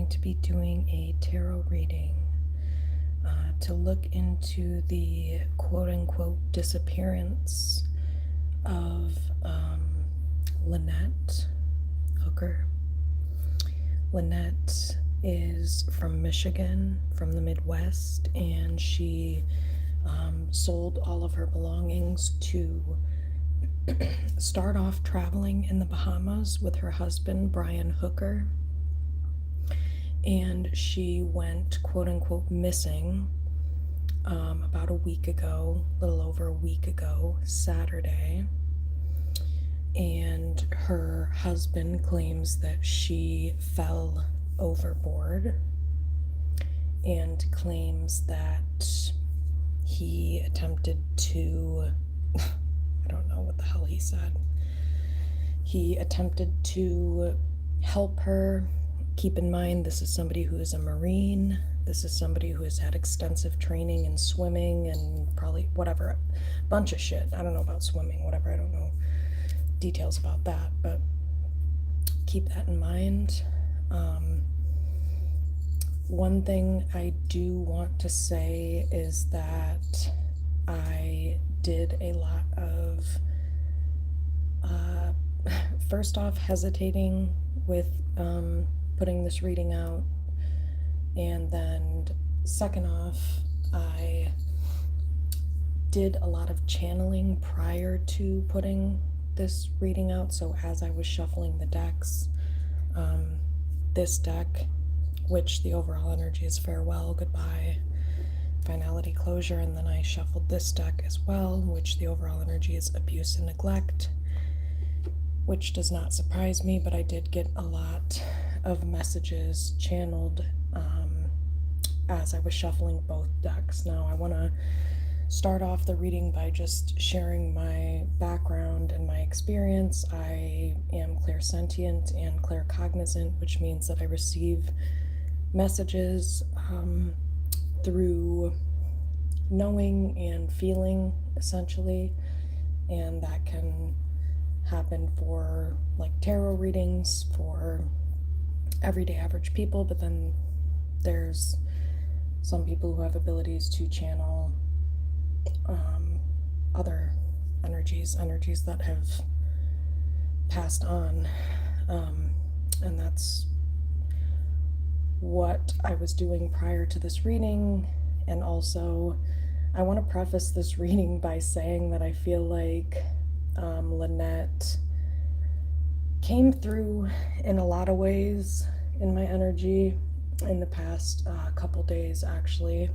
going to be doing a tarot reading to look into the quote-unquote disappearance of Lynette Hooker. Lynette is from Michigan, from the Midwest, and she sold all of her belongings to start off traveling in the Bahamas with her husband, Brian Hooker. And she went quote-unquote missing about a week ago, a little over a week ago, Saturday. And her husband claims that she fell overboard and claims that he attempted to, I don't know what the hell he said. He attempted to help her. Keep in mind, this is somebody who is a Marine. This is somebody who has had extensive training in swimming and probably whatever, a bunch of shit. I don't know about swimming, whatever. I don't know details about that, but keep that in mind. One thing I do want to say is that I did a lot of first off hesitating with putting this reading out, and then second off, I did a lot of channeling prior to putting this reading out. So as I was shuffling the decks, this deck, which the overall energy is farewell, goodbye, finality, closure, and then I shuffled this deck as well, which the overall energy is abuse and neglect, which does not surprise me, but I did get a lot of messages channeled as I was shuffling both decks. Now I want to start off the reading by just sharing my background and my experience. I am clairsentient and claircognizant, which means that I receive messages through knowing and feeling, essentially, and that can happen for like tarot readings for everyday average people, but then there's some people who have abilities to channel other energies that have passed on, and that's what I was doing prior to this reading. And also I want to preface this reading by saying that I feel like Lynette came through in a lot of ways in my energy in the past couple days, actually.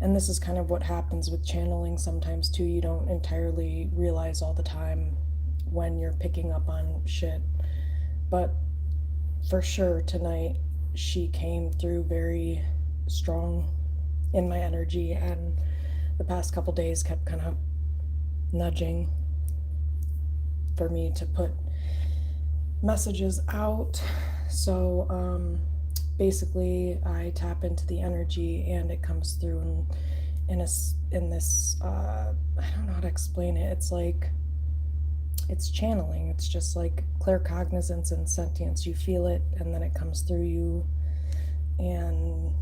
And this is kind of what happens with channeling sometimes too. You don't entirely realize all the time when you're picking up on shit, but for sure tonight she came through very strong in my energy, and the past couple days kept kind of nudging for me to put messages out. So basically I tap into the energy and it comes through in this I don't know how to explain it. It's like, it's channeling. It's just like claircognizance and sentience. You feel it and then it comes through you, and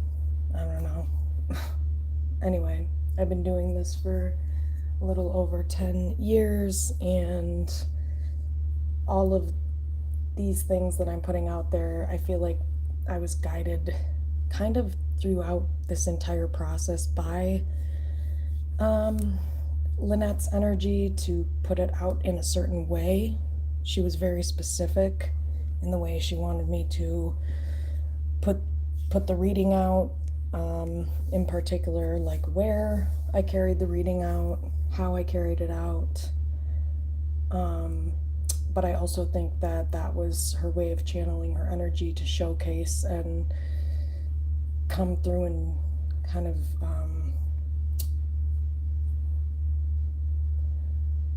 I don't know. Anyway, I've been doing this for a little over 10 years, and all of these things that I'm putting out there, I feel like I was guided kind of throughout this entire process by Lynette's energy to put it out in a certain way. She was very specific in the way she wanted me to put the reading out, in particular, like where I carried the reading out, how I carried it out. But I also think that that was her way of channeling her energy to showcase and come through and kind of,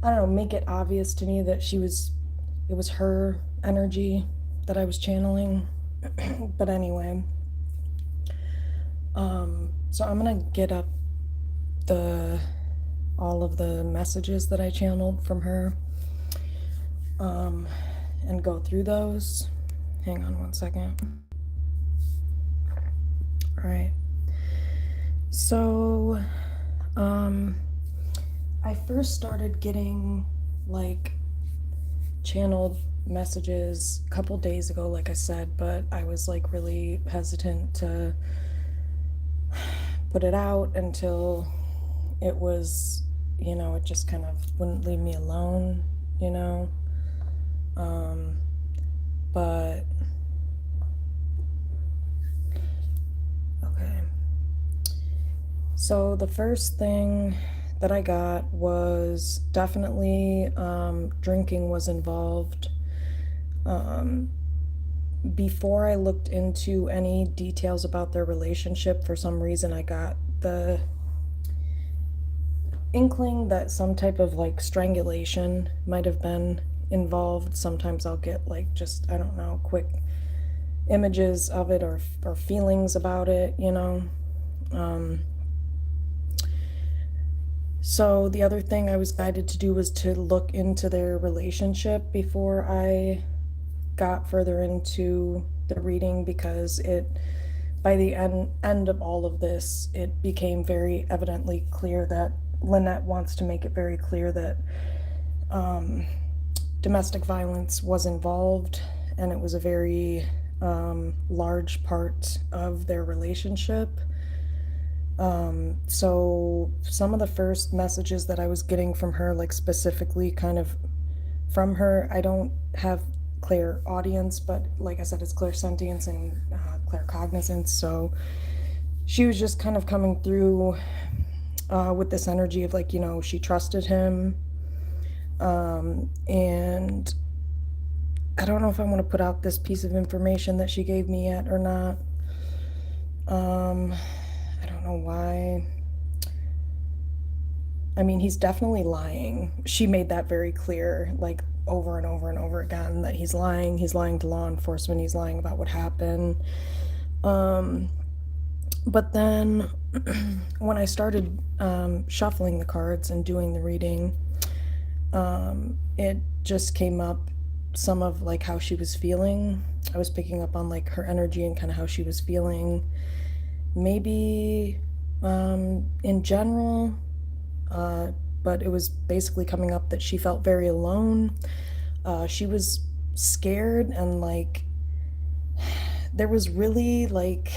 I don't know, make it obvious to me that it was her energy that I was channeling. But anyway, so I'm gonna get up all of the messages that I channeled from her, and go through those. Hang on one second. All right. So, um, I first started getting like channeled messages a couple days ago, like I said, but I was like really hesitant to put it out until it was, it just kind of wouldn't leave me alone, you know? Um, but okay. So the first thing that I got was definitely drinking was involved. Um, Before I looked into any details about their relationship, for some reason I got the inkling that some type of like strangulation might have been involved. Sometimes I'll get like just, I don't know, quick images of it or feelings about it, you know. Um, so the other thing I was guided to do was to look into their relationship before I got further into the reading because it by the end of all of this, it became very evidently clear that Lynette wants to make it very clear that um, domestic violence was involved, and it was a very large part of their relationship. So some of the first messages that I was getting from her, like specifically kind of from her, I don't have clear audience, but like I said, it's clear sentience and clear cognizance. So she was just kind of coming through with this energy of like, she trusted him. And I don't know if I want to put out this piece of information that she gave me yet or not. I don't know why. I mean, he's definitely lying. She made that very clear, like over and over and over again, that he's lying. He's lying to law enforcement. He's lying about what happened. But then when I started shuffling the cards and doing the reading, it just came up some of like how she was feeling. I was picking up on like her energy and kind of how she was feeling. Maybe in general, but it was basically coming up that she felt very alone. She was scared and like there was really like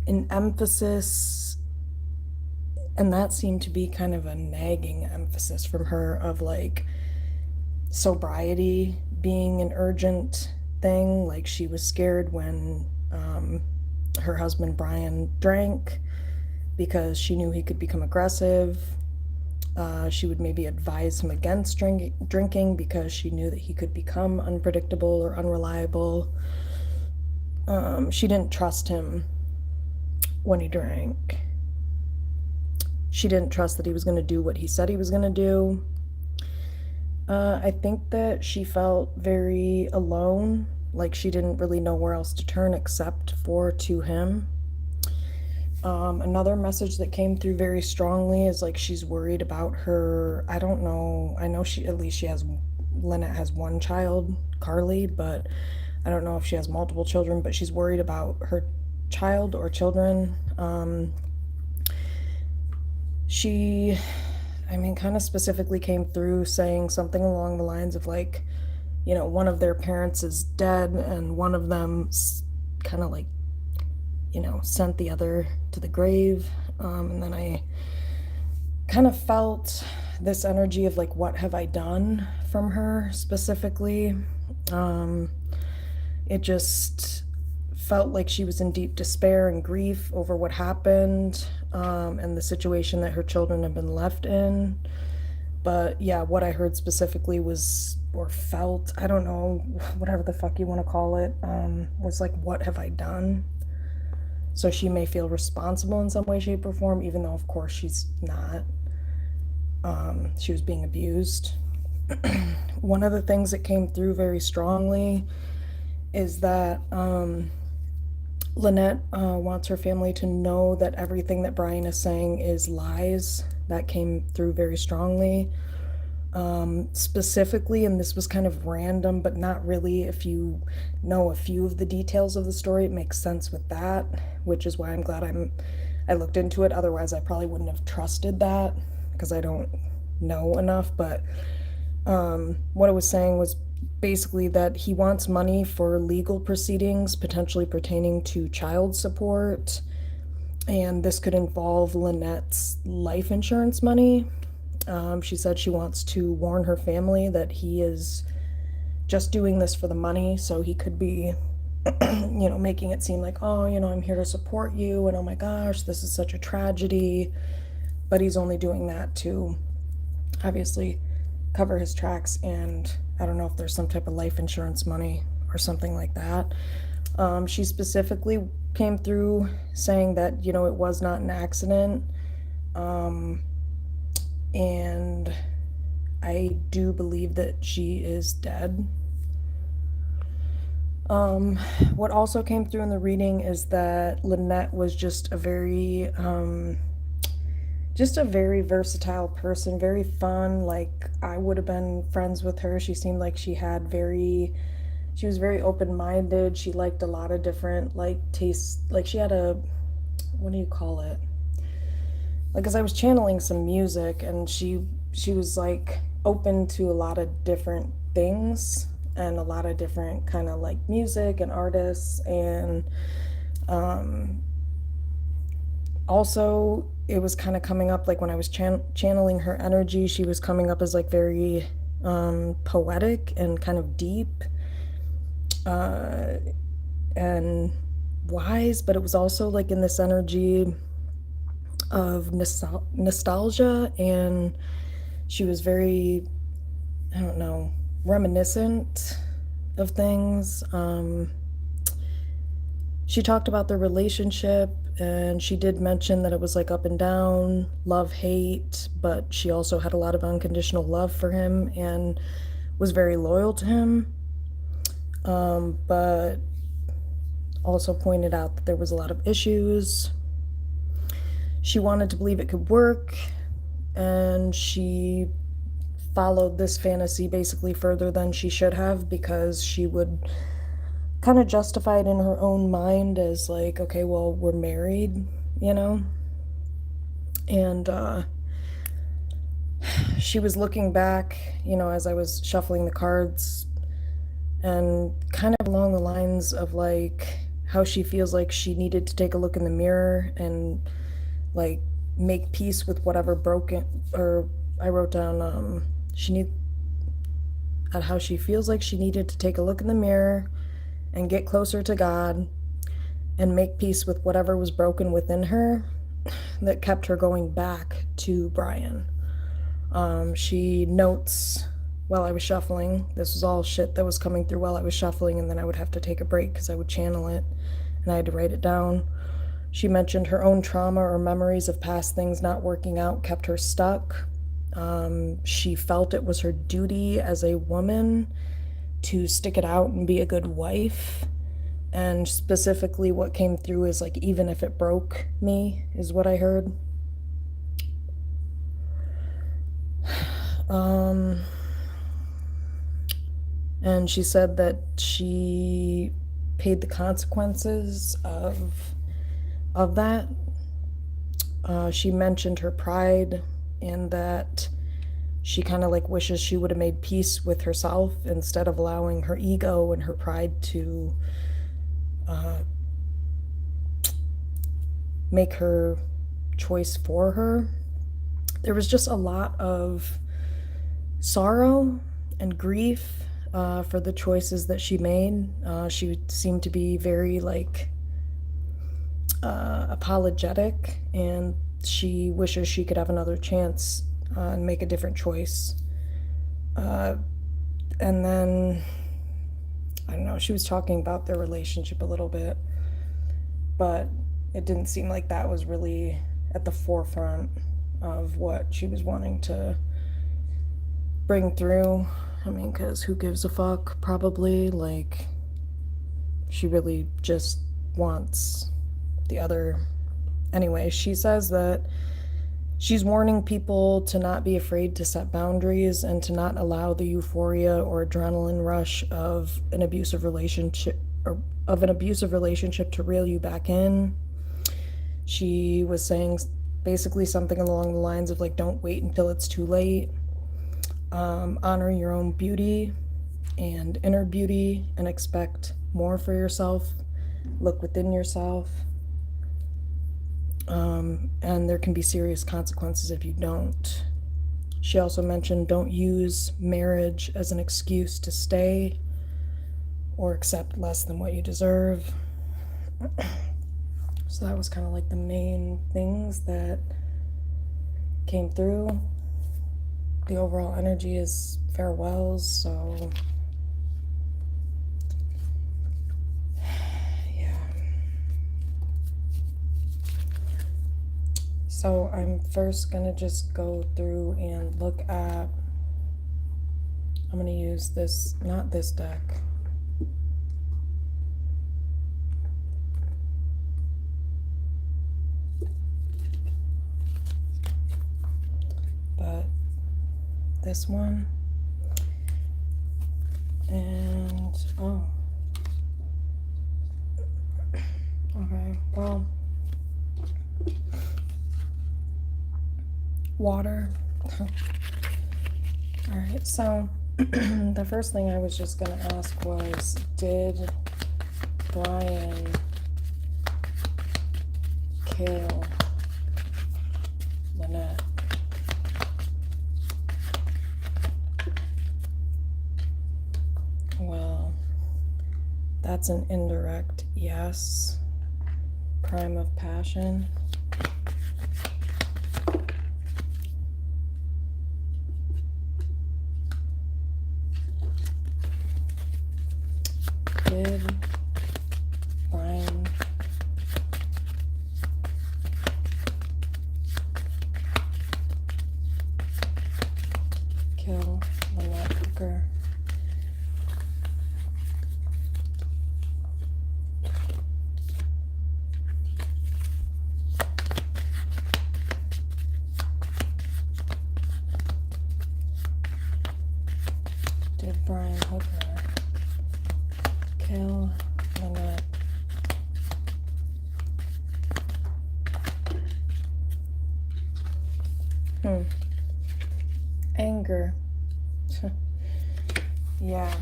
an emphasis, and that seemed to be kind of a nagging emphasis from her of like sobriety being an urgent thing. Like she was scared when her husband Brian drank because she knew he could become aggressive. She would maybe advise him against drinking because she knew that he could become unpredictable or unreliable. She didn't trust him when he drank. She didn't trust that he was going to do what he said he was going to do. I think that she felt very alone, like she didn't really know where else to turn except for to him. Another message that came through very strongly is like she's worried about her. I don't know. I know she, at least she has, Lynette has one child, Carly, but I don't know if she has multiple children, but she's worried about her child or children. She, I mean, kind of specifically came through saying something along the lines of like, one of their parents is dead and one of them kind of like, sent the other to the grave. And then I kind of felt this energy of like, what have I done from her specifically? It just felt like she was in deep despair and grief over what happened, and the situation that her children have been left in. But yeah, what I heard specifically was, or felt, I don't know, whatever the fuck you want to call it, was like, what have I done? So she may feel responsible in some way, shape, or form, even though, of course, she's not. She was being abused. One of the things that came through very strongly is that Lynette wants her family to know that everything that Brian is saying is lies. That came through very strongly. Specifically, and this was kind of random, but not really. If you know a few of the details of the story, it makes sense with that, which is why I'm glad I looked into it. Otherwise, I probably wouldn't have trusted that because I don't know enough. But what I was saying was basically that he wants money for legal proceedings, potentially pertaining to child support, and this could involve Lynette's life insurance money. She said she wants to warn her family that he is just doing this for the money, so he could be, making it seem like, oh, I'm here to support you, and oh my gosh, this is such a tragedy. But he's only doing that to obviously cover his tracks, and I don't know if there's some type of life insurance money or something like that. She specifically came through saying that, it was not an accident. And I do believe that she is dead. What also came through in the reading is that Lynette was just a very versatile person, very fun. Like, I would have been friends with her. She seemed like she was very open-minded. She liked a lot of different, like, tastes. Like, she had what do you call it? Like, as I was channeling some music, and she was like open to a lot of different things and a lot of different kind of like music and artists. And also it was kind of coming up, like, when I was channeling her energy, she was coming up as like very poetic and kind of deep and wise, but it was also like in this energy of nostalgia, and she was very, I don't know, reminiscent of things. She talked about their relationship, and she did mention that it was like up and down, love, hate, but she also had a lot of unconditional love for him and was very loyal to him. But also pointed out that there was a lot of issues. She wanted to believe it could work, and she followed this fantasy basically further than she should have, because she would kind of justify it in her own mind as like, okay, well, we're married, and she was looking back, as I was shuffling the cards, and kind of along the lines of like how she feels like she needed to take a look in the mirror and like make peace with whatever broken, or I wrote down at how she feels like she needed to take a look in the mirror and get closer to God and make peace with whatever was broken within her that kept her going back to Brian. She notes while I was shuffling, this was all shit that was coming through while I was shuffling, and then I would have to take a break because I would channel it and I had to write it down. She mentioned her own trauma or memories of past things not working out kept her stuck. She felt it was her duty as a woman to stick it out and be a good wife. And specifically what came through is like, even if it broke me, is what I heard. And she said that she paid the consequences of that. She mentioned her pride, and that she kind of like wishes she would have made peace with herself instead of allowing her ego and her pride to make her choice for her. There was just a lot of sorrow and grief for the choices that she made. She seemed to be very like apologetic, and she wishes she could have another chance and make a different choice. And then, I don't know, she was talking about their relationship a little bit, but it didn't seem like that was really at the forefront of what she was wanting to bring through. I mean, because who gives a fuck, probably. Like, she really just wants the other. Anyway, she says that She's warning people to not be afraid to set boundaries and to not allow the euphoria or adrenaline rush of an abusive relationship to reel you back in. She was saying basically something along the lines of like, don't wait until it's too late. Honor your own beauty and inner beauty and expect more for yourself. Look within yourself. And there can be serious consequences if you don't. She also mentioned don't use marriage as an excuse to stay or accept less than what you deserve. So that was kind of like the main things that came through. The overall energy is farewells, so so I'm first going to just go through and look at, I'm going to use this, not this deck. But this one. And, oh. Okay, well. Water. Alright, so the first thing I was just going to ask was, did Brian kill Lynette? Well, that's an indirect yes. Crime of passion. Did Brian kill Lynette Hooker? Did Brian Hooker kill Lynette? Anger. Yeah.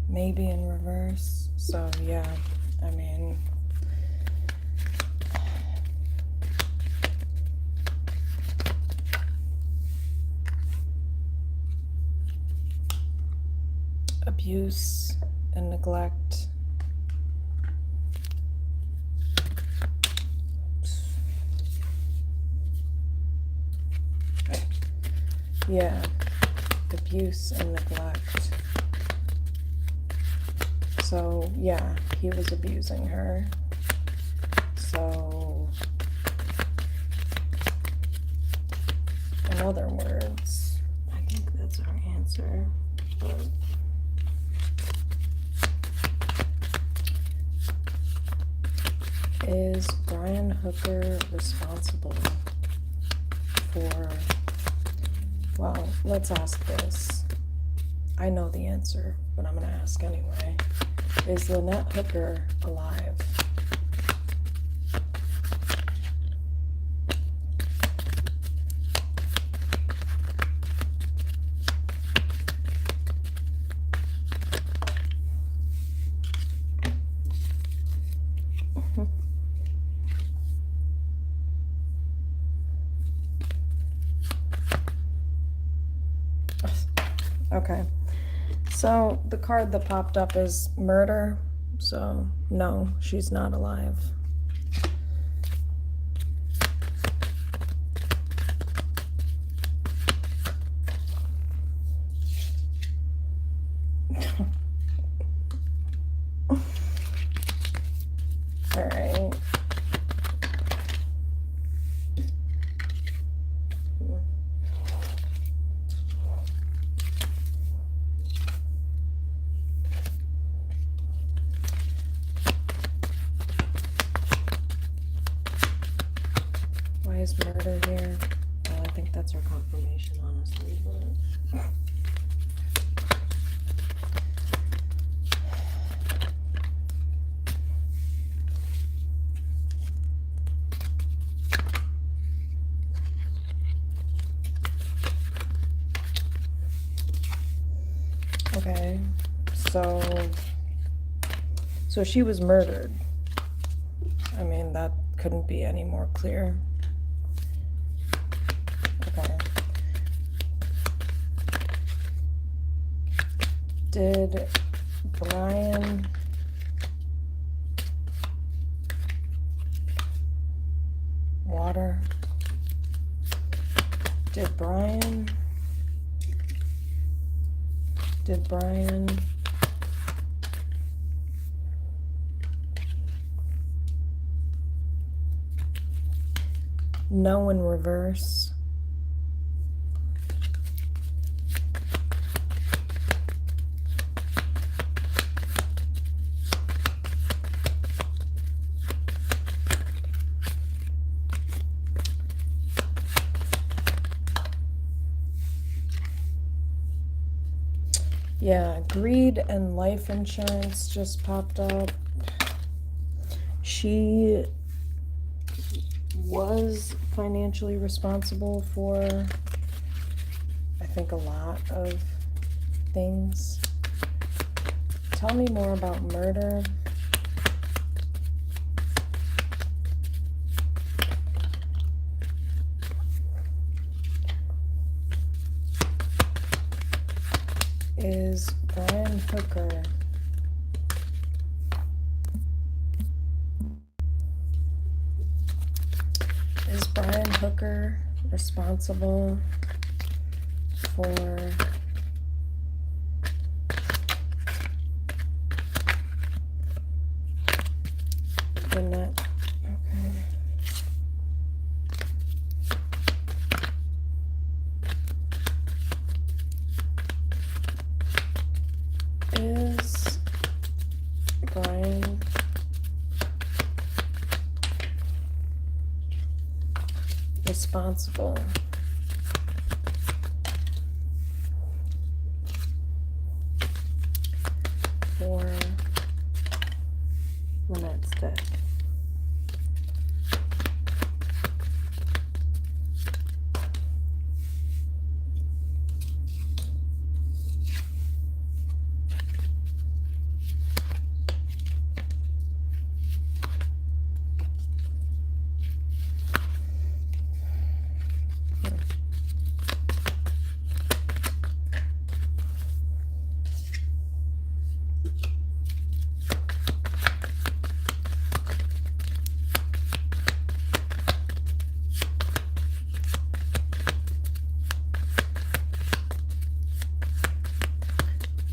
Maybe in reverse. So yeah, I mean, abuse and neglect. Yeah, abuse and neglect. So yeah, he was abusing her. So in other words, I think that's our answer. But is Brian Hooker responsible for, well, let's ask this. I know the answer, but I'm going to ask anyway. Is Lynette Hooker alive? Okay, so the card that popped up is murder, so no, she's not alive. All right. implies murder here. Well, I think that's her confirmation, honestly, but... Okay, so she was murdered. I mean, that couldn't be any more clear. Okay. Did Brian water? Did Brian know in reverse? Yeah, greed and life insurance just popped up. She was financially responsible for, I think, a lot of things. Tell me more about murder. Is Brian Hooker responsible for Lynette? Okay. Is Brian responsible for Lynette's death?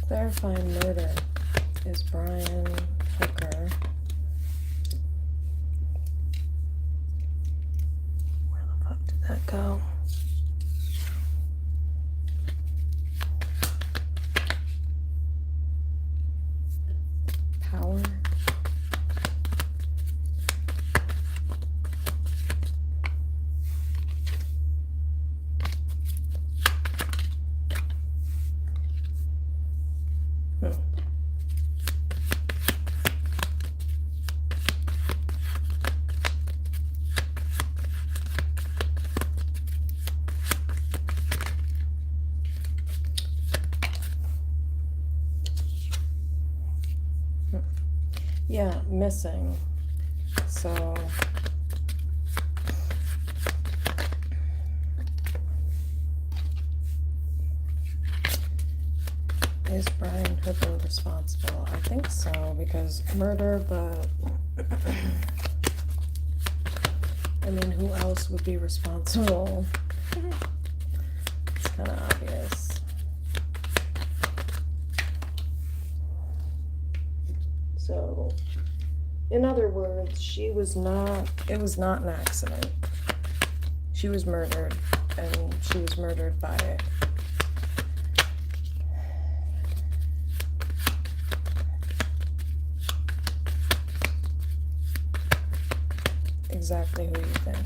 Clarifying murder. Is Brian Hooker, where the fuck did that go? Power. Yeah, missing. So is Brian Hooker responsible? I think so, because murder, but I mean, who else would be responsible? It's kind of obvious. So, in other words, it was not an accident. She was murdered, and she was murdered by exactly who you think.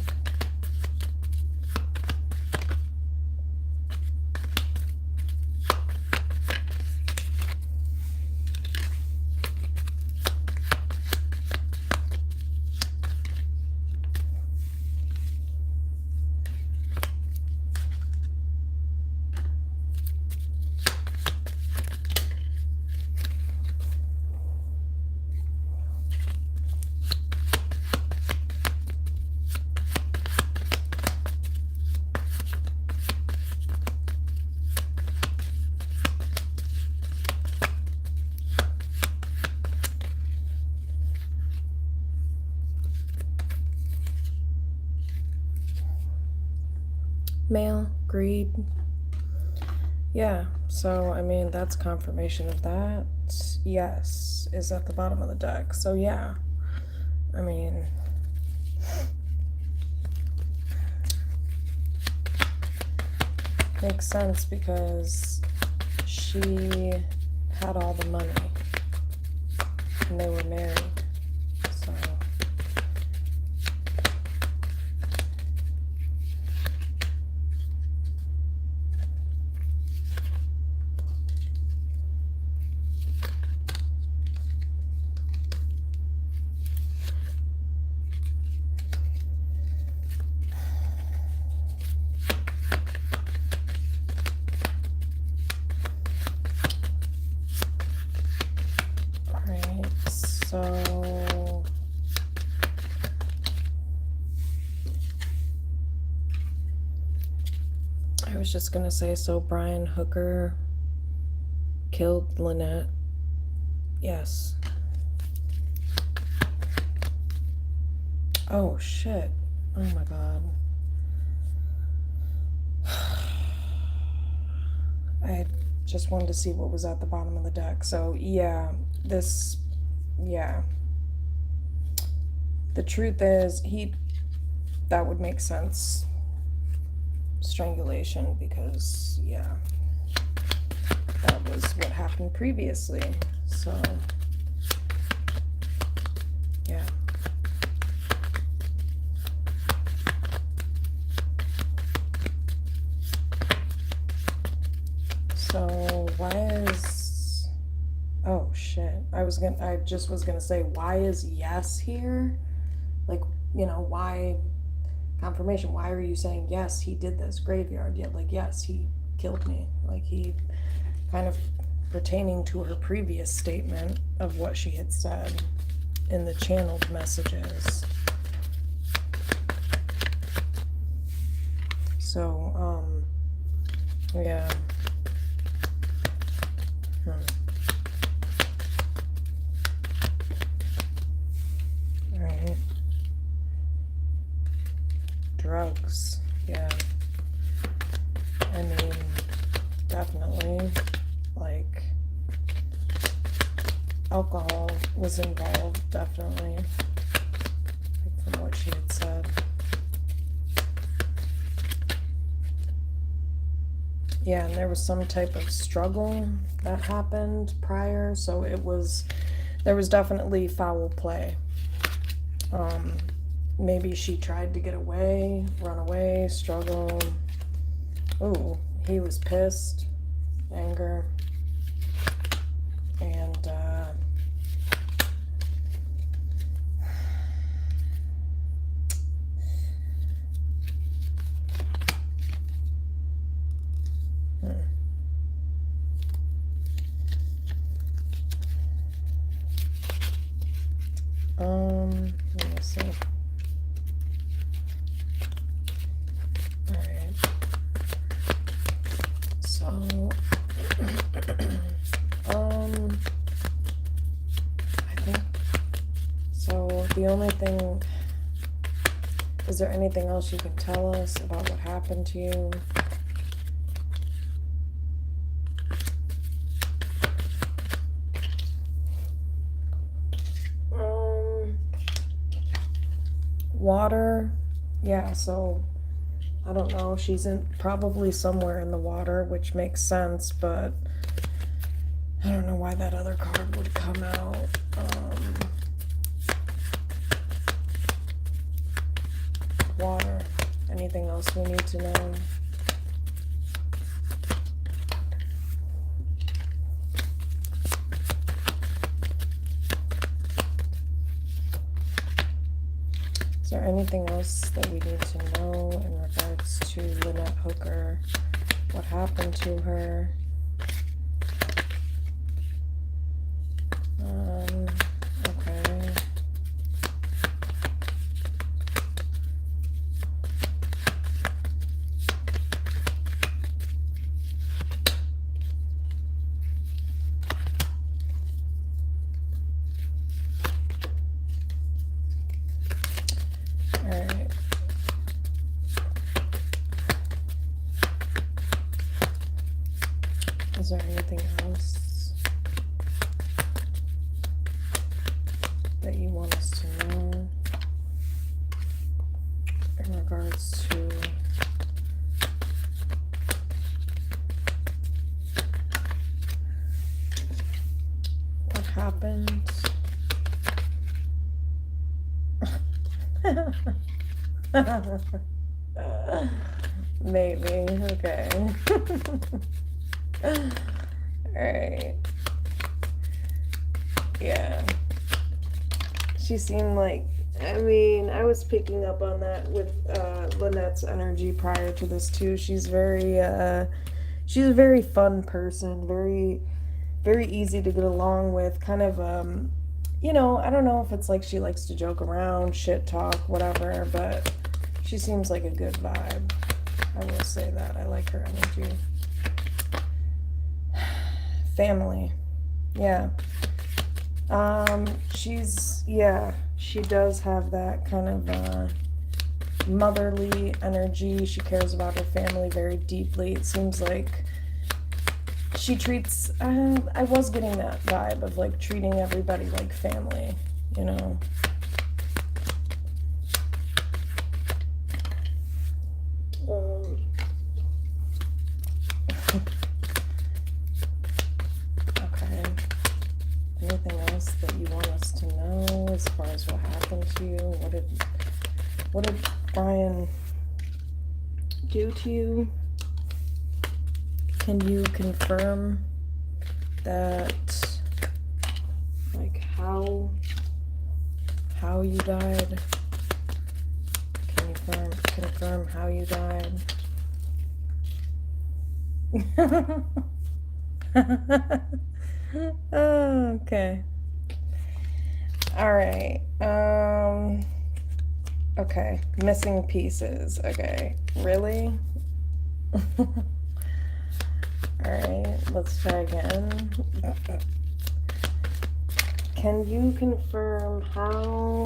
male, greed. Yeah, so I mean, that's confirmation of that. Yes, is at the bottom of the deck. So yeah, I mean, makes sense because she had all the money and they were married. So so I was just gonna say, so Brian Hooker killed Lynette. Yes. Oh shit. Oh my god. I just wanted to see what was at the bottom of the deck. So yeah, yeah. The truth is, that would make sense. Strangulation, because yeah, that was what happened previously. So yeah. So why is, oh shit, I just was gonna say, why is yes here? Like, why confirmation? Why are you saying yes, he did this graveyard? Yeah, like, yes, he killed me. Like, he kind of pertaining to her previous statement of what she had said in the channeled messages. So, yeah. Alright. Drugs, yeah. I mean, definitely. Like, alcohol was involved, definitely. Like, from what she had said. Yeah, and there was some type of struggle that happened prior, so there was definitely foul play. Maybe she tried to get away, run away, struggle. Ooh, he was pissed, anger, and let me see. Alright. So, I think, so the only thing, is there anything else you can tell us about what happened to you? Water, yeah, so I don't know, she's probably somewhere in the water, which makes sense, but I don't know why that other card would come out. Water. Anything else we need to know? Is there anything else that we need to know in regards to Lynette Hooker? What happened to her? Okay. Alright. anything else that you want us to know in regards to what happened? Maybe, okay. Alright. Yeah. She seemed like, I mean, I was picking up on that with Lynette's energy prior to this too. She's a very fun person, very, very easy to get along with, kind of, you know, I don't know if it's like she likes to joke around, shit talk, whatever, but she seems like a good vibe. I will say that. I like her energy. Family. Yeah. She does have that kind of motherly energy. She cares about her family very deeply. It seems like she treats, I was getting that vibe of like treating everybody like family, you know. Okay. Anything else that you want us to know as far as what happened to you? What did Brian do to you? Can you confirm that, like, how you died? Can you confirm how you died? Oh, okay. All right. Okay. Missing pieces. Okay. Really? All right. Let's try again. Can you confirm how?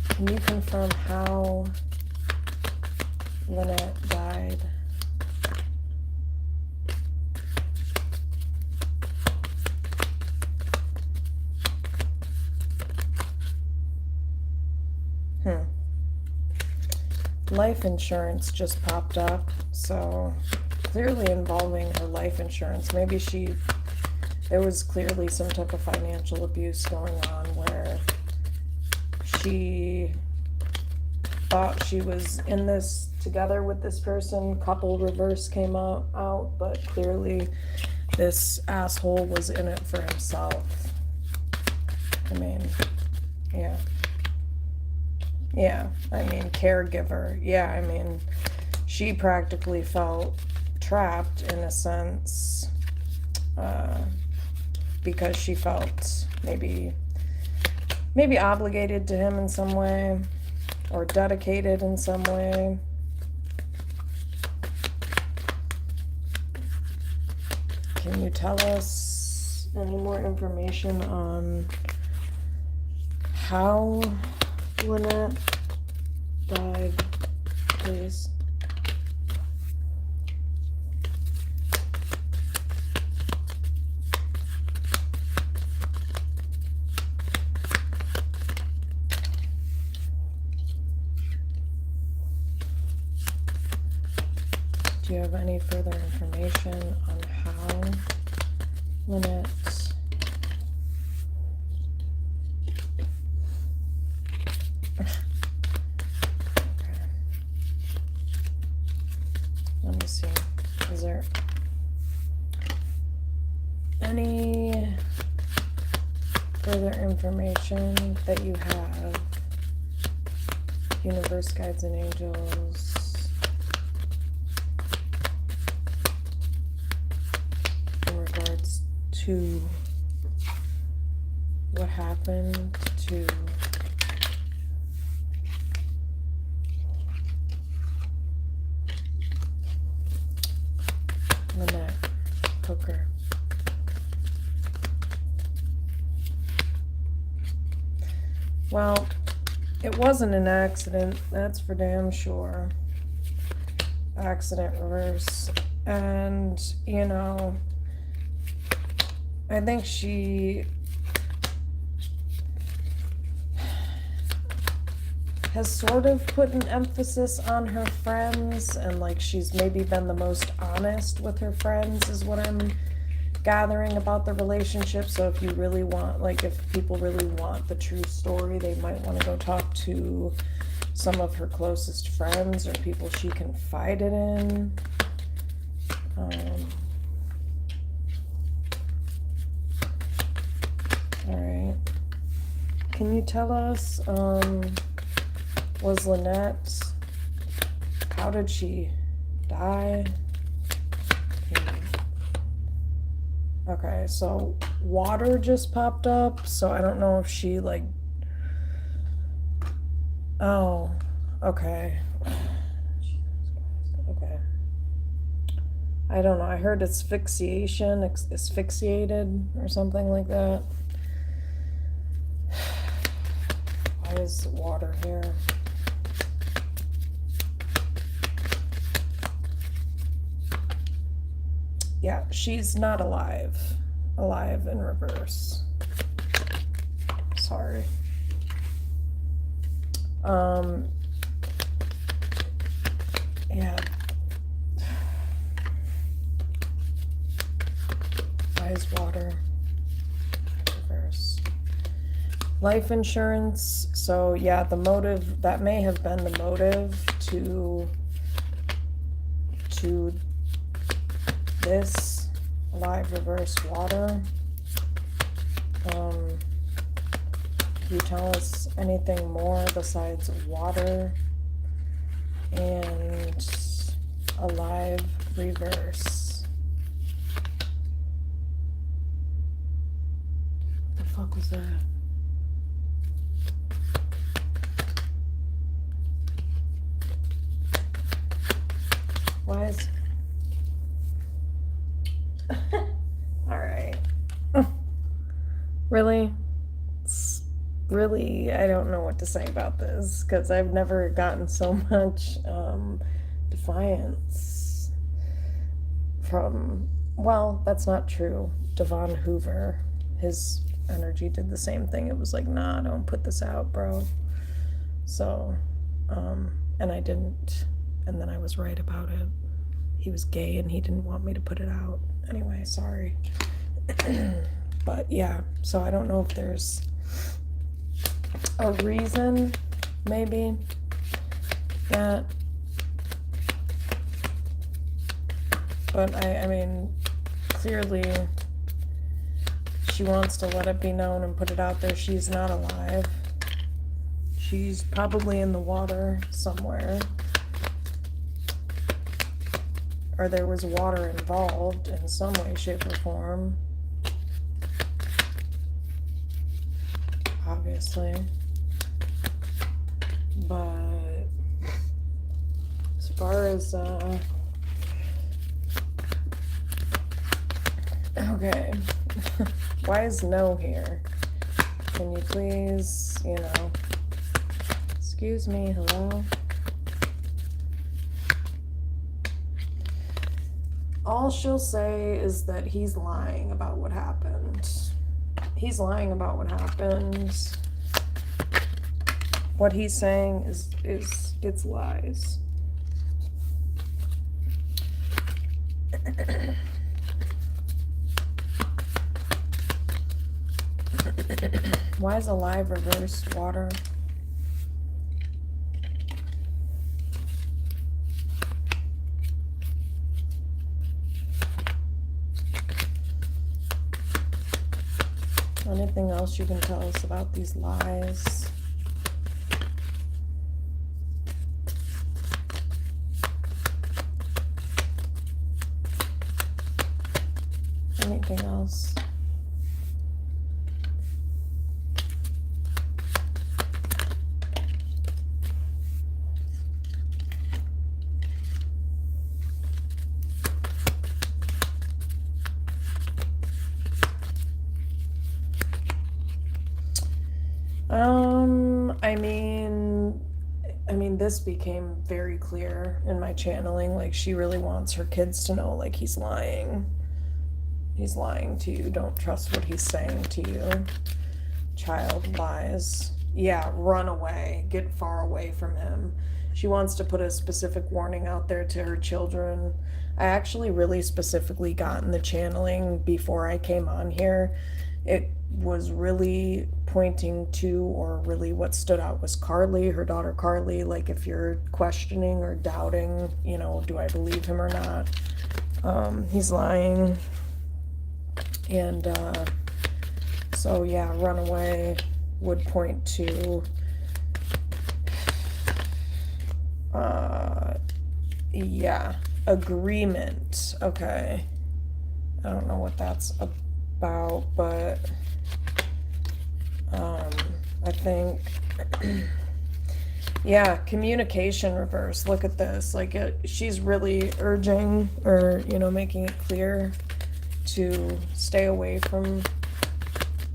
Can you confirm how Lynette died? Life insurance just popped up, so clearly involving her life insurance. Maybe there was clearly some type of financial abuse going on where she thought she was in this together with this person. Couple reverse came out, but clearly this asshole was in it for himself. I mean, yeah. Yeah, I mean, caregiver. Yeah, I mean, she practically felt trapped in a sense, because she felt maybe obligated to him in some way, or dedicated in some way. Can you tell us any more information on how Lynette died, please? Do you have any further information on how Lynette Let me see. Is there any further information that you have? Universe, guides, and angels. In regards to what happened to Lynette Hooker. Well, It wasn't an accident, that's for damn sure. Accident reverse. And, you know, I think she has sort of put an emphasis on her friends, and like she's maybe been the most honest with her friends is what I'm gathering about the relationship. So if you really want, like if people really want the true story, they might want to go talk to some of her closest friends or people she confided in. All right. Can you tell us, was Lynette, how did she die? Okay, so water just popped up, so I don't know if she like, oh, okay. Okay. I don't know, I heard asphyxiation, asphyxiated or something like that. Why is water here? Yeah, she's not alive. Alive in reverse. Sorry. Yeah. Why is water reverse? Life insurance. So yeah, the motive, that may have been the motive to this live reverse water. Can you tell us anything more besides water and a live reverse? What the fuck was that? Why is... Alright. Really? Really, I don't know what to say about this, because I've never gotten so much defiance from, well, that's not true. Devon Hoover, his energy did the same thing. It was like, nah, don't put this out, bro. So, and I didn't, and then I was right about it. He was gay and he didn't want me to put it out. Anyway, sorry. But yeah, so I don't know if there's a reason, maybe, that, but I mean, clearly she wants to let it be known and put it out there. She's not alive. She's probably in the water somewhere, or there was water involved in some way, shape, or form. Obviously. But as far as okay. Why is no here? Can you please, you know, excuse me, hello? All she'll say is that he's lying about what happened. He's lying about what happened. What he's saying is it's lies. Why is alive reversed water? Anything else you can tell us about these lies? Anything else? I mean, this became very clear in my channeling. Like, she really wants her kids to know, like, he's lying. He's lying to you. Don't trust what he's saying to you. Child lies. Yeah, run away. Get far away from him. She wants to put a specific warning out there to her children. I actually really specifically got in the channeling before I came on here. It was really pointing to, or really what stood out was Carly, her daughter Carly. Like, if you're questioning or doubting, you know, do I believe him or not? He's lying. And so yeah, run away would point to yeah, agreement. Okay, I don't know what that's about, but I think yeah, communication reverse. Look at this. Like, she's really urging, or, you know, making it clear to stay away from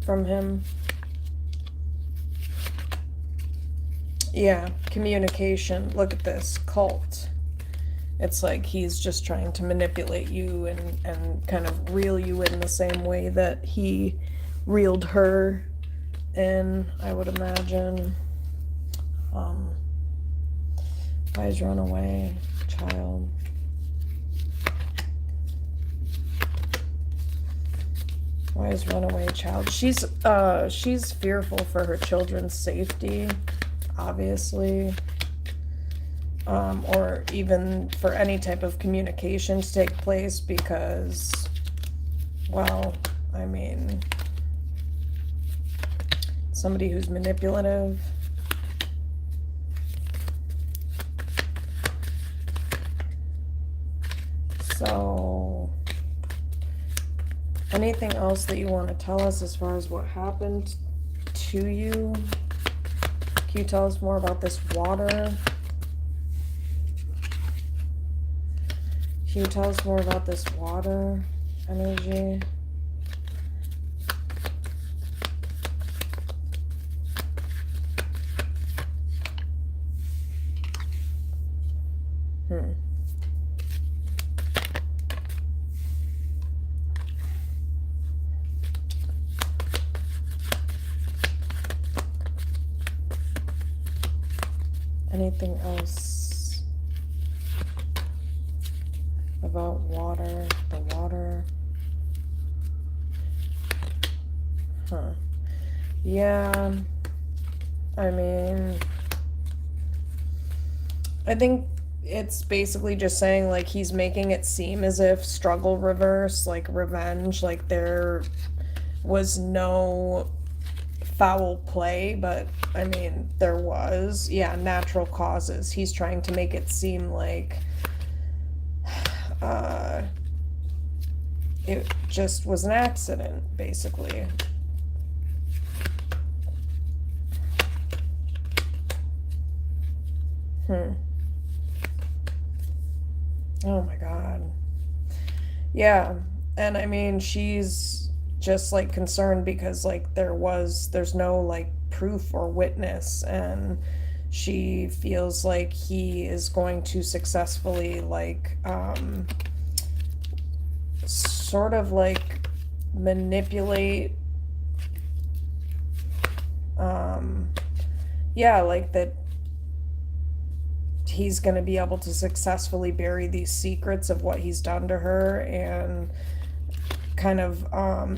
him. Yeah, communication. Look at this. Cult. It's like he's just trying to manipulate you and kind of reel you in the same way that he reeled her in, I would imagine. Wise runaway child. Wise runaway child. She's fearful for her children's safety, obviously. Or even for any type of communication to take place, because, well, I mean, somebody who's manipulative. So, anything else that you want to tell us as far as what happened to you? Can you tell us more about this water? Can you tell us more about this water energy? Anything else about water? The water? Huh. Yeah. I mean, I think it's basically just saying, like, he's making it seem as if struggle reverse, like revenge, like there was no foul play, but I mean, there was. Yeah, natural causes. He's trying to make it seem like it just was an accident, basically. Oh my God. Yeah, and I mean, she's just like concerned because, like, there's no like proof or witness, and she feels like he is going to successfully, like, sort of like manipulate, yeah, like that he's going to be able to successfully bury these secrets of what he's done to her, and kind of,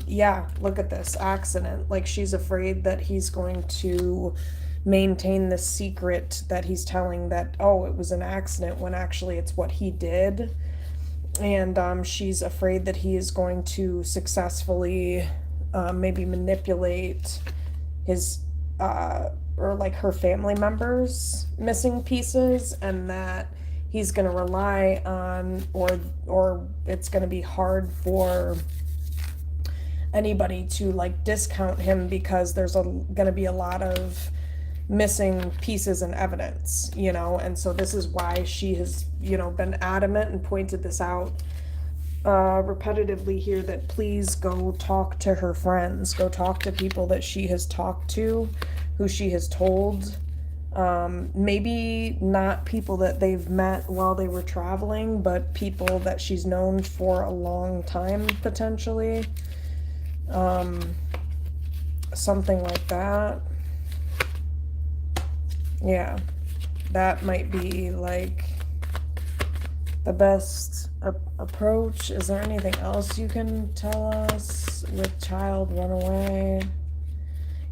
yeah, look at this accident. Like, she's afraid that he's going to maintain the secret that he's telling, that, oh, it was an accident, when actually it's what he did. And she's afraid that he is going to successfully maybe manipulate his or like her family members' missing pieces, and that he's going to rely on, or it's going to be hard for anybody to like discount him, because there's going to be a lot of missing pieces and evidence, you know. And so this is why she has, you know, been adamant and pointed this out repetitively here, that please go talk to her friends, go talk to people that she has talked to who she has told. Maybe not people that they've met while they were traveling, but people that she's known for a long time, potentially. Something like that. Yeah, that might be like the best approach. Is there anything else you can tell us with child runaway?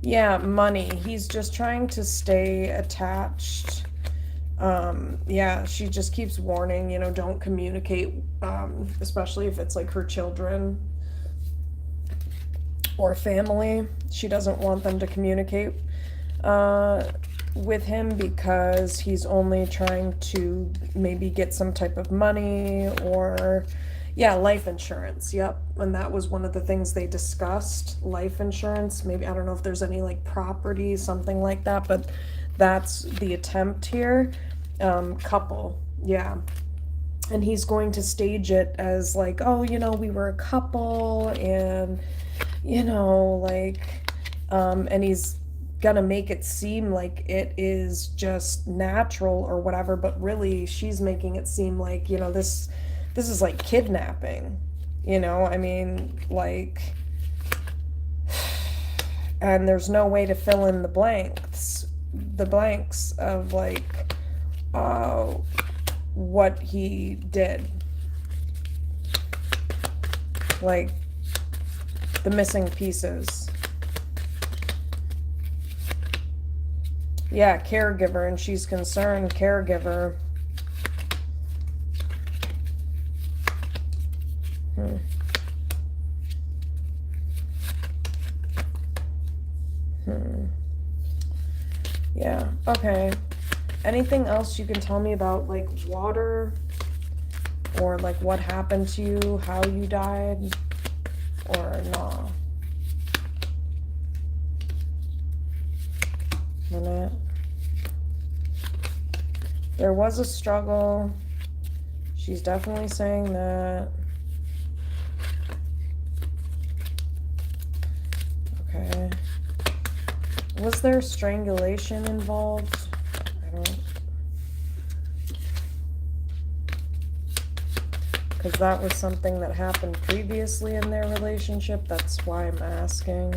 Yeah, money. He's just trying to stay attached. Yeah, she just keeps warning, don't communicate, especially if it's like her children or family. She doesn't want them to communicate with him because he's only trying to maybe get some type of money or, yeah, life insurance. Yep. And that was one of the things they discussed, life insurance. Maybe, I don't know if there's any like property, something like that, but that's the attempt here. Couple. Yeah. And he's going to stage it as like, oh, we were a couple and, and he's gonna make it seem like it is just natural or whatever, but really she's making it seem like, this is like kidnapping, I mean, like, and there's no way to fill in the blanks of like, what he did, like the missing pieces. Yeah, caregiver, and she's concerned caregiver. Yeah, okay. Anything else you can tell me about, like, water? Or, like, what happened to you, how you died? Or no? Lynette? There was a struggle. She's definitely saying that. Okay. Was there strangulation involved? I don't... Because that was something that happened previously in their relationship. That's why I'm asking.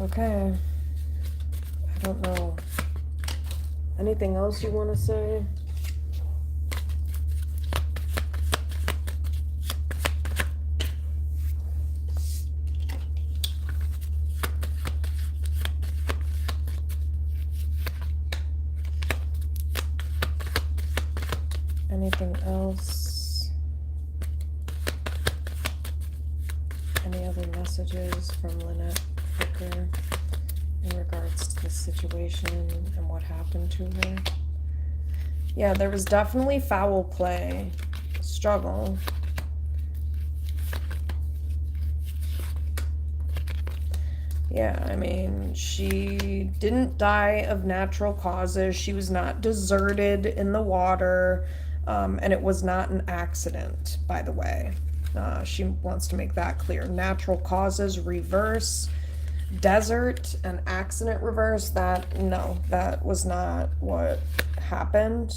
Okay. I don't know. Anything else you want to say? Anything else? Any other messages from Lynette Hooker in regards to the situation and what happened to her? Yeah, there was definitely foul play, struggle. Yeah, I mean, she didn't die of natural causes. She was not deserted in the water, and it was not an accident, by the way. She wants to make that clear. Natural causes reverse, desert and accident reverse. No, that was not what happened.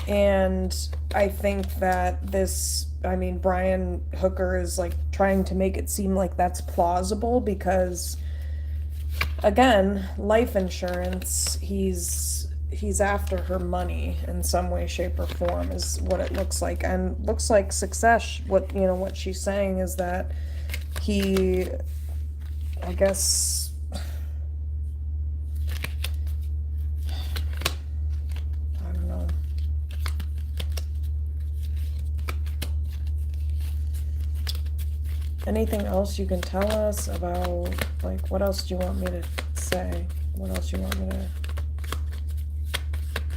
And I think that Brian Hooker is like trying to make it seem like that's plausible because, again, life insurance, he's after her money in some way, shape, or form is what it looks like. And looks like success, what she's saying is that he, I guess, I don't know. Anything else you can tell us about, like, what else do you want me to say? What else do you want me to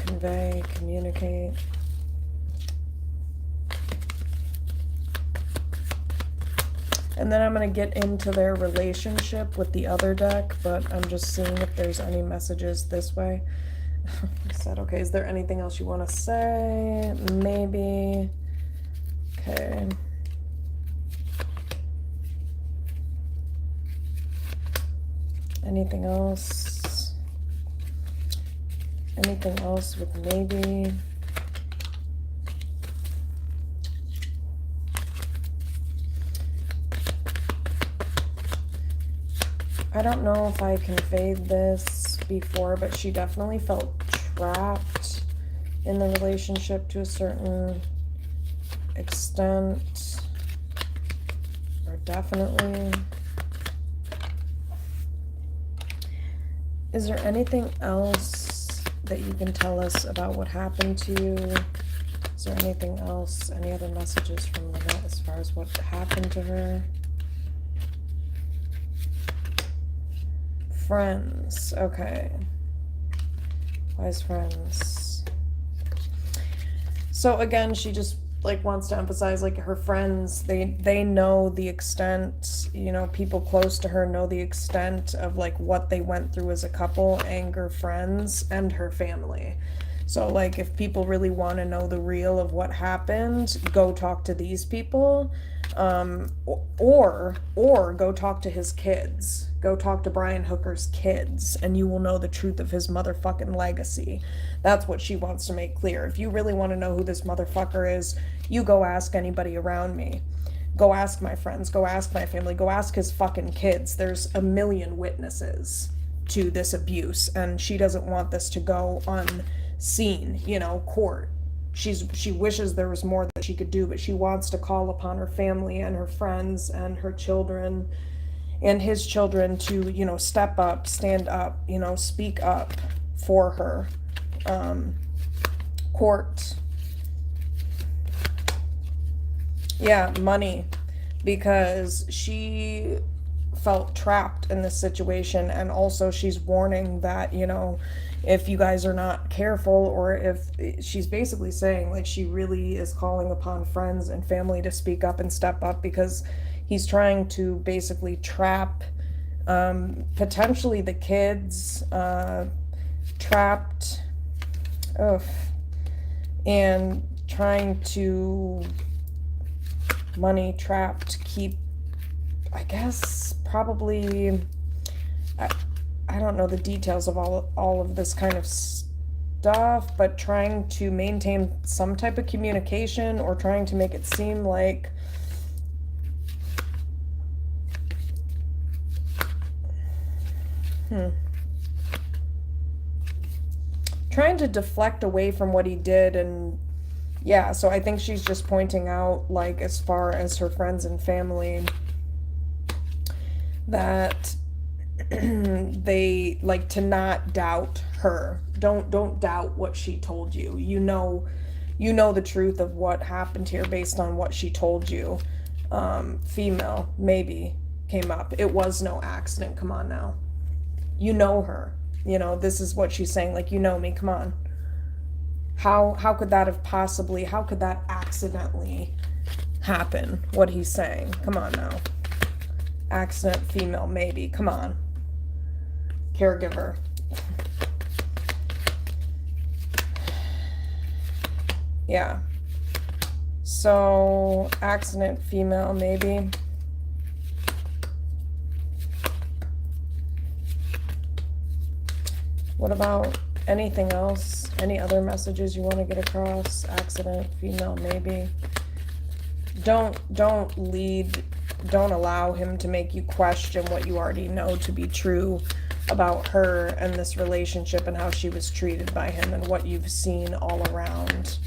convey, communicate? And then I'm going to get into their relationship with the other deck, but I'm just seeing if there's any messages this way. I said, okay, is there anything else you want to say? Maybe. Okay. Anything else? Anything else with maybe? I don't know if I conveyed this before, but she definitely felt trapped in the relationship to a certain extent, or definitely. Is there anything else that you can tell us about what happened to you? Is there anything else, any other messages from Lynette as far as what happened to her? Friends, okay. Wise friends. So again, she just like wants to emphasize like her friends, they know the extent, you know, people close to her know the extent of like what they went through as a couple, anger friends and her family. So like if people really want to know the real of what happened, go talk to these people, or go talk to his kids. Go talk to Brian Hooker's kids, and you will know the truth of his motherfucking legacy. That's what she wants to make clear. If you really want to know who this motherfucker is, you go ask anybody around me. Go ask my friends, go ask my family, go ask his fucking kids. There's a million witnesses to this abuse, and she doesn't want this to go unseen, you know, court. She wishes there was more that she could do, but she wants to call upon her family and her friends and her children and his children to, you know, step up, stand up, you know, speak up for her. Court. Yeah, money. Because she felt trapped in this situation, and also she's warning that, you know, if you guys are not careful, or if she's basically saying like she really is calling upon friends and family to speak up and step up, because he's trying to basically trap potentially the kids, trapped, and trying to money trapped, keep, I guess, probably, I don't know the details of all of this kind of stuff, but trying to maintain some type of communication, or trying to make it seem like trying to deflect away from what he did. And yeah, so I think she's just pointing out, like, as far as her friends and family, that they like to not doubt her. Don't doubt what she told you. You know the truth of what happened here based on what she told you. Female maybe came up. It was no accident. Come on now. You know her. You know, this is what she's saying, like, you know me, come on. How could that have possibly, how could that accidentally happen, what he's saying? Come on now. Accident, female, maybe, come on. Caregiver. Yeah. So, accident, female, maybe. What about anything else? Any other messages you want to get across? Accident, female, maybe. Don't allow him to make you question what you already know to be true about her and this relationship and how she was treated by him and what you've seen all around.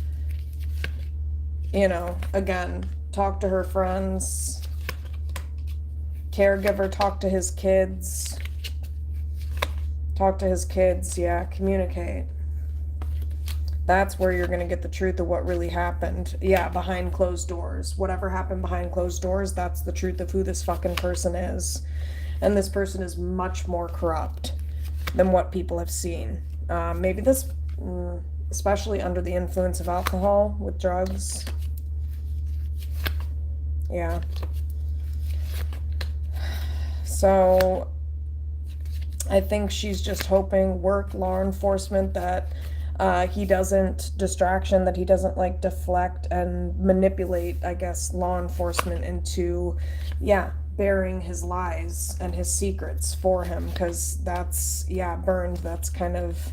You know, again, talk to her friends. Caregiver, talk to his kids. Talk to his kids, yeah, communicate. That's where you're going to get the truth of what really happened. Yeah, behind closed doors. Whatever happened behind closed doors, that's the truth of who this fucking person is. And this person is much more corrupt than what people have seen. Maybe this, especially under the influence of alcohol, with drugs. Yeah. So I think she's just hoping work, law enforcement, that he doesn't that he doesn't like deflect and manipulate, I guess, law enforcement into, yeah, bearing his lies and his secrets for him, because that's, yeah, burned. That's kind of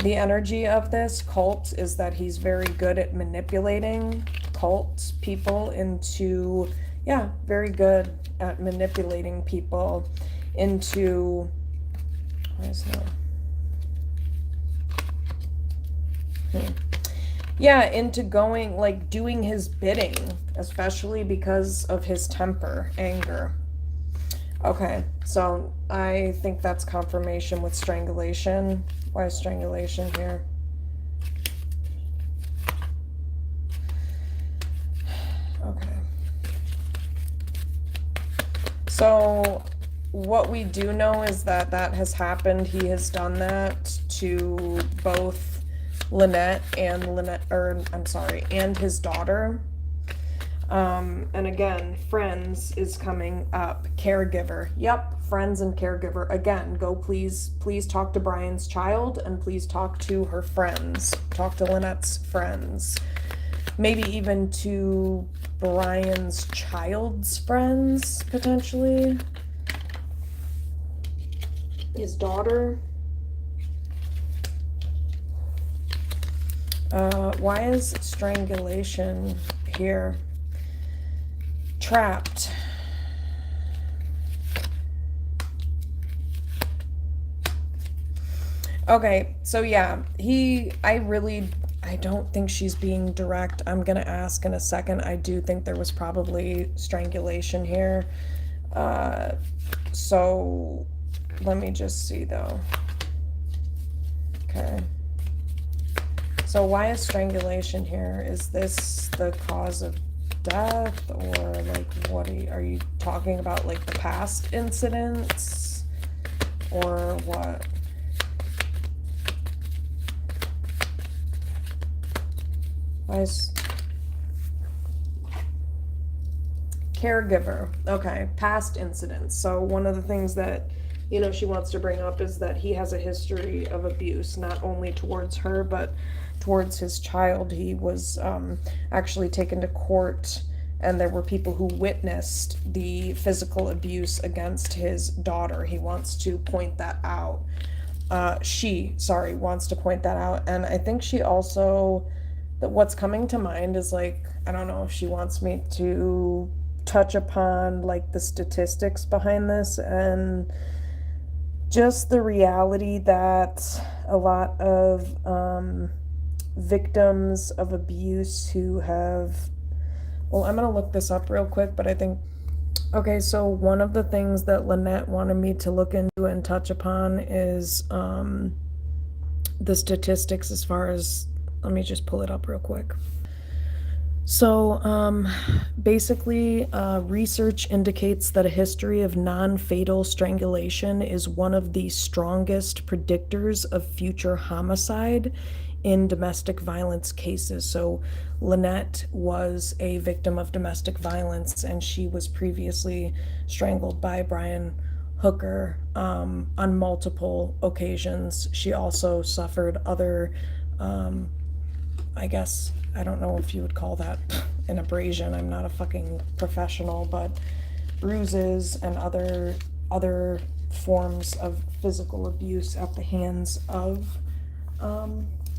the energy of this cult, is that he's very good at manipulating cult people into, yeah, very good at manipulating people into, why is that? Yeah, into going, like, doing his bidding, especially because of his temper, anger. Okay, so I think that's confirmation with strangulation. Why is strangulation here? Okay. So what we do know is that that has happened. He has done that to both Lynette, and his daughter. And again, friends is coming up. Caregiver. Yep, friends and caregiver. Again, go please talk to Brian's child, and please talk to her friends. Talk to Lynette's friends. Maybe even to Brian's child's friends, potentially. His daughter. Why is strangulation here? Trapped. Okay, so yeah, I don't think she's being direct. I'm gonna ask in a second. I do think there was probably strangulation here. So let me just see though. Okay. So why is strangulation here? Is this the cause of death, or like what are you talking about, like the past incidents, or what? Why is caregiver? Okay, past incidents. So one of the things that, you know, she wants to bring up is that he has a history of abuse, not only towards her, but towards his child. He was actually taken to court, and there were people who witnessed the physical abuse against his daughter. He wants to point that out. She wants to point that out. And I think she also, that what's coming to mind is, like, I don't know if she wants me to touch upon like the statistics behind this, and just the reality that a lot of victims of abuse who have, well, I'm gonna look this up real quick, but I think, okay, so one of the things that Lynette wanted me to look into and touch upon is the statistics as far as, let me just pull it up real quick. So basically, research indicates that a history of non-fatal strangulation is one of the strongest predictors of future homicide in domestic violence cases. So Lynette was a victim of domestic violence, and she was previously strangled by Brian Hooker on multiple occasions. She also suffered other, I guess, I don't know if you would call that an abrasion. I'm not a fucking professional, but bruises and other forms of physical abuse at the hands of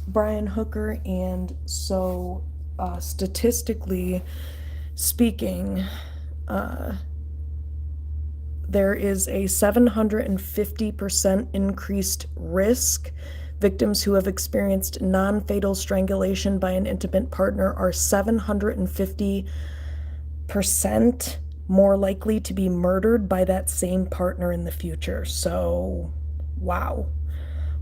Brian Hooker. And so statistically speaking, there is a 750% increased risk. Victims who have experienced non-fatal strangulation by an intimate partner are 750% more likely to be murdered by that same partner in the future. So, wow.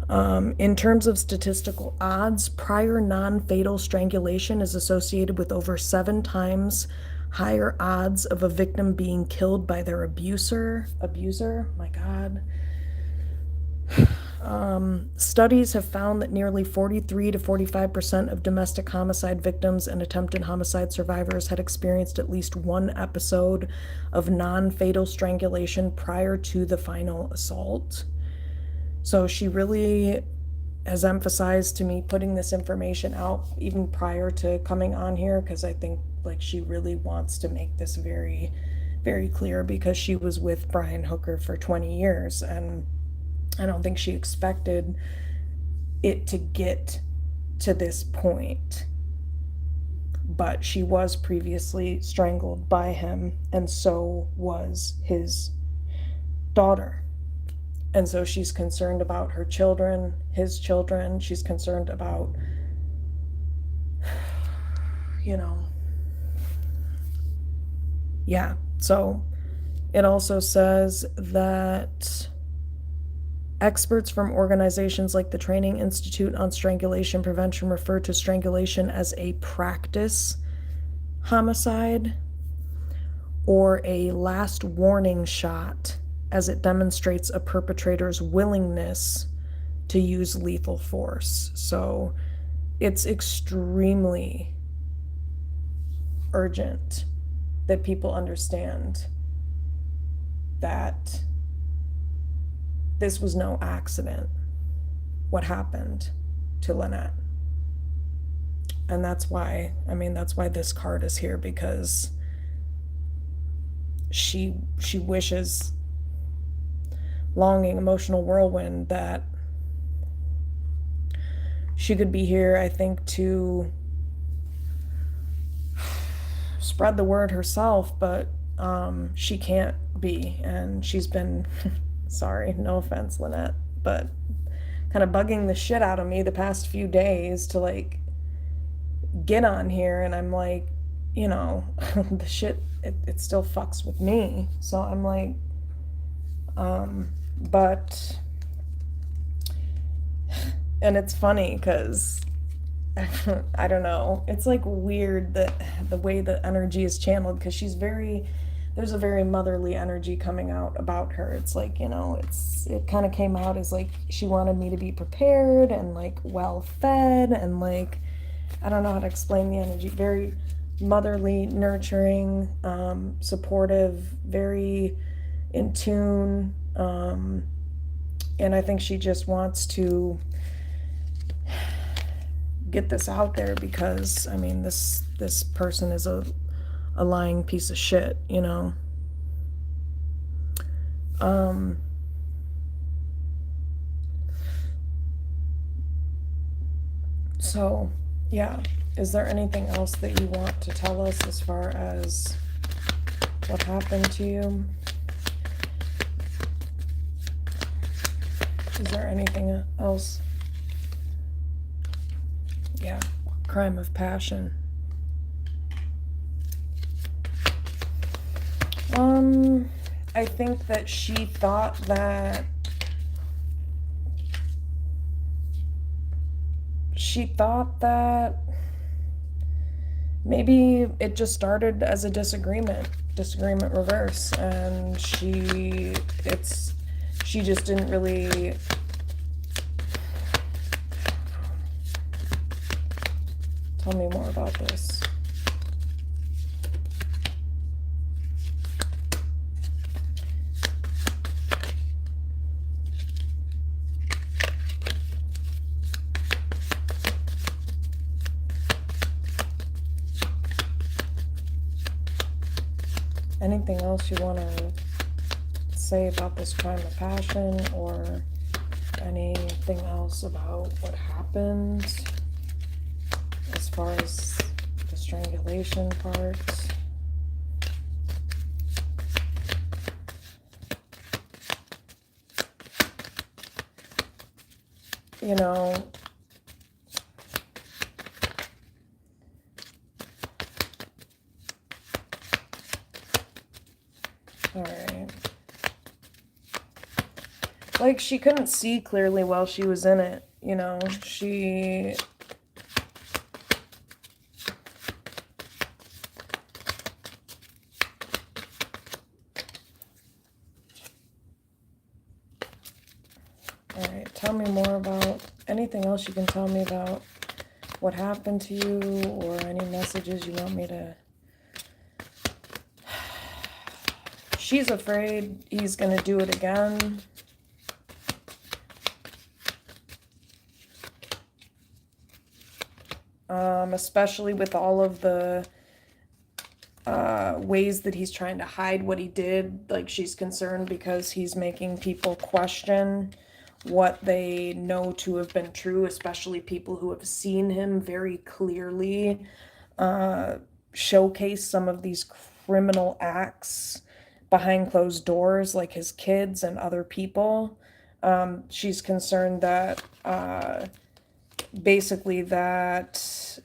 In terms of statistical odds, prior non-fatal strangulation is associated with over 7 times higher odds of a victim being killed by their abuser. My God. Studies have found that nearly 43 to 45% of domestic homicide victims and attempted homicide survivors had experienced at least one episode of non-fatal strangulation prior to the final assault. So she really has emphasized to me putting this information out even prior to coming on here, because I think like she really wants to make this very, very clear, because she was with Brian Hooker for 20 years, and I don't think she expected it to get to this point. But she was previously strangled by him, and so was his daughter. And so she's concerned about her children, his children. She's concerned about, you know, yeah. So it also says that experts from organizations like the Training Institute on Strangulation Prevention refer to strangulation as a practice homicide or a last warning shot, as it demonstrates a perpetrator's willingness to use lethal force. So it's extremely urgent that people understand that this was no accident, what happened to Lynette. And that's why, that's why this card is here, because she wishes, longing, emotional whirlwind, that she could be here, I think, to spread the word herself, but she can't be, and she's been sorry, no offense, Lynette, but kind of bugging the shit out of me the past few days to like get on here, and I'm like, the shit, it still fucks with me. So I'm like, but, and it's funny because I don't know, it's like weird that the way the energy is channeled, because there's a very motherly energy coming out about her. It's like, it kind of came out as like she wanted me to be prepared and like well fed, and like, I don't know how to explain the energy. Very motherly, nurturing, supportive, very in tune. And I think she just wants to get this out there, because this person is a lying piece of shit, So yeah, is there anything else that you want to tell us as far as what happened to you? Is there anything else? Yeah, crime of passion. I think that she thought that maybe it just started as a disagreement reverse, and she just didn't really, tell me more about this. Anything else you want to say about this crime of passion, or anything else about what happened as far as the strangulation part? All right. Like, she couldn't see clearly while she was in it, she... All right, tell me more about anything else you can tell me about what happened to you, or any messages you want me to... She's afraid he's gonna do it again. Especially with all of the ways that he's trying to hide what he did. Like, she's concerned because he's making people question what they know to have been true, especially people who have seen him very clearly showcase some of these criminal acts behind closed doors, like his kids and other people. She's concerned that basically that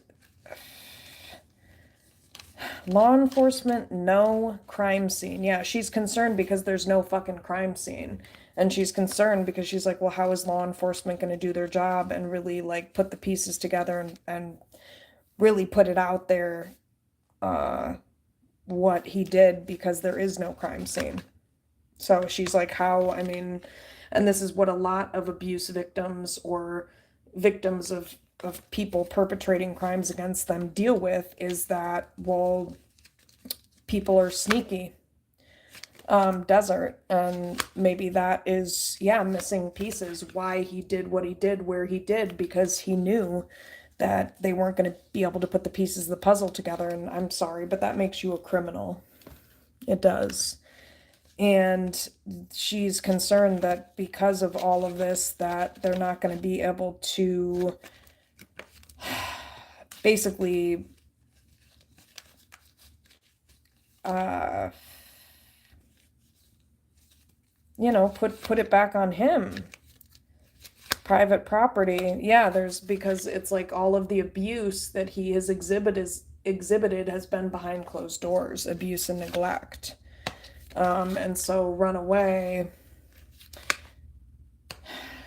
law enforcement, no crime scene. Yeah, she's concerned because there's no fucking crime scene. And she's concerned because she's like, well, how is law enforcement going to do their job and really, like, put the pieces together and really put it out there, what he did, because there is no crime scene. So she's like, how, I mean, and this is what a lot of abuse victims or victims of people perpetrating crimes against them deal with, is that, well, people are sneaky. Desert, and maybe that is, yeah, missing pieces, why he did what he did where he did, because he knew that they weren't going to be able to put the pieces of the puzzle together. And I'm sorry, but that makes you a criminal. It does. And she's concerned that because of all of this, that they're not going to be able to basically you know, put it back on him. Private property. Yeah, because it's like all of the abuse that he has exhibited has been behind closed doors, abuse and neglect. And so run away.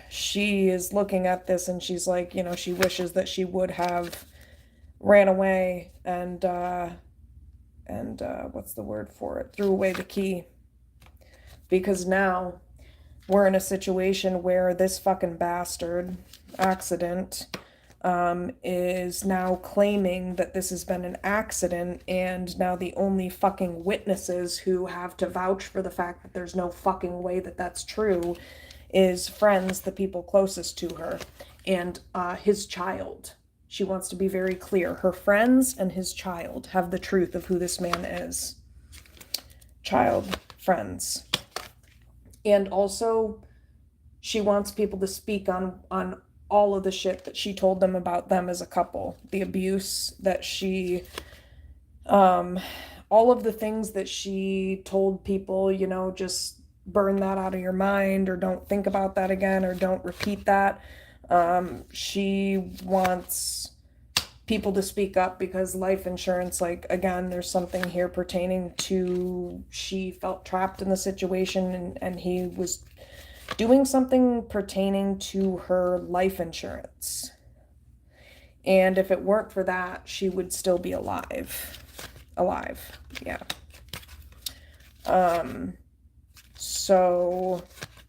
She is looking at this and she's like, you know, she wishes that she would have ran away and what's the word for it? Threw away the key. Because now we're in a situation where this fucking bastard accident is now claiming that this has been an accident, and now the only fucking witnesses who have to vouch for the fact that there's no fucking way that that's true is friends, the people closest to her, and his child. She wants to be very clear. Her friends and his child have the truth of who this man is. Child, friends. And also, she wants people to speak on all of the shit that she told them about them as a couple. The abuse that she, all of the things that she told people, you know, just burn that out of your mind, or don't think about that again, or don't repeat that. She wants people to speak up, because life insurance, like, again, there's something here pertaining to, she felt trapped in the situation, and he was doing something pertaining to her life insurance. And if it weren't for that, she would still be alive. Yeah. So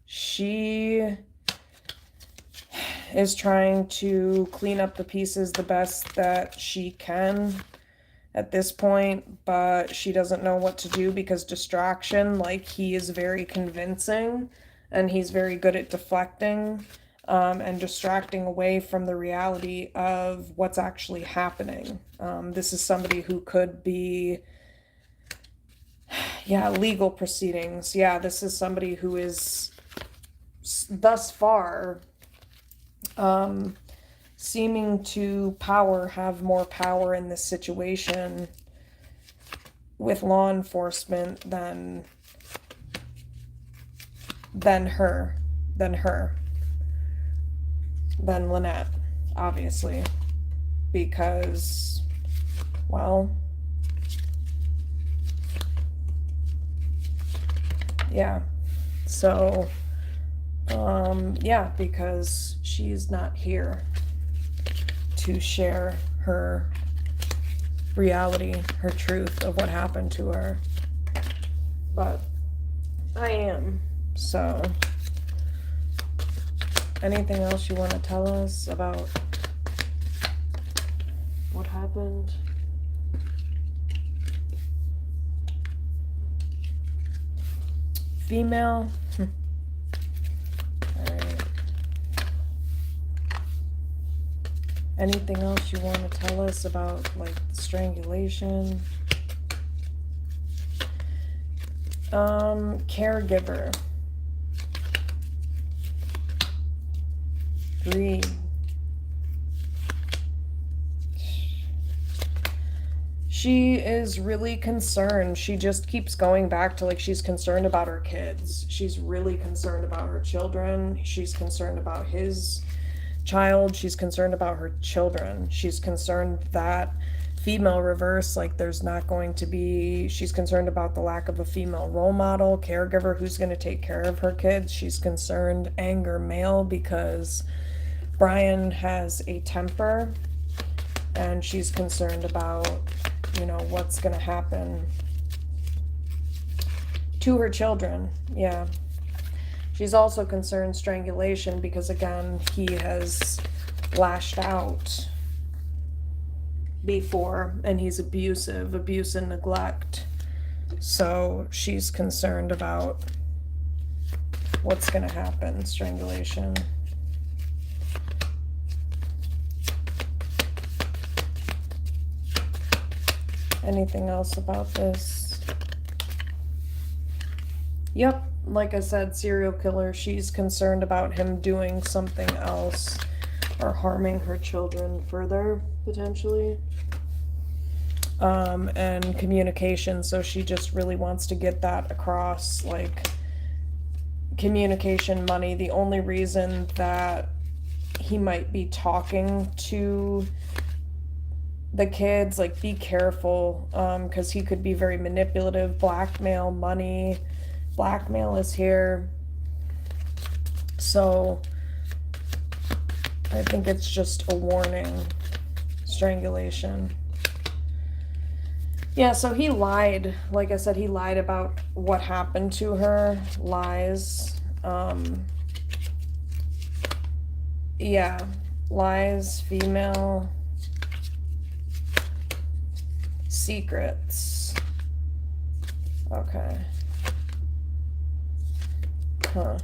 she is trying to clean up the pieces the best that she can at this point, but she doesn't know what to do, because distraction, like, he is very convincing and he's very good at deflecting and distracting away from the reality of what's actually happening. This is somebody who could be, yeah, legal proceedings. Yeah, this is somebody who is thus far seeming to have more power in this situation with law enforcement than Lynette, obviously, because, well, yeah, so, yeah, because she's not here to share her reality, her truth of what happened to her, but I am, so Anything else you want to tell us about what happened? Female? Alright. Anything else you want to tell us about, like, strangulation? Caregiver. Green. She is really concerned. She just keeps going back to, like, she's concerned about her kids. She's really concerned about her children. She's concerned about his child. She's concerned about her children. She's concerned that female reverse, like, there's not going to be, she's concerned about the lack of a female role model, caregiver who's going to take care of her kids. She's concerned anger male because Brian has a temper, and she's concerned about, you know, what's going to happen to her children. Yeah. She's also concerned strangulation because, again, he has lashed out before, and he's abusive, abuse and neglect. So she's concerned about what's going to happen, strangulation. Anything else about this? Yep, like I said, serial killer. She's concerned about him doing something else or harming her children further, potentially. And communication, so she just really wants to get that across, like, communication, money. The only reason that he might be talking to the kids, like, be careful, because he could be very manipulative, blackmail, money. Blackmail is here. So I think it's just a warning. Strangulation. Yeah, so he lied. Like I said, he lied about what happened to her. Lies. Yeah. Lies, female. Secrets. Okay. Huh.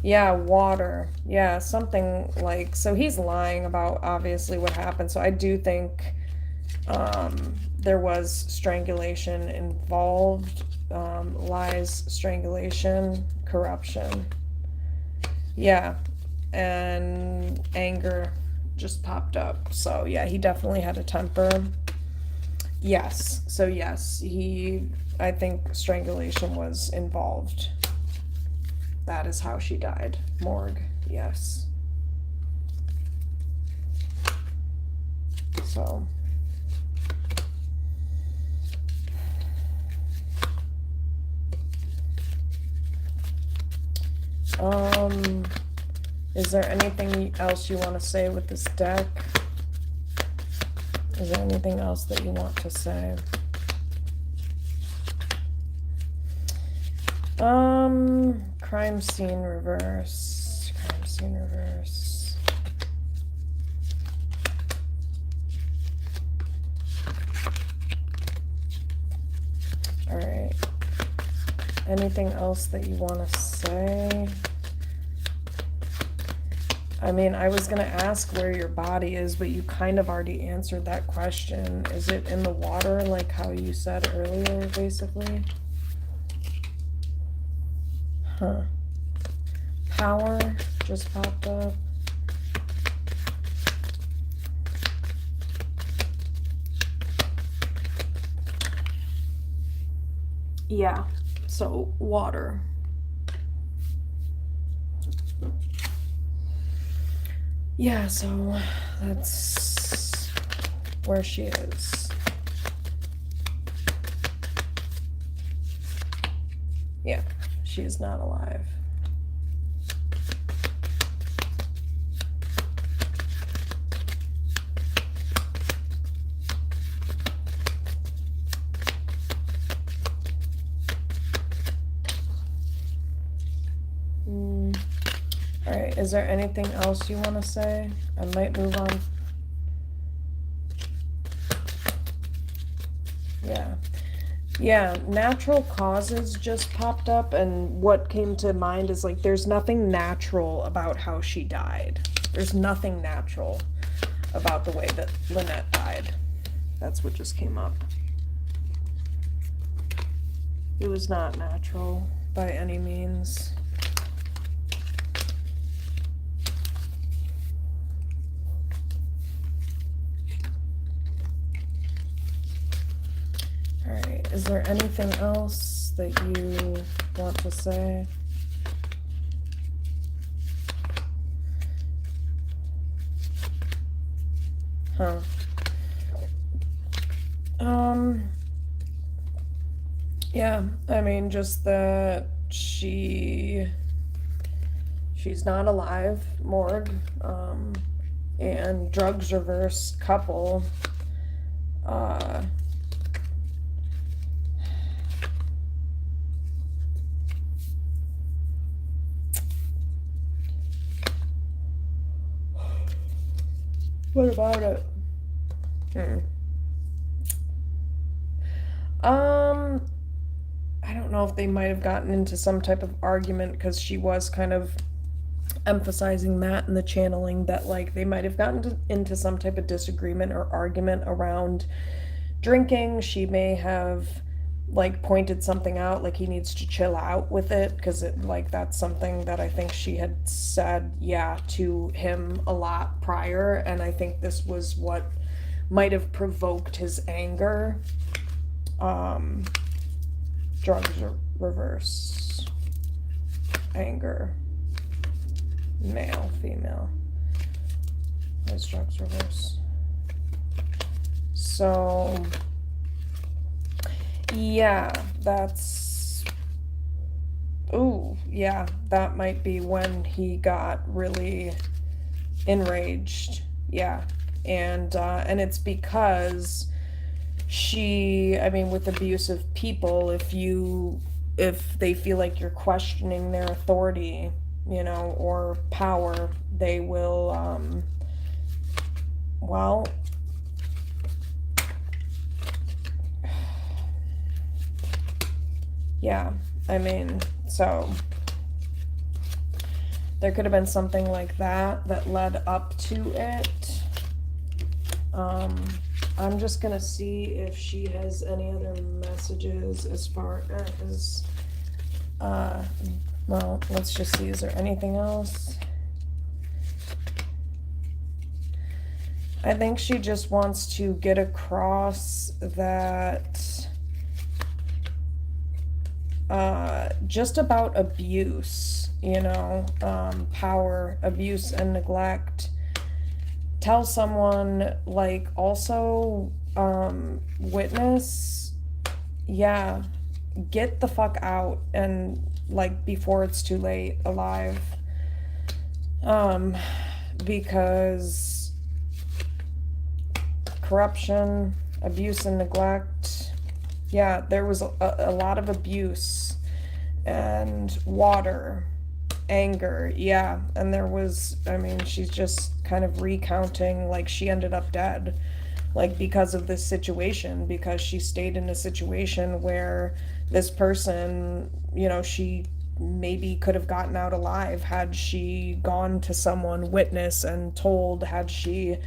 Yeah, water. Yeah, something like, so he's lying about obviously what happened. So I do think there was strangulation involved. Lies, strangulation, corruption. Yeah, and anger just popped up. So yeah, he definitely had a temper. Yes. So yes, I think strangulation was involved. That is how she died. Morgue. Yes. So. Is there anything else you want to say with this deck? Is there anything else that you want to say? Crime scene reverse. Crime scene reverse. Alright. Anything else that you want to say? I mean, I was going to ask where your body is, but you kind of already answered that question. Is it in the water, like how you said earlier, basically? Huh. Power just popped up. Yeah, so water. Yeah, so that's where she is. Yeah, she is not alive. Alright, is there anything else you want to say? I might move on. Yeah. Yeah, natural causes just popped up, and what came to mind is like there's nothing natural about how she died. There's nothing natural about the way that Lynette died. That's what just came up. It was not natural by any means. Alright, is there anything else that you want to say? Huh. Yeah, I mean, just that she's not alive, morgue, and drugs reverse couple, what about it? I don't know if they might have gotten into some type of argument, because she was kind of emphasizing that in the channeling, that like they might have gotten into some type of disagreement or argument around drinking. She may have like pointed something out, like he needs to chill out with it, because it like that's something that I think she had said to him a lot prior, and I think this was what might have provoked his anger. Drugs reverse anger, male, female. Where's drugs reverse? So yeah, that's, ooh, yeah, that might be when he got really enraged. Yeah. And it's because I mean, with abusive people, if they feel like you're questioning their authority, or power, they will, well, yeah, I mean, so there could have been something like that led up to it. I'm just gonna see if she has any other messages as far as, well, let's just see, is there anything else? I think she just wants to get across that, just about abuse, power, abuse, and neglect. Tell someone, like, also, witness, yeah, get the fuck out, and, like, before it's too late, alive, because corruption, abuse, and neglect, yeah, there was a lot of abuse, and water, anger, yeah, and there was, I mean, she's just kind of recounting, like, she ended up dead, like, because of this situation, because she stayed in a situation where this person, she maybe could have gotten out alive had she gone to someone, witness, and told, had she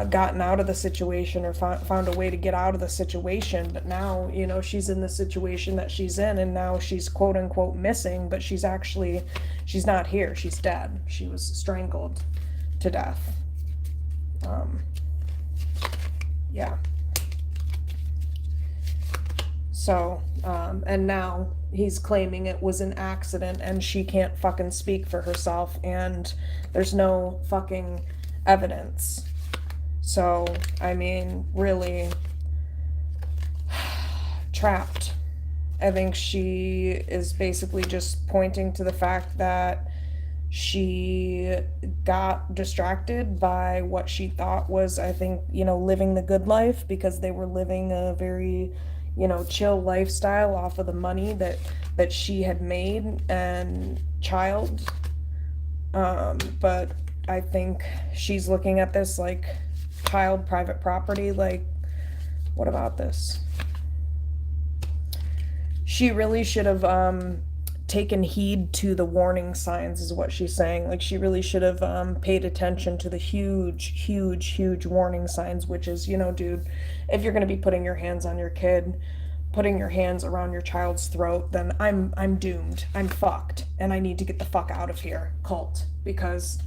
gotten out of the situation, or found a way to get out of the situation. But now, she's in the situation that she's in, and now she's quote unquote missing, but she's not here, she's dead. She was strangled to death. Yeah. So, and now he's claiming it was an accident, and she can't fucking speak for herself, and there's no fucking evidence. So, I mean, really trapped. I think she is basically just pointing to the fact that she got distracted by what she thought was, I think, living the good life, because they were living a very, chill lifestyle off of the money that she had made, and child, and, she, basically, just pointing to the fact that she got distracted by what she thought was, I think, living the good life, because they were living a very, chill lifestyle off of the money that she had made, and child, and, she, basically, just pointing to the fact that she got distracted by what she thought was, I think, living the good life, because they were living a very, chill lifestyle off of the money that she had made, and child, But I think she's looking at this like child private property. Like, what about this? She really should have taken heed to the warning signs, is what she's saying. Like, she really should have paid attention to the huge warning signs, which is, you know, dude, if you're going to be putting your hands on your kid, putting your hands around your child's throat, then I'm doomed. I'm fucked, and I need to get the fuck out of here, cult, because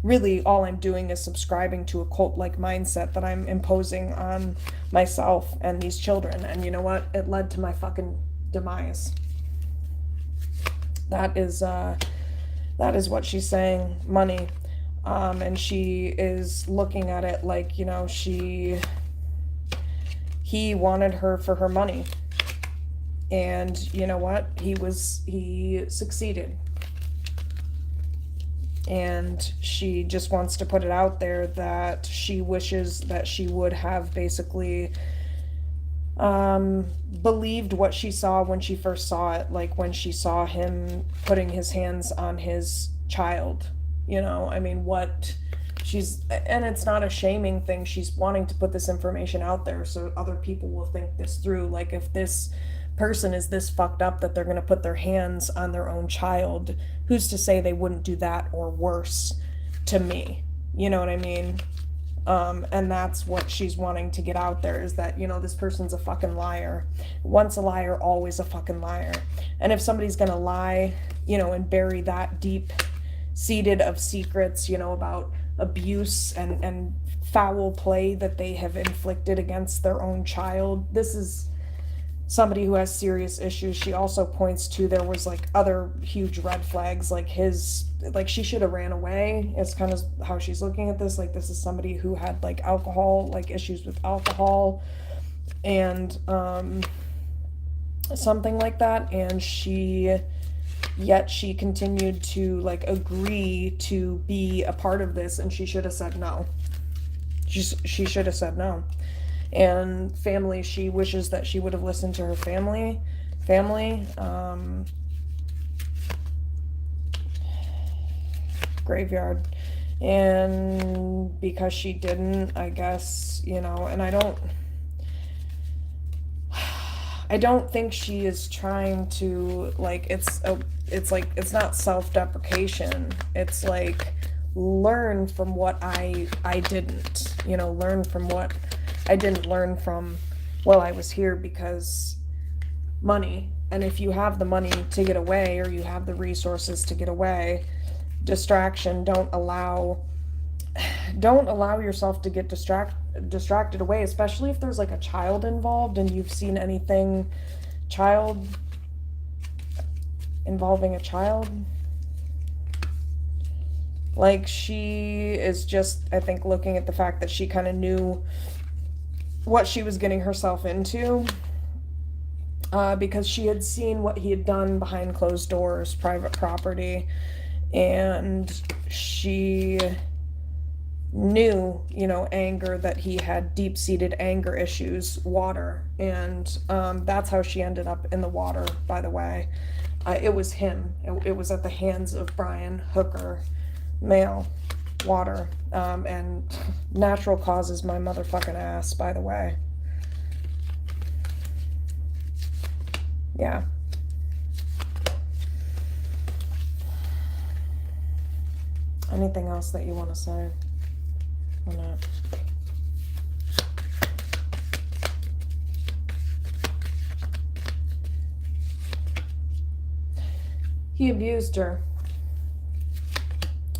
really all I'm doing is subscribing to a cult-like mindset that I'm imposing on myself and these children. And you know what? It led to my fucking demise. That is what she's saying. Money. And she is looking at it like, you know, he wanted her for her money. And you know what? He succeeded. And she just wants to put it out there that she wishes that she would have basically believed what she saw when she first saw it, like when she saw him putting his hands on his child. You know, I mean, and it's not a shaming thing. She's wanting to put this information out there so other people will think this through. Like, if this person is this fucked up that they're going to put their hands on their own child, who's to say they wouldn't do that or worse to me? You know what I mean? And that's what she's wanting to get out there, is that, you know, this person's a fucking liar. Once a liar, always a fucking liar. And if somebody's gonna lie, you know, and bury that deep seated of secrets, you know, about abuse and foul play that they have inflicted against their own child, this is somebody who has serious issues. She also points to there was like other huge red flags, like she should have ran away. It's kind of how she's looking at this. Like, this is somebody who had like alcohol, like issues with alcohol and something like that. And yet she continued to like agree to be a part of this, and she should have said no. She should have said no. And family, she wishes that she would have listened to her family, graveyard. And because she didn't, I guess, you know, and I don't think she is trying to, like, it's not self-deprecation. It's like, learn from what I didn't, you know, learn from what I didn't learn from while I was here, because money. And if you have the money to get away, or you have the resources to get away, distraction, don't allow yourself to get distracted away, especially if there's like a child involved and you've seen anything involving a child. Like, she is just, I think, looking at the fact that she kind of knew what she was getting herself into, because she had seen what he had done behind closed doors, private property, and she knew, you know, anger, that he had deep-seated anger issues, water, and that's how she ended up in the water, by the way. It was him. It was at the hands of Brian Hooker, male, water, and natural causes my motherfucking ass, by the way. Yeah. Anything else that you want to say or not? He abused her.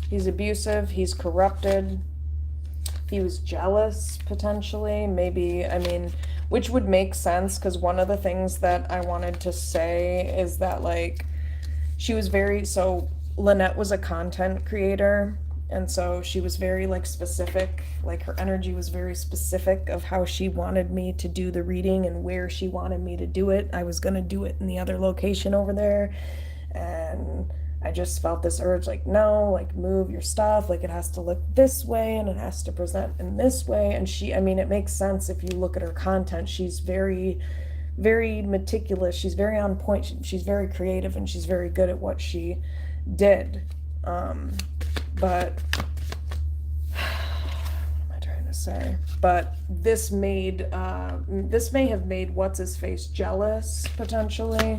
He's abusive, he's corrupted, he was jealous, potentially, maybe, I mean, which would make sense, because one of the things that I wanted to say is that, like, so Lynette was a content creator, and so she was very, like, specific, like, her energy was very specific of how she wanted me to do the reading and where she wanted me to do it. I was gonna do it in the other location over there, and I just felt this urge, like, no, like, move your stuff, like, it has to look this way, and it has to present in this way, and I mean, it makes sense if you look at her content. She's very, very meticulous, she's very on point, she's very creative, and she's very good at what she did, But what am I trying to say? But this may have made what's his face jealous, potentially.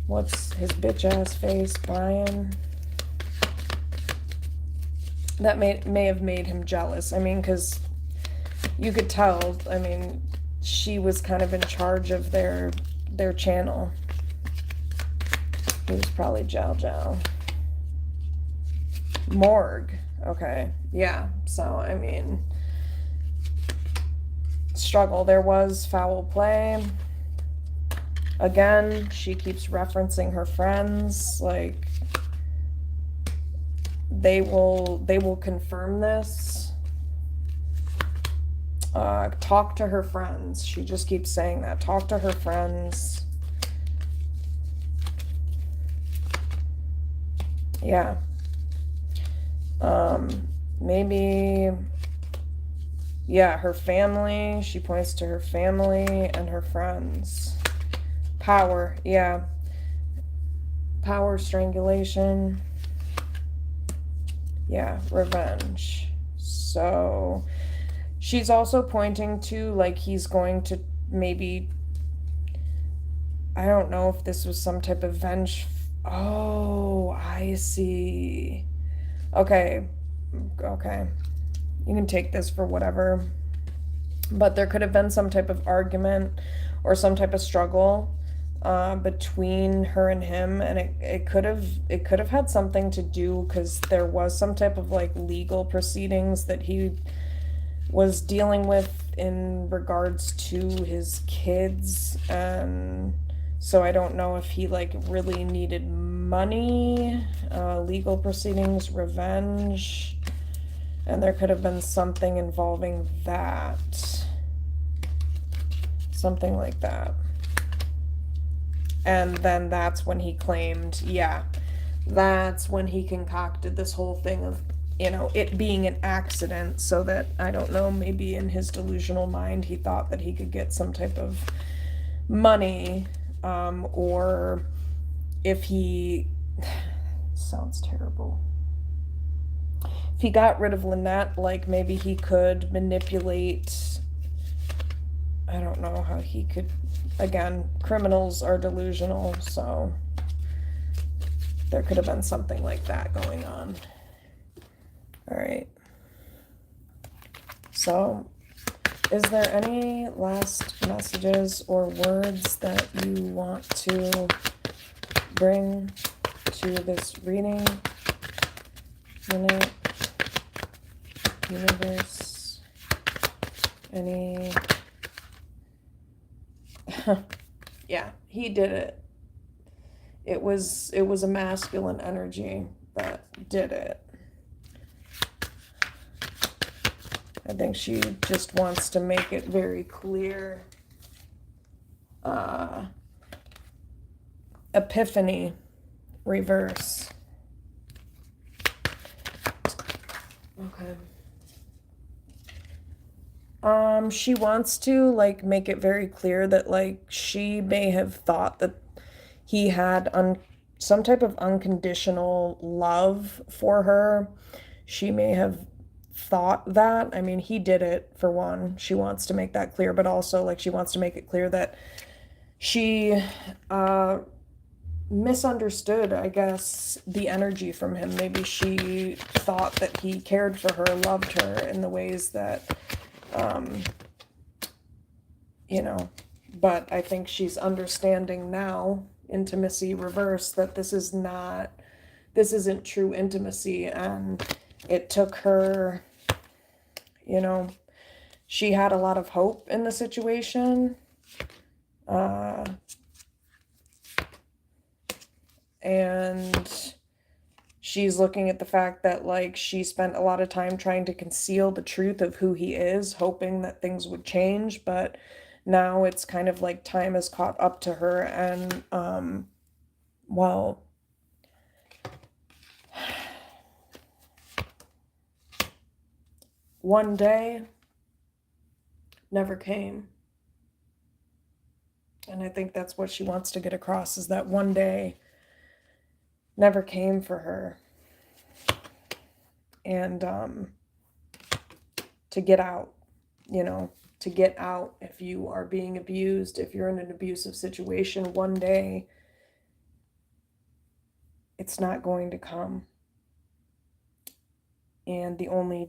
What's his bitch ass face, Brian? That may have made him jealous. I mean, because you could tell, I mean, she was kind of in charge of their channel. He was probably Jow. Morgue. Okay. Yeah. So, I mean, struggle. There was foul play. Again, she keeps referencing her friends. Like, they will confirm this. Talk to her friends. She just keeps saying that. Talk to her friends. Yeah. Maybe, yeah, her family. She points to her family and her friends. Power, yeah. Power, strangulation. Yeah, revenge. So she's also pointing to, like, he's going to maybe, I don't know if this was some type of oh, I see. Okay. You can take this for whatever. But there could have been some type of argument or some type of struggle between her and him, and it could have had something to do, because there was some type of like legal proceedings that he was dealing with in regards to his kids, and so I don't know if he like really needed money, legal proceedings, revenge, and there could have been something involving that, something like that. And then that's when he claimed, yeah, that's when he concocted this whole thing of, it being an accident, so that, I don't know, maybe in his delusional mind, he thought that he could get some type of money, or if he, sounds terrible. If he got rid of Lynette, like, maybe he could manipulate, I don't know how he could, again, criminals are delusional, so there could have been something like that going on. All right. So, is there any last messages or words that you want to bring to this reading? Lynette, universe, any... Yeah, he did it. It was a masculine energy that did it. I think she just wants to make it very clear. Epiphany, reverse. Okay. She wants to, like, make it very clear that, like, she may have thought that he had some type of unconditional love for her. She may have thought that. I mean, he did it, for one. She wants to make that clear, but also, like, she wants to make it clear that she, misunderstood, I guess, the energy from him. Maybe she thought that he cared for her, loved her in the ways that, but I think she's understanding now, intimacy reverse, that this isn't true intimacy, and it took her, she had a lot of hope in the situation, and she's looking at the fact that, like, she spent a lot of time trying to conceal the truth of who he is, hoping that things would change, but now it's kind of like time has caught up to her, and, well, one day never came. And I think that's what she wants to get across, is that one day never came for her. And to get out, to get out if you are being abused, if you're in an abusive situation, one day it's not going to come. And the only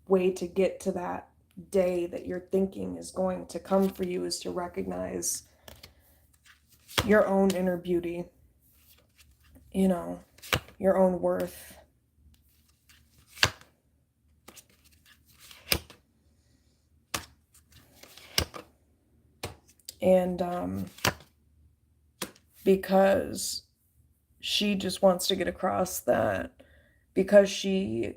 way to get to that day that you're thinking is going to come for you is to recognize your own inner beauty, your own worth. And because she just wants to get across that because she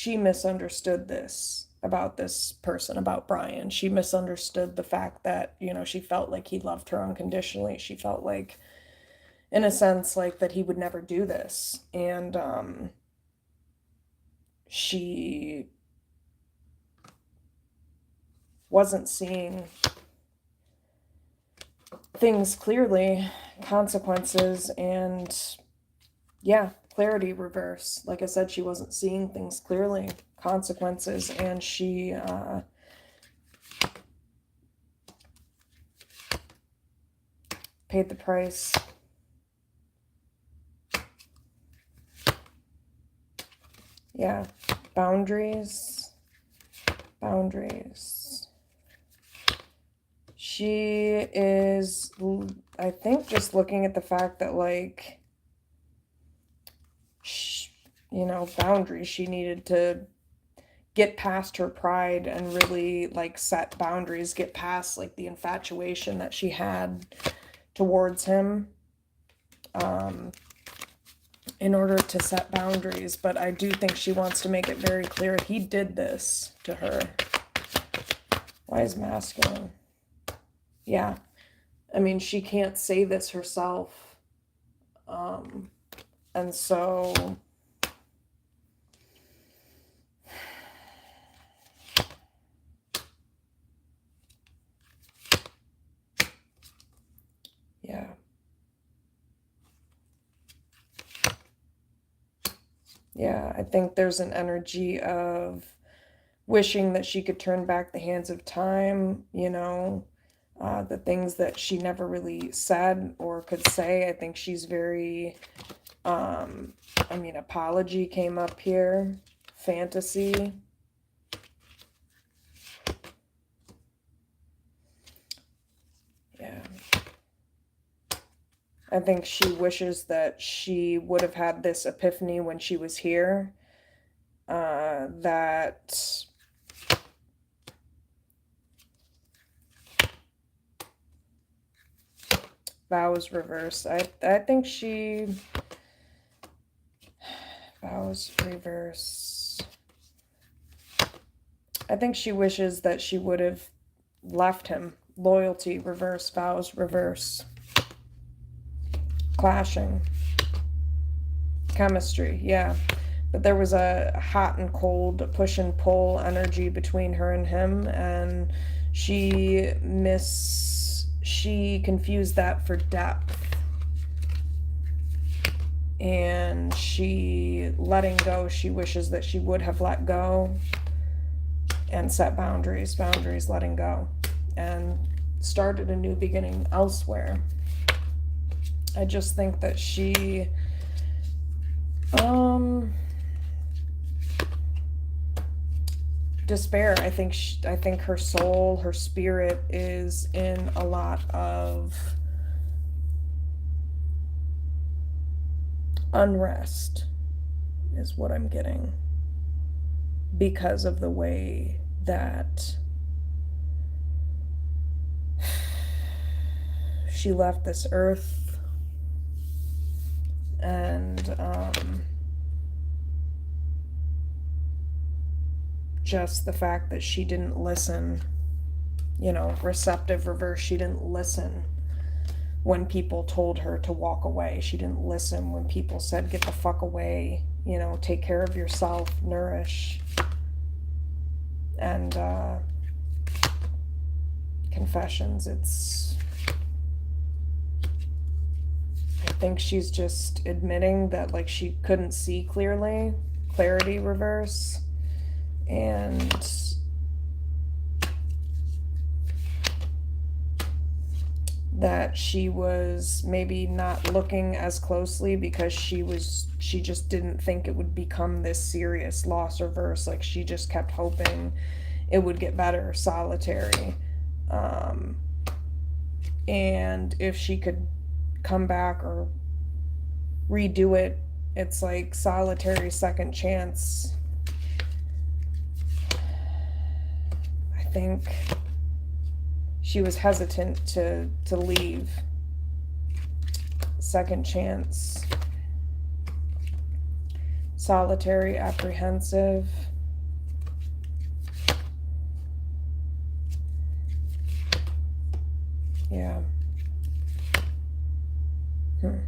misunderstood this about this person, about Brian. She misunderstood the fact that, she felt like he loved her unconditionally. She felt like, in a sense, like that he would never do this. And she wasn't seeing things clearly, consequences, and clarity reverse. Like I said, she wasn't seeing things clearly, consequences, and she paid the price. Yeah, boundaries. She is, I think, just looking at the fact that, like, boundaries. She needed to get past her pride and really, like, set boundaries, get past, like, the infatuation that she had towards him, in order to set boundaries. But I do think she wants to make it very clear he did this to her. Why is masculine? Yeah. I mean, she can't say this herself. And so yeah, I think there's an energy of wishing that she could turn back the hands of time, the things that she never really said or could say. I think she's very, apology came up here, fantasy. Yeah. I think she wishes that she would have had this epiphany when she was here, that vows reverse. I think she vows reverse. I think she wishes that she would have left him. Loyalty reverse, vows reverse. Clashing. Chemistry, yeah. But there was a hot and cold push and pull energy between her and him, and she confused that for depth. And she letting go, she wishes that she would have let go and set boundaries, letting go, and started a new beginning elsewhere. I just think that she despair. I think her soul, her spirit is in a lot of unrest, is what I'm getting, because of the way that she left this earth. And just the fact that she didn't listen, receptive reverse, she didn't listen when people told her to walk away. She didn't listen when people said, get the fuck away, take care of yourself, nourish. And confessions, think she's just admitting that like she couldn't see clearly. Clarity reverse. And that she was maybe not looking as closely because she just didn't think it would become this serious loss reverse. Like she just kept hoping it would get better. Solitary. And if she could come back or redo it, it's like solitary second chance. I think she was hesitant to leave. Second chance. Solitary, apprehensive. Yeah. Yeah.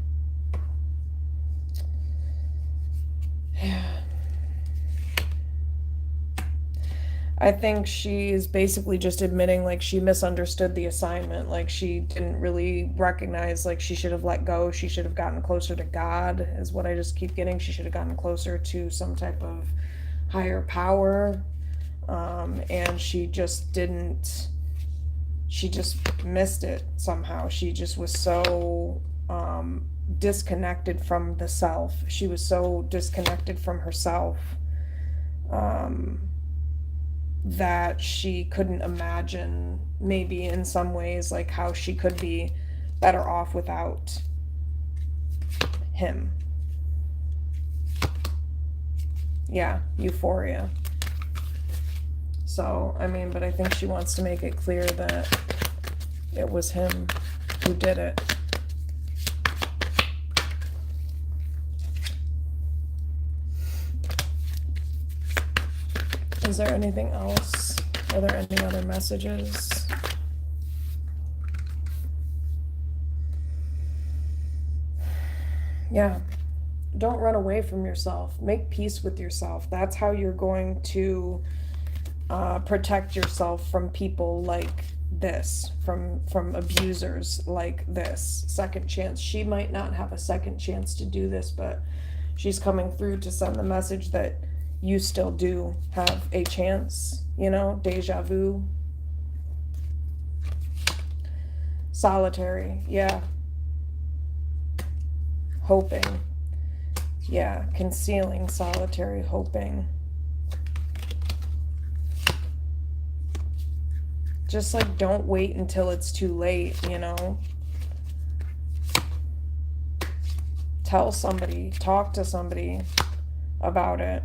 I think she's basically just admitting like she misunderstood the assignment. Like she didn't really recognize like she should have let go. She should have gotten closer to God, is what I just keep getting. She should have gotten closer to some type of higher power. And she just didn't, she just missed it somehow. She just was so disconnected from the self. She was so disconnected from herself that she couldn't imagine, maybe in some ways, like how she could be better off without him. Yeah, euphoria. So, I mean, but I think she wants to make it clear that it was him who did it. Is there anything else? Are there any other messages? Yeah. Don't run away from yourself. Make peace with yourself. That's how you're going to protect yourself from people like this, from abusers like this. Second chance. She might not have a second chance to do this, but she's coming through to send the message that you still do have a chance, you know, deja vu. Solitary, yeah. Hoping, yeah. Concealing, solitary, hoping. Just like don't wait until it's too late, you know. Tell somebody, talk to somebody about it.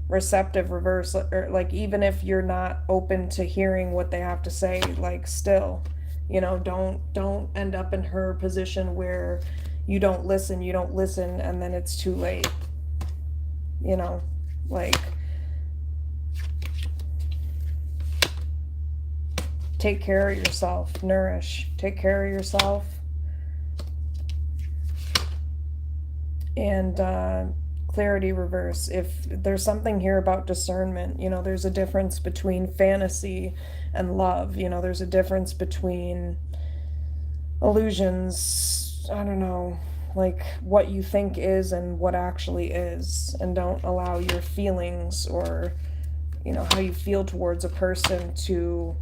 Receptive reverse, or like even if you're not open to hearing what they have to say, like still, you know, don't end up in her position where you don't listen, and then it's too late, you know, like take care of yourself, nourish, take care of yourself, and clarity reverse. If there's something here about discernment, you know, there's a difference between fantasy and love, you know, there's a difference between illusions, I don't know, like what you think is and what actually is. And don't allow your feelings or, you know, how you feel towards a person to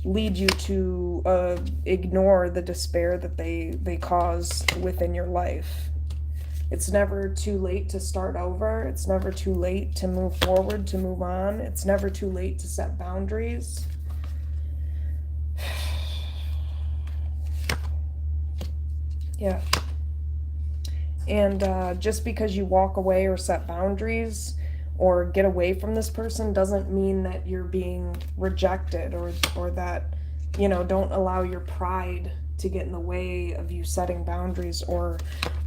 lead you to ignore the despair that they cause within your life. It's never too late to start over. It's never too late to move forward, to move on. It's never too late to set boundaries. Yeah. And just because you walk away or set boundaries or get away from this person doesn't mean that you're being rejected, or that, you know, don't allow your pride to get in the way of you setting boundaries or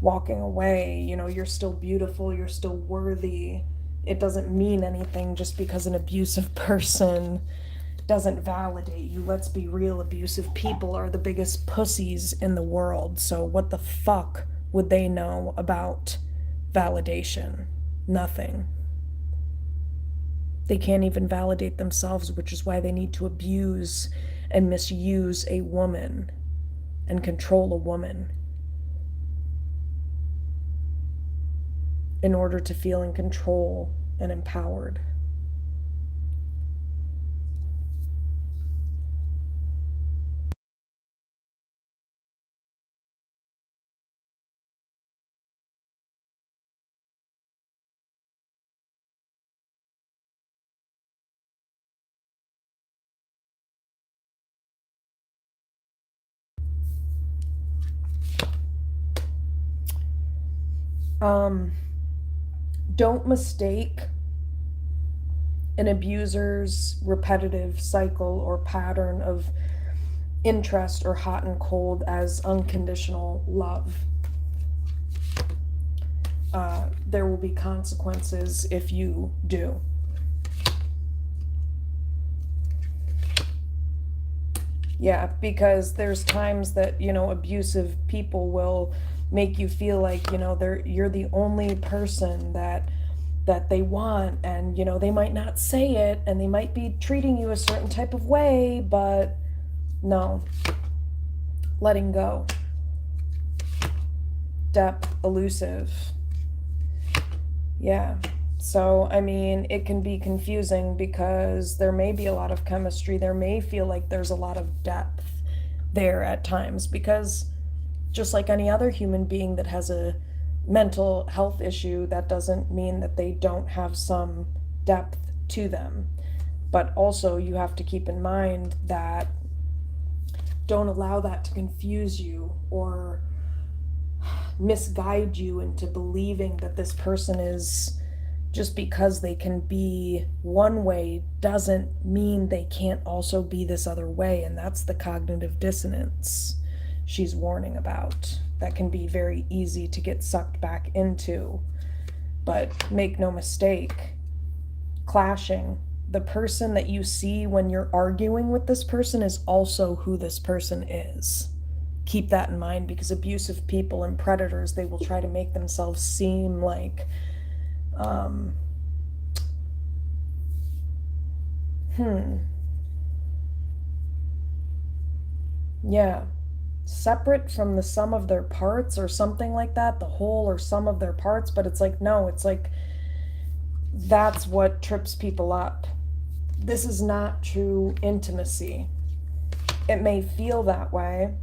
walking away. You know, you're still beautiful, you're still worthy. It doesn't mean anything just because an abusive person doesn't validate you. Let's be real, abusive people are the biggest pussies in the world. So what the fuck would they know about validation? Nothing. They can't even validate themselves, which is why they need to abuse and misuse a woman and control a woman. in order to feel in control and empowered. Don't mistake an abuser's repetitive cycle or pattern of interest or hot and cold as unconditional love. There will be consequences if you do. Yeah, because there's times that, abusive people will make you feel like, you're the only person that they want, and they might not say it and they might be treating you a certain type of way, but no. Letting go. Depth, elusive. Yeah. So, it can be confusing because there may be a lot of chemistry. There may feel like there's a lot of depth there at times, because just like any other human being that has a mental health issue, that doesn't mean that they don't have some depth to them. But also, you have to keep in mind that don't allow that to confuse you or misguide you into believing that this person is, just because they can be one way doesn't mean they can't also be this other way. And that's the cognitive dissonance she's warning about. That can be very easy to get sucked back into. But make no mistake, clashing. The person that you see when you're arguing with this person is also who this person is. Keep that in mind, because abusive people and predators, they will try to make themselves seem like yeah, separate from the sum of their parts or something like that, the whole or sum of their parts. But it's like, no, it's like that's what trips people up. This is not true intimacy. It may feel that way,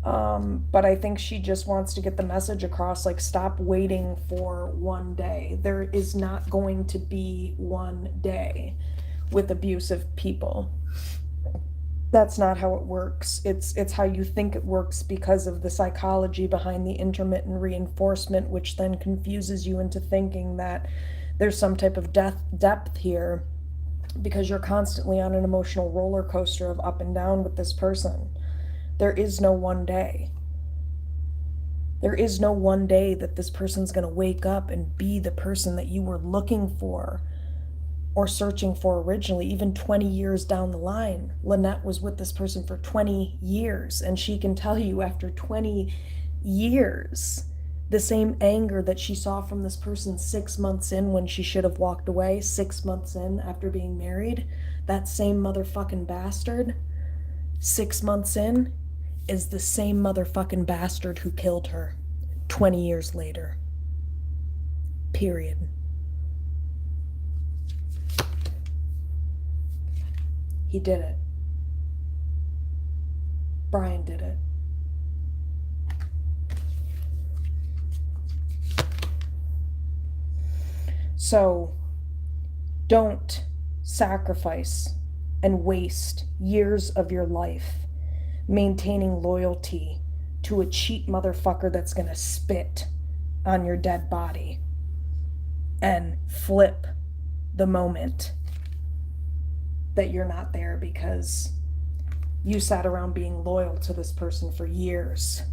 but I think she just wants to get the message across, like, stop waiting for one day. There is not going to be one day with abusive people. That's not how it works. It's how you think it works because of the psychology behind the intermittent reinforcement, which then confuses you into thinking that there's some type of depth here, because you're constantly on an emotional roller coaster of up and down with this person. There is no one day. There is no one day that this person's going to wake up and be the person that you were looking for or searching for originally. Even 20 years down the line, Lynette was with this person for 20 years, and she can tell you after 20 years, the same anger that she saw from this person 6 months in when she should have walked away, 6 months in after being married, that same motherfucking bastard, 6 months in, is the same motherfucking bastard who killed her 20 years later. Period. He did it. Brian did it. So don't sacrifice and waste years of your life maintaining loyalty to a cheap motherfucker that's gonna spit on your dead body and flip the moment that you're not there because you sat around being loyal to this person for years,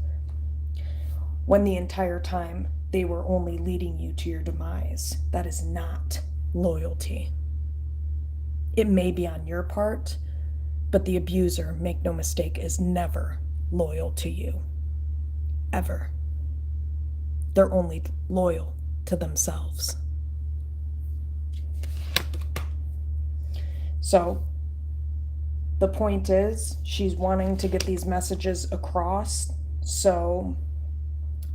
when the entire time they were only leading you to your demise. That is not loyalty. It may be on your part, but the abuser, make no mistake, is never loyal to you. Ever. They're only loyal to themselves. So the point is, she's wanting to get these messages across so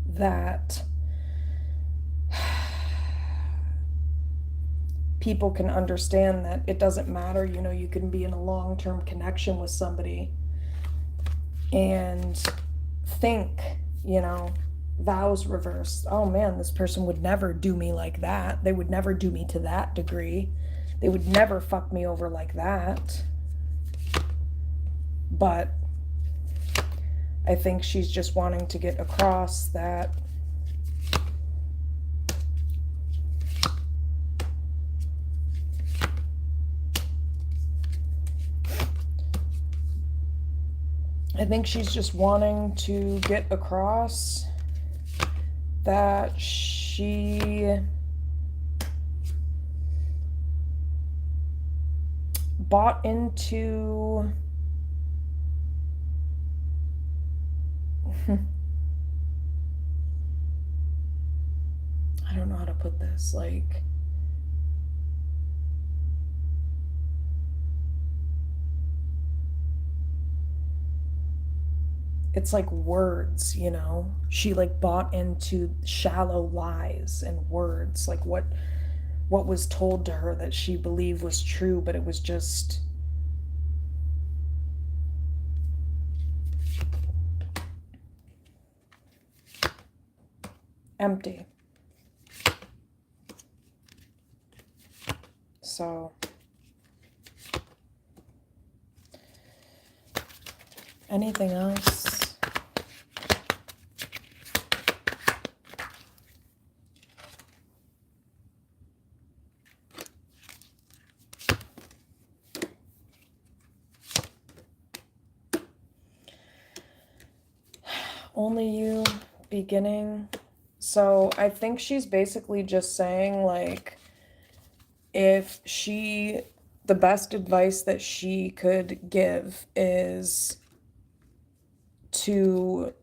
that people can understand that it doesn't matter, you know, you can be in a long-term connection with somebody and think, you know, vows reversed. Oh man, this person would never do me like that. They would never do me to that degree. They would never fuck me over like that. But I think she's just wanting to get across that I think she's just wanting to get across that she bought into I don't know how to put this, like, it's like words, you know? She like bought into shallow lies and words, like what was told to her that she believed was true, but it was just empty. So anything else? Only you, beginning. So I think she's basically just saying, like, the best advice that she could give is to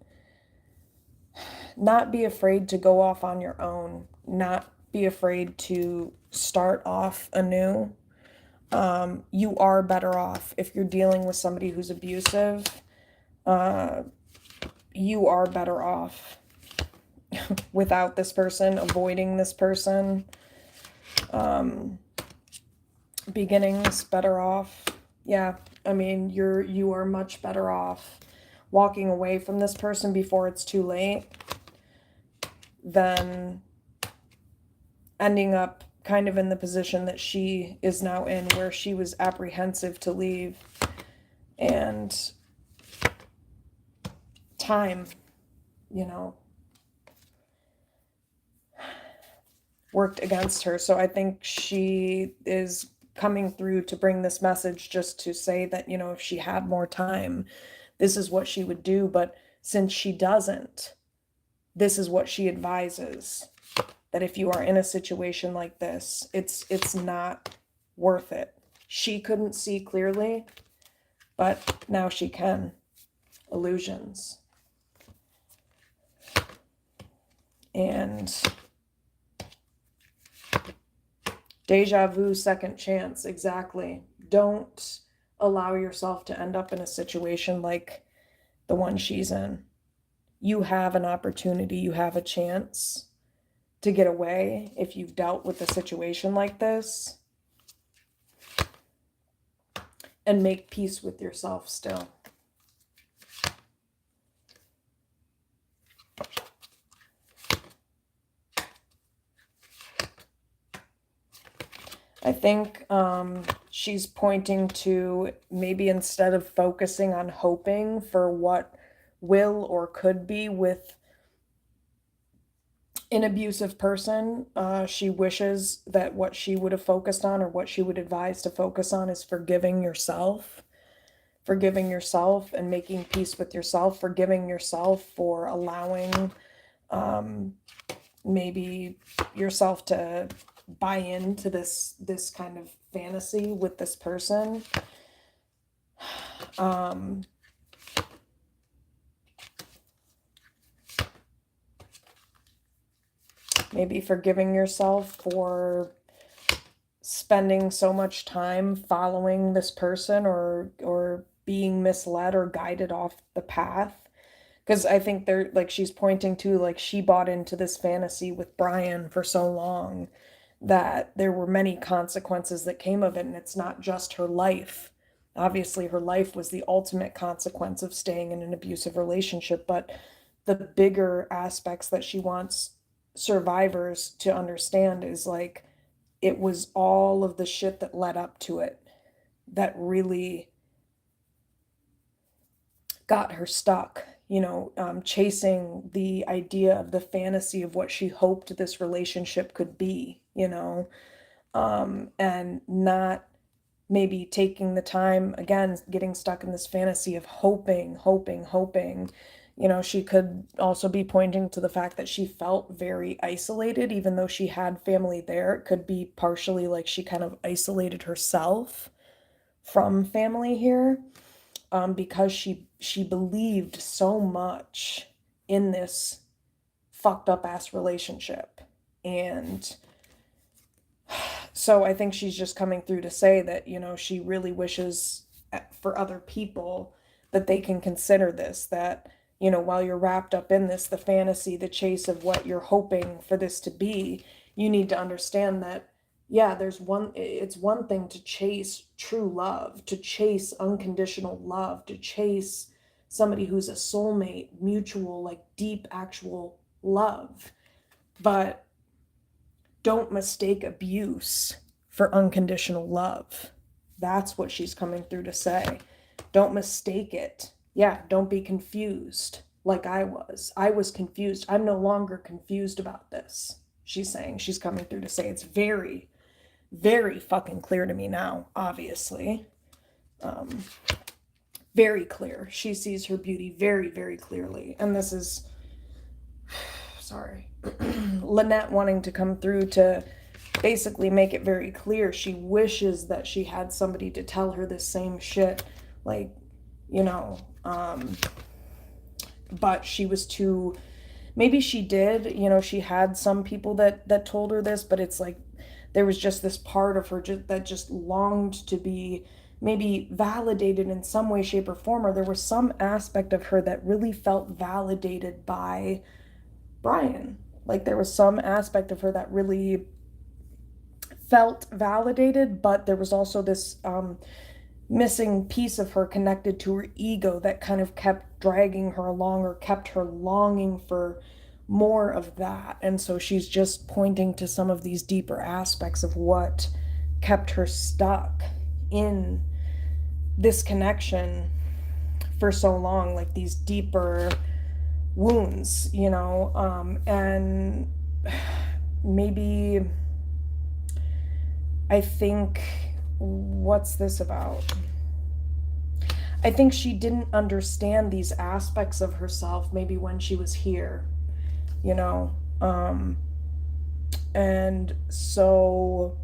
not be afraid to go off on your own, not be afraid to start off anew. You are better off if you're dealing with somebody who's abusive. You are better off without this person, avoiding this person. Beginnings better off. Yeah, I mean, you are much better off walking away from this person before it's too late than ending up kind of in the position that she is now in, where she was apprehensive to leave, and time, you know, worked against her. So I think she is coming through to bring this message just to say that, you know, if she had more time, this is what she would do. But since she doesn't, this is what she advises, that if you are in a situation like this, it's not worth it. She couldn't see clearly, but now she can. Illusions. And deja vu, second chance, exactly. Don't allow yourself to end up in a situation like the one she's in. You have an opportunity, you have a chance to get away if you've dealt with a situation like this, and make peace with yourself still. I think she's pointing to, maybe instead of focusing on hoping for what will or could be with an abusive person, she wishes that what she would have focused on, or what she would advise to focus on, is forgiving yourself. Forgiving yourself and making peace with yourself. Forgiving yourself for allowing maybe yourself to buy into this kind of fantasy with this person. Maybe forgiving yourself for spending so much time following this person, or being misled or guided off the path. Because I think they're like, she's pointing to, like, she bought into this fantasy with Brian for so long that there were many consequences that came of it, and it's not just her life. Obviously, her life was the ultimate consequence of staying in an abusive relationship, but the bigger aspects that she wants survivors to understand is like it was all of the shit that led up to it that really got her stuck, chasing the idea of the fantasy of what she hoped this relationship could be, and not maybe taking the time, again, getting stuck in this fantasy of hoping. She could also be pointing to the fact that she felt very isolated, even though she had family there. It could be partially like she kind of isolated herself from family here, because she believed so much in this fucked up ass relationship. And so I think she's just coming through to say that, she really wishes for other people that they can consider this, that, while you're wrapped up in this, the fantasy, the chase of what you're hoping for this to be, you need to understand that, yeah, it's one thing to chase true love, to chase unconditional love, to chase somebody who's a soulmate, mutual, like deep, actual love. But don't mistake abuse for unconditional love. That's what she's coming through to say. Don't mistake it. Yeah, don't be confused like I was. I was confused. I'm no longer confused about this. She's saying, she's coming through to say it's very, very fucking clear to me now, obviously. Very clear. She sees her beauty very, very clearly. And this is, sorry, Lynette wanting to come through to basically make it very clear she wishes that she had somebody to tell her the same shit, like, but she was too, maybe she did, she had some people that told her this, but it's like there was just this part of her that just longed to be maybe validated in some way, shape, or form, or there was some aspect of her that really felt validated by Brian. Like there was some aspect of her that really felt validated, but there was also this missing piece of her connected to her ego that kind of kept dragging her along, or kept her longing for more of that. And so she's just pointing to some of these deeper aspects of what kept her stuck in this connection for so long, like these deeper wounds, and maybe I think, what's this about? I think she didn't understand these aspects of herself maybe when she was here, and so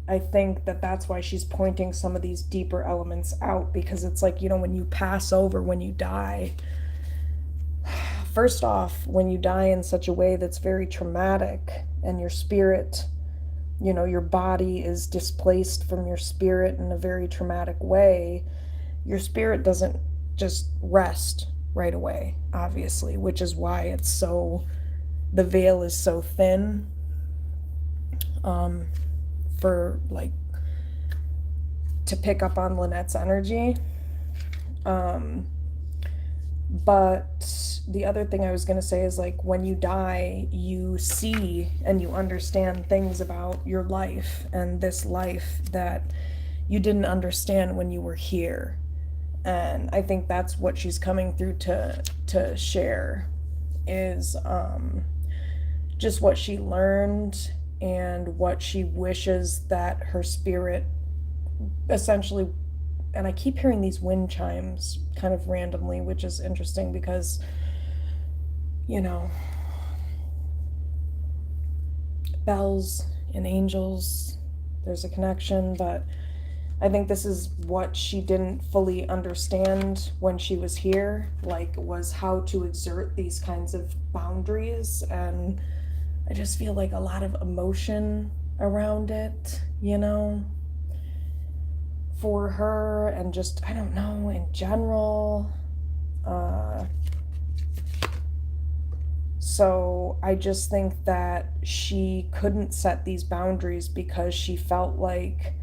I think that's why she's pointing some of these deeper elements out, because it's like, when you pass over, when you die, first off, when you die in such a way that's very traumatic, and your spirit, your body is displaced from your spirit in a very traumatic way, your spirit doesn't just rest right away, obviously, which is why the veil is so thin, for like to pick up on Lynette's energy. But the other thing I was going to say is, like, when you die, you see and you understand things about your life and this life that you didn't understand when you were here. And I think that's what she's coming through to share, is just what she learned and what she wishes that her spirit essentially, and I keep hearing these wind chimes kind of randomly, which is interesting because, bells and angels, there's a connection, but I think this is what she didn't fully understand when she was here, like, was how to exert these kinds of boundaries. And I just feel like a lot of emotion around it, for her, and just, I don't know, in general. So I just think that she couldn't set these boundaries because she felt like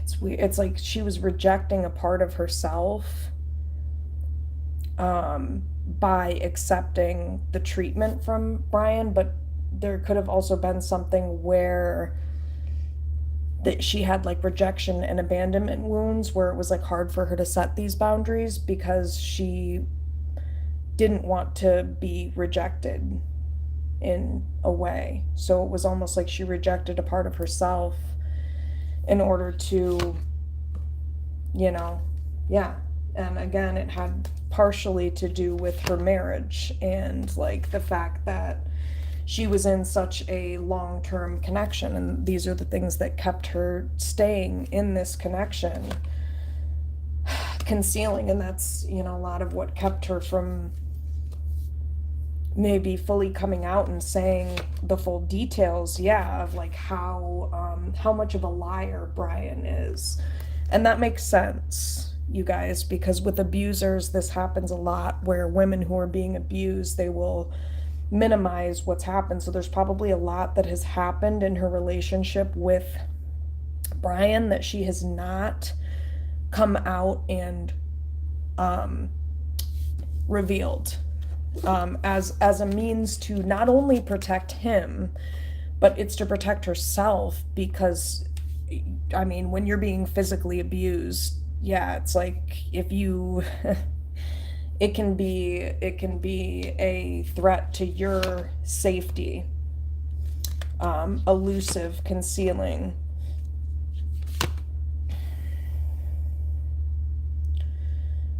it's weird. It's like she was rejecting a part of herself by accepting the treatment from Brian, but there could have also been something where that she had like rejection and abandonment wounds where it was like hard for her to set these boundaries because she didn't want to be rejected in a way. So it was almost like she rejected a part of herself in order to, yeah. And again, it had partially to do with her marriage and like the fact that she was in such a long-term connection, and these are the things that kept her staying in this connection, concealing, and that's, a lot of what kept her from maybe fully coming out and saying the full details, of like how much of a liar Brian is. And that makes sense, you guys, because with abusers, this happens a lot where women who are being abused, they will minimize what's happened. So there's probably a lot that has happened in her relationship with Brian that she has not come out and revealed as a means to not only protect him, but it's to protect herself, because I mean, when you're being physically abused, it's like if you it can be a threat to your safety. Elusive, concealing.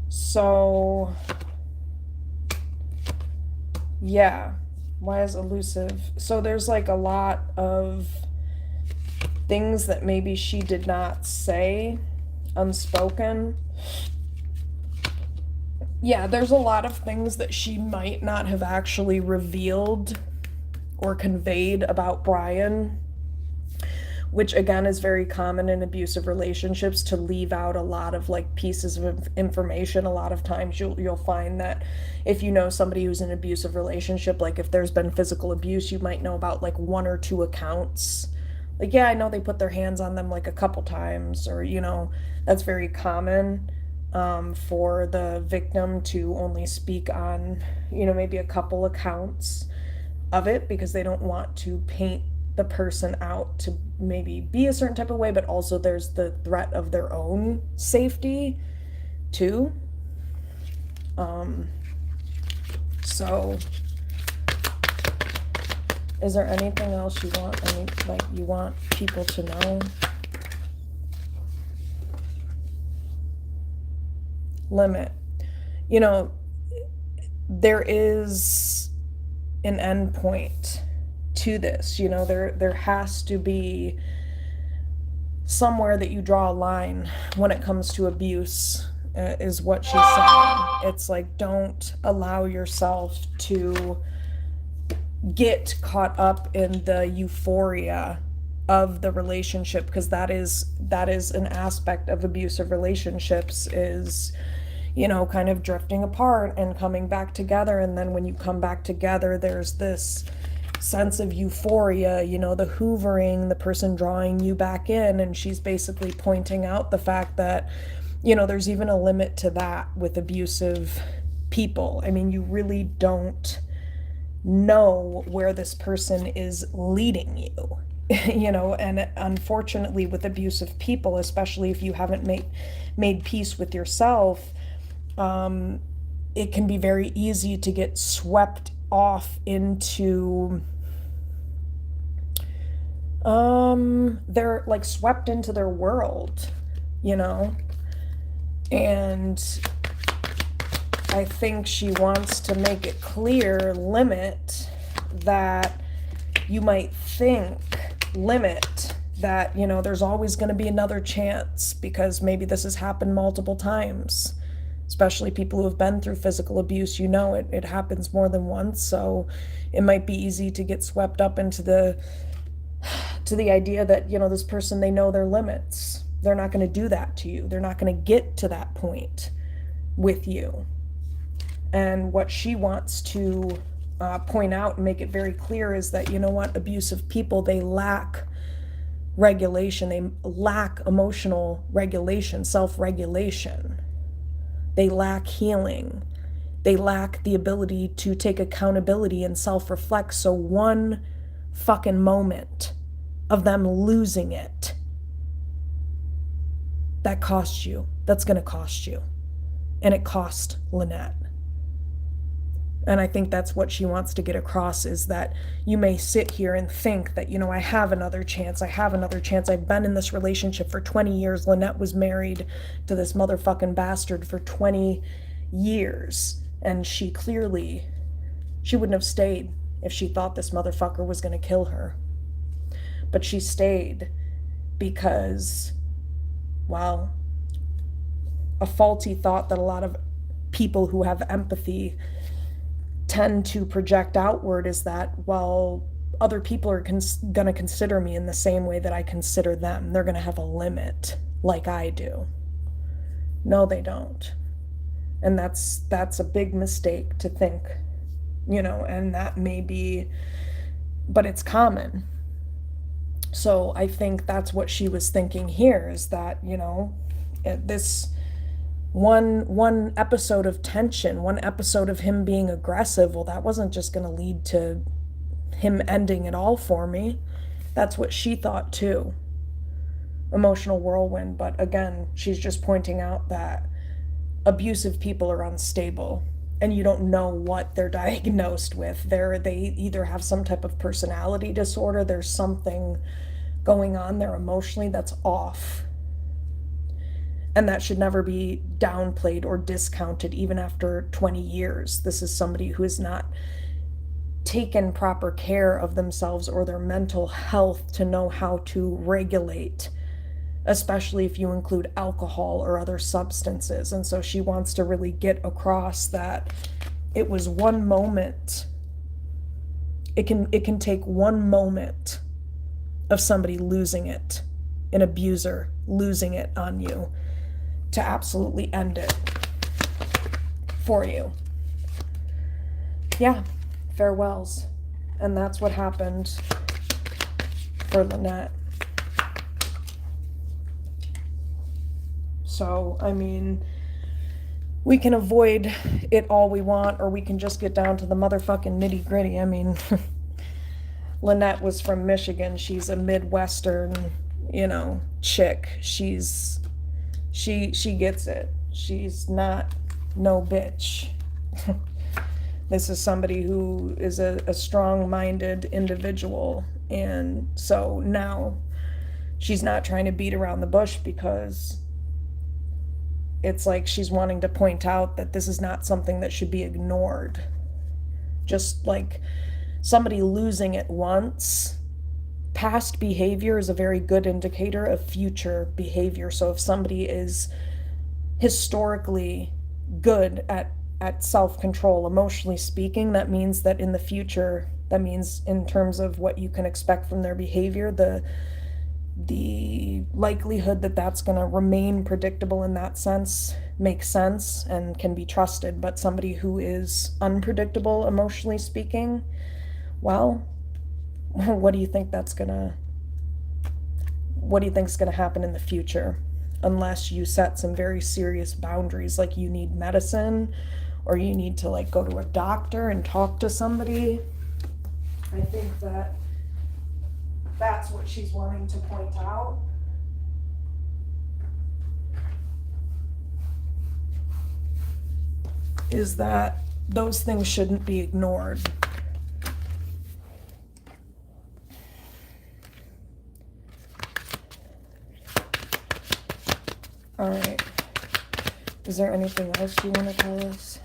So why is elusive? So there's like a lot of things that maybe she did not say, unspoken. There's a lot of things that she might not have actually revealed or conveyed about Brian, which again is very common in abusive relationships, to leave out a lot of like pieces of information. A lot of times you'll find that if you know somebody who's in an abusive relationship, like if there's been physical abuse, you might know about like one or two accounts. Like, I know they put their hands on them like a couple times, or that's very common for the victim to only speak on maybe a couple accounts of it, because they don't want to paint the person out to maybe be a certain type of way, but also there's the threat of their own safety too. So is there anything else you want people to know? Limit. There is an end point to this. There has to be somewhere that you draw a line when it comes to abuse, is what she's saying. It's like, don't allow yourself to get caught up in the euphoria of the relationship, because that is an aspect of abusive relationships, is kind of drifting apart and coming back together. And then when you come back together, there's this sense of euphoria, the hoovering, the person drawing you back in. And she's basically pointing out the fact that there's even a limit to that with abusive people. I mean, you really don't know where this person is leading you. And unfortunately with abusive people, especially if you haven't made peace with yourself, it can be very easy to get swept off into they're like swept into their world, and I think she wants to make it clear, limit, that you might think, limit, that there's always going to be another chance, because maybe this has happened multiple times, especially people who have been through physical abuse. It happens more than once, so it might be easy to get swept up into the idea that this person, they know their limits. They're not going to do that to you. They're not going to get to that point with you. And what she wants to point out and make it very clear is that, you know what, abusive people, they lack regulation. They lack emotional regulation, self-regulation. They lack healing. They lack the ability to take accountability and self-reflect. So one fucking moment of them losing it, that costs you. That's going to cost you. And it cost Lynette. And I think that's what she wants to get across, is that you may sit here and think that, you know, I have another chance. I have another chance. I've been in this relationship for 20 years. Lynette was married to this motherfucking bastard for 20 years. And she wouldn't have stayed if she thought this motherfucker was going to kill her. But she stayed because, well, a faulty thought that a lot of people who have empathy tend to project outward is that, well, other people are going to consider me in the same way that I consider them. They're going to have a limit like I do. No, they don't. And that's a big mistake to think, you know, and that may be, but it's common. So I think that's what she was thinking here, is that, you know, this one episode of tension, one episode of him being aggressive, well, that wasn't just going to lead to him ending it all for me. That's what she thought too. Emotional whirlwind. But again, she's just pointing out that abusive people are unstable, and you don't know what they're diagnosed with. They either have some type of personality disorder, there's something going on there emotionally that's off. And that should never be downplayed or discounted, even after 20 years. This is somebody who has not taken proper care of themselves or their mental health to know how to regulate, especially if you include alcohol or other substances. And so she wants to really get across that it was one moment. It can take one moment of somebody losing it, an abuser losing it on you, to absolutely end it for you. Yeah, farewells. And that's what happened for Lynette. So, I mean, we can avoid it all we want, or we can just get down to the motherfucking nitty gritty. I mean, Lynette was from Michigan. She's a Midwestern, you know, chick. She gets it. She's not no bitch. This is somebody who is a strong-minded individual. And so now she's not trying to beat around the bush, because it's like she's wanting to point out that this is not something that should be ignored. Just like somebody losing it once, past behavior is a very good indicator of future behavior. So if somebody is historically good at self-control, emotionally speaking, that means that in the future, that means in terms of what you can expect from their behavior, the likelihood that that's going to remain predictable in that sense makes sense and can be trusted. But somebody who is unpredictable, emotionally speaking, well, what do you think is going to happen in the future? Unless you set some very serious boundaries, like you need medicine, or you need to like go to a doctor and talk to somebody. I think that's what she's wanting to point out. Is that those things shouldn't be ignored. All right. Is there anything else you want to tell us?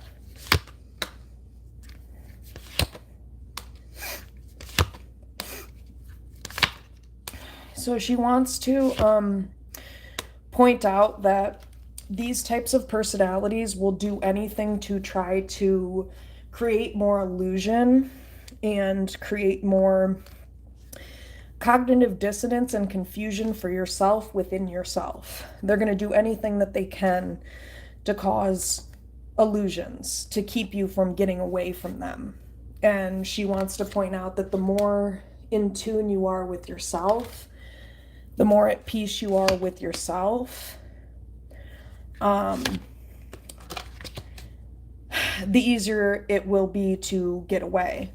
So she wants to point out that these types of personalities will do anything to try to create more illusion and create more cognitive dissonance and confusion for yourself within yourself. They're going to do anything that they can to cause illusions, to keep you from getting away from them. And she wants to point out that the more in tune you are with yourself, the more at peace you are with yourself, the easier it will be to get away.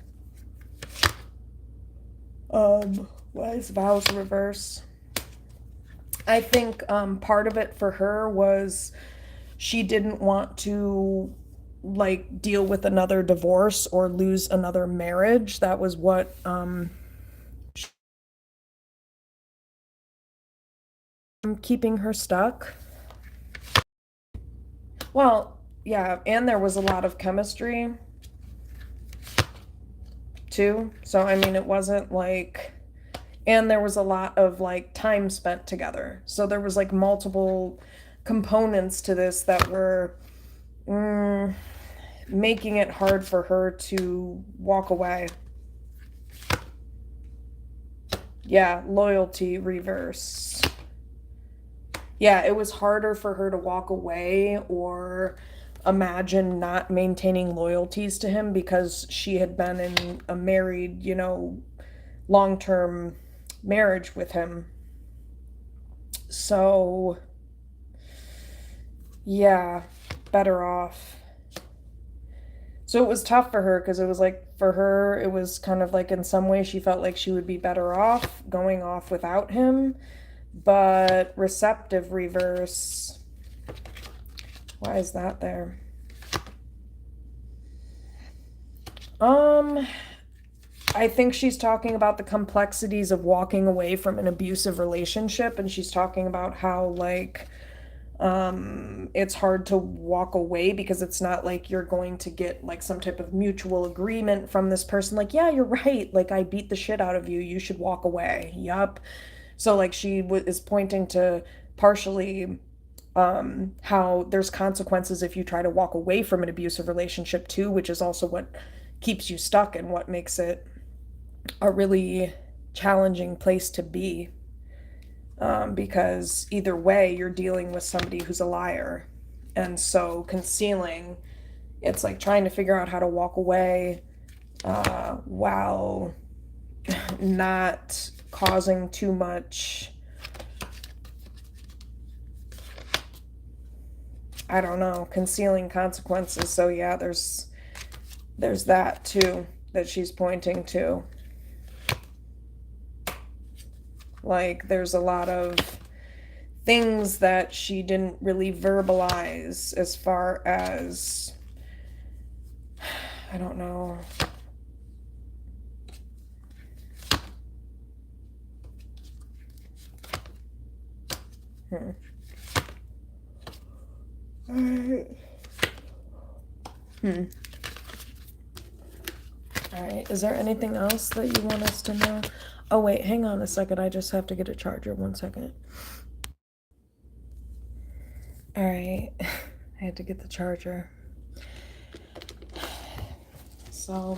Why is vows reverse? I think part of it for her was she didn't want to like deal with another divorce or lose another marriage. That was what keeping her stuck. Well, yeah, and there was a lot of chemistry too. So I mean, it wasn't like, and there was a lot of like time spent together. So there was like multiple components to this that were making it hard for her to walk away. Yeah, loyalty reverse. Yeah, it was harder for her to walk away or imagine not maintaining loyalties to him because she had been in a married, long-term marriage with him. So, yeah, better off. So it was tough for her because it was like, for her, it was kind of like in some way she felt like she would be better off going off without him. But receptive reverse, why is that there? I think she's talking about the complexities of walking away from an abusive relationship, and she's talking about how like it's hard to walk away because it's not like you're going to get like some type of mutual agreement from this person like, yeah, you're right, like I beat the shit out of you, you should walk away. Yup. So like she is pointing to partially how there's consequences if you try to walk away from an abusive relationship too, which is also what keeps you stuck and what makes it a really challenging place to be. Because either way, you're dealing with somebody who's a liar. And so concealing, it's like trying to figure out how to walk away while not causing too much, I don't know, concealing consequences. So yeah, there's that too that she's pointing to. Like there's a lot of things that she didn't really verbalize as far as, I don't know. All right, is there anything else that you want us to know? Oh wait, hang on a second, I just have to get a charger. 1 second. All right, I had to get the charger. So,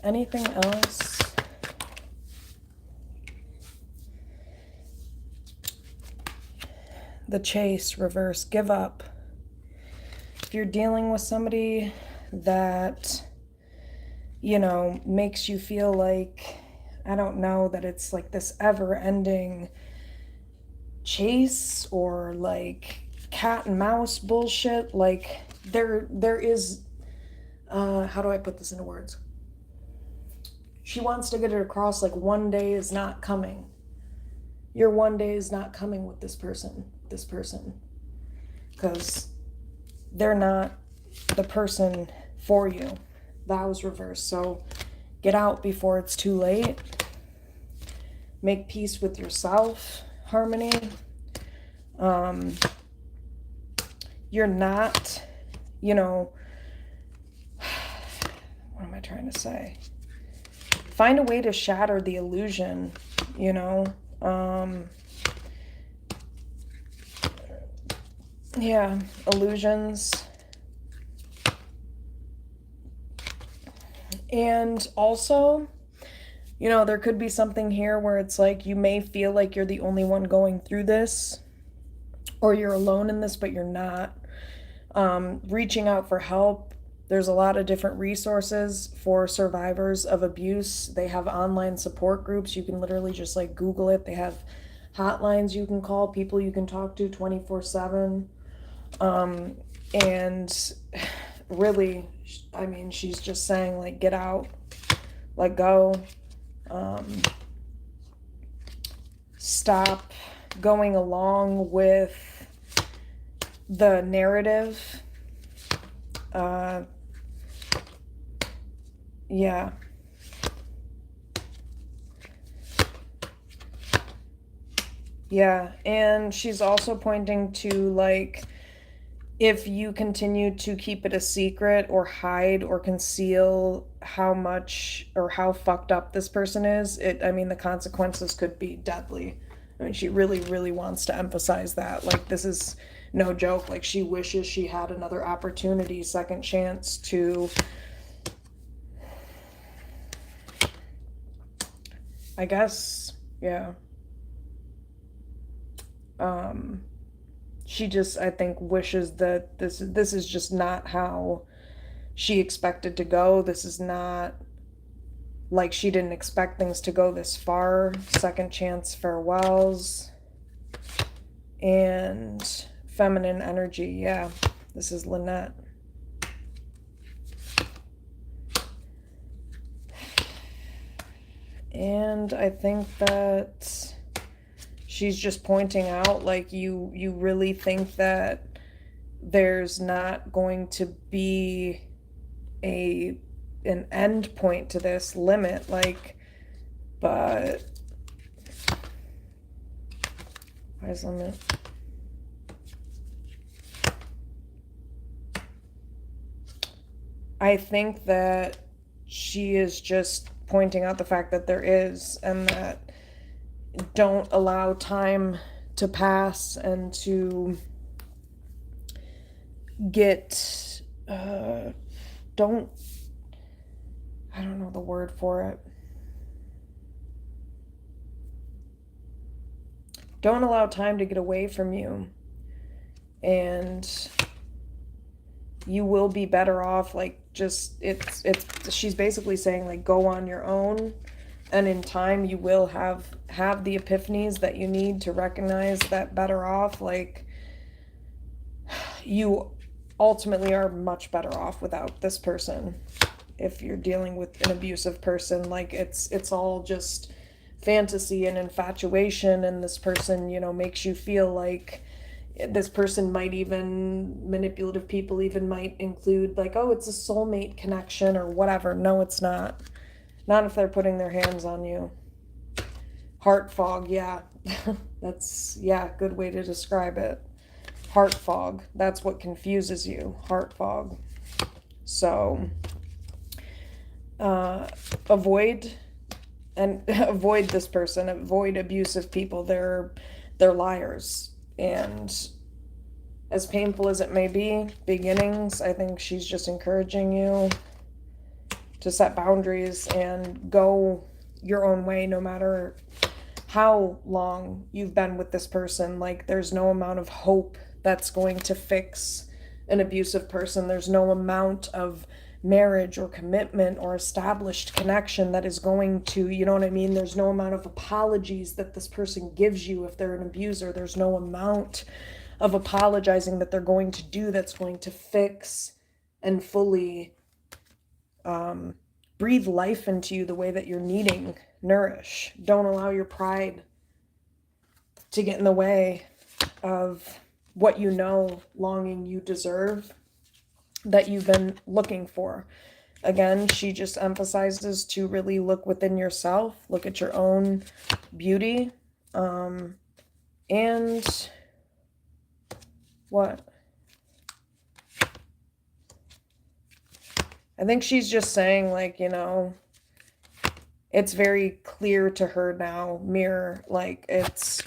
anything else? The chase, reverse, give up. If you're dealing with somebody that, makes you feel like, I don't know, that it's like this ever-ending chase or like cat and mouse bullshit, like there is, how do I put this into words? She wants to get it across like one day is not coming. Your one day is not coming with this person, because they're not the person for you. Vows reverse. So get out before it's too late. Make peace with yourself. Harmony. You're not, what am I trying to say? Find a way to shatter the illusion, yeah, illusions. And also, there could be something here where it's like you may feel like you're the only one going through this, or you're alone in this, but you're not. Reaching out for help There's a lot of different resources for survivors of abuse. They have online support groups. You can literally just like Google it. They have hotlines you can call, people you can talk to 24/7. And really, I mean, she's just saying, like, get out, let go, stop going along with the narrative. Yeah. Yeah, and she's also pointing to, like, if you continue to keep it a secret or hide or conceal how much or how fucked up this person is, I mean, the consequences could be deadly. I mean, she really, really wants to emphasize that. Like, this is no joke. Like, she wishes she had another opportunity, second chance to, I guess, yeah. She just, I think, wishes that this is just not how she expected to go. This is not, like, she didn't expect things to go this far. Second chance farewells and feminine energy. Yeah, this is Lynette. And I think that she's just pointing out, like, you really think that there's not going to be an end point to this limit, like, but why is limit? I think that she is just pointing out the fact that there is, and that don't allow time to pass and to get don't, I don't know the word for it. Don't allow time to get away from you, and you will be better off. Like, just, it's she's basically saying, like, go on your own, and in time you will have the epiphanies that you need to recognize that better off. Like, you ultimately are much better off without this person. If you're dealing with an abusive person, like, it's all just fantasy and infatuation, and this person, you know, makes you feel like, this person might even, manipulative people even might include, like, oh, it's a soulmate connection or whatever. No, it's not. Not if they're putting their hands on you. Heart fog, yeah. That's, yeah, good way to describe it. Heart fog. That's what confuses you. Heart fog. So, avoid this person. Avoid abusive people. They're liars. And as painful as it may be, beginnings, I think she's just encouraging you to set boundaries and go your own way, no matter how long you've been with this person. Like, there's no amount of hope that's going to fix an abusive person. There's no amount of marriage or commitment or established connection that is going to, you know what I mean? There's no amount of apologies that this person gives you if they're an abuser. There's no amount of apologizing that they're going to do that's going to fix and fully breathe life into you the way that you're needing nourish. Don't allow your pride to get in the way of what you know, longing you deserve, that you've been looking for. Again, she just emphasizes to really look within yourself, look at your own beauty, and what? I think she's just saying, like, you know, it's very clear to her now, mirror, like,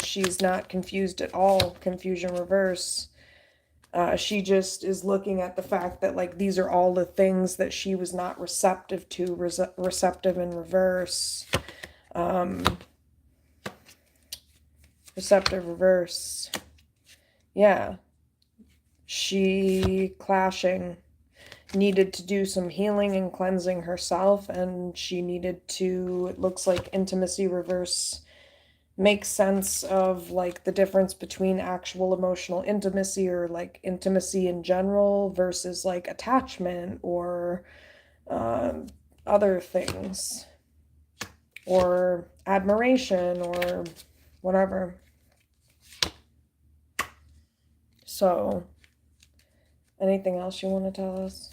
she's not confused at all, confusion reverse. She just is looking at the fact that, like, these are all the things that she was not receptive to, receptive in reverse. Receptive reverse. Yeah. She clashing. needed to do some healing and cleansing herself, and she needed to, it looks like intimacy reverse makes sense of like the difference between actual emotional intimacy or like intimacy in general versus like attachment or other things or admiration or whatever. So, anything else you want to tell us?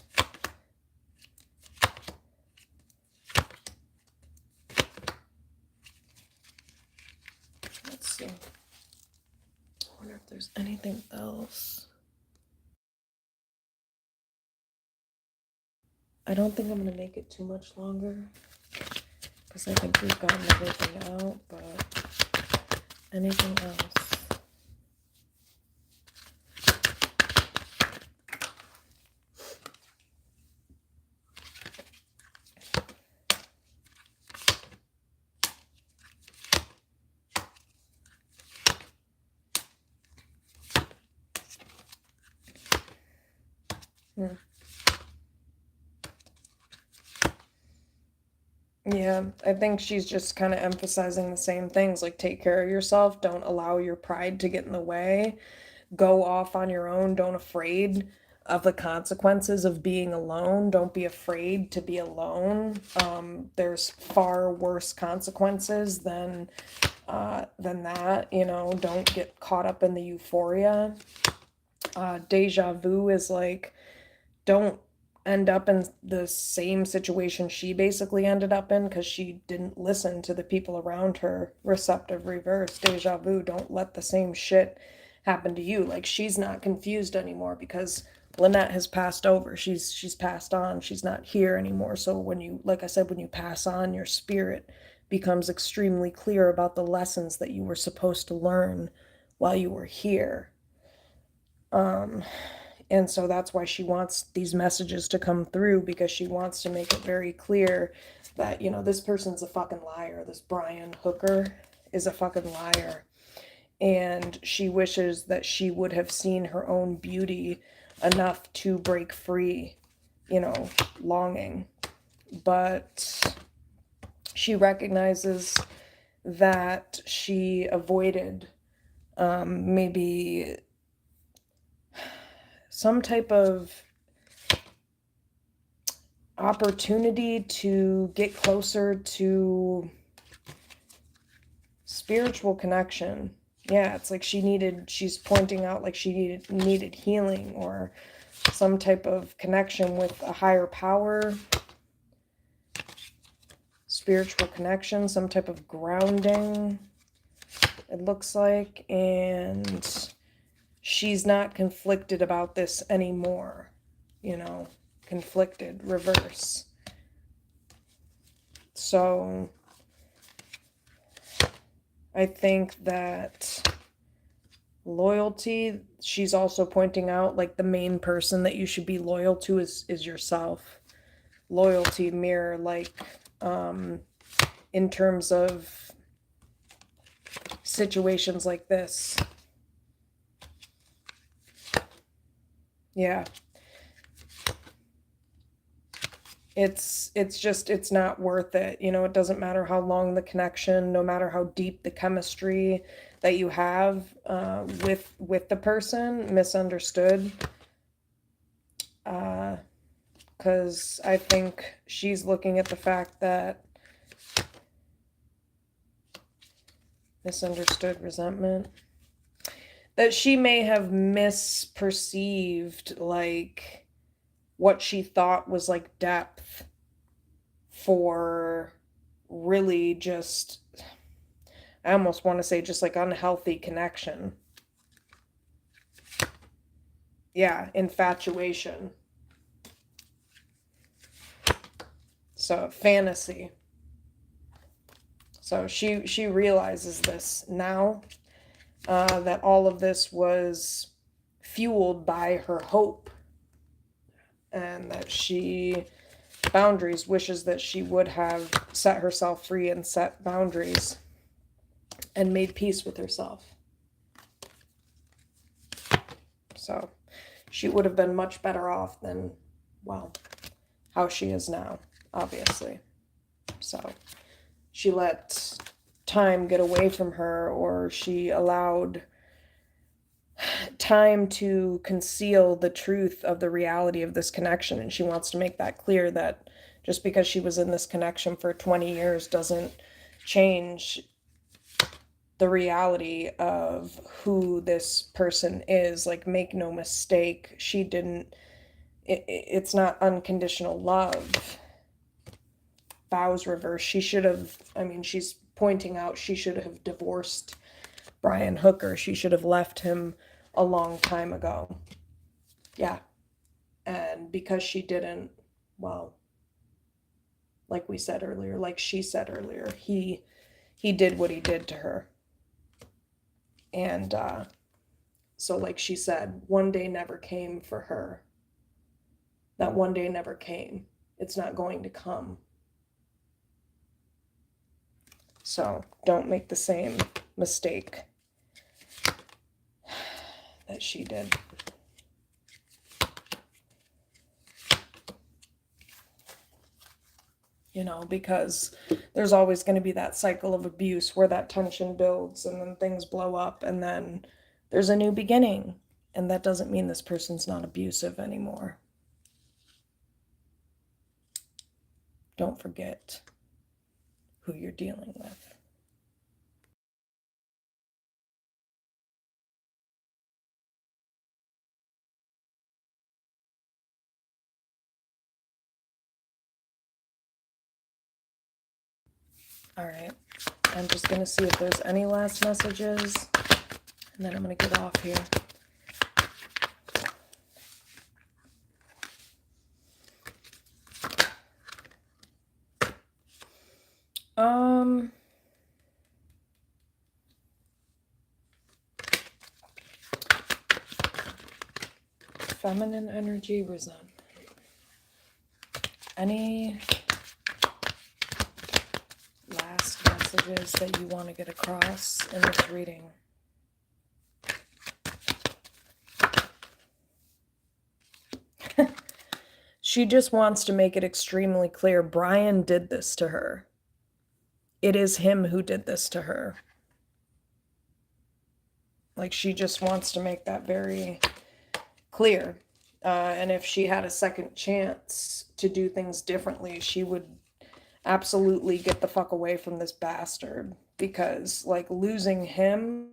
Let's see. I wonder if there's anything else. I don't think I'm going to make it too much longer because I think we've gotten everything out, but anything else? Yeah, I think she's just kind of emphasizing the same things, like take care of yourself, don't allow your pride to get in the way, go off on your own, don't afraid of the consequences of being alone, don't be afraid to be alone. There's far worse consequences than that, you know, don't get caught up in the euphoria. Deja vu is like, don't end up in the same situation she basically ended up in because she didn't listen to the people around her. Receptive reverse, deja vu, don't let the same shit happen to you. Like, she's not confused anymore because Lynette has passed over. She's passed on. She's not here anymore. So when you, like I said, when you pass on, your spirit becomes extremely clear about the lessons that you were supposed to learn while you were here. And so that's why she wants these messages to come through, because she wants to make it very clear that, you know, this person's a fucking liar. This Brian Hooker is a fucking liar. And she wishes that she would have seen her own beauty enough to break free, you know, longing. But she recognizes that she avoided maybe some type of opportunity to get closer to spiritual connection. Yeah, it's like she's pointing out like she needed healing or some type of connection with a higher power, spiritual connection, some type of grounding, it looks like, and she's not conflicted about this anymore, you know, conflicted, reverse. So I think that loyalty, she's also pointing out like the main person that you should be loyal to is yourself. Loyalty mirror, like in terms of situations like this. Yeah. It's just, it's not worth it. You know, it doesn't matter how long the connection, no matter how deep the chemistry that you have with the person, misunderstood. Because I think she's looking at the fact that misunderstood resentment, that she may have misperceived like what she thought was like depth for really just, I almost want to say just like unhealthy connection. Yeah, infatuation. So fantasy. So she realizes this now, that all of this was fueled by her hope, and that she wishes that she would have set herself free and set boundaries and made peace with herself. So she would have been much better off than well, how she is now, obviously. So she let time get away from her, or she allowed time to conceal the truth of the reality of this connection. And she wants to make that clear, that just because she was in this connection for 20 years doesn't change the reality of who this person is. Like, make no mistake, she didn't, it's not unconditional love. Vows reversed. She should have, I mean, she's pointing out she should have divorced Brian Hooker. She should have left him a long time ago. Yeah. And because she didn't, well, like we said earlier, like she said earlier, he did what he did to her. And so, like she said, one day never came for her. That one day never came. It's not going to come. So don't make the same mistake that she did. You know, because there's always going to be that cycle of abuse where that tension builds and then things blow up, and then there's a new beginning. And that doesn't mean this person's not abusive anymore. Don't forget who you're dealing with. All right, I'm just going to see if there's any last messages, and then I'm going to get off here. Feminine energy, resentment. Any last messages that you want to get across in this reading? She just wants to make it extremely clear Brian did this to her. It is him who did this to her. Like, she just wants to make that very clear. And if she had a second chance to do things differently, she would absolutely get the fuck away from this bastard. Because, like, losing him,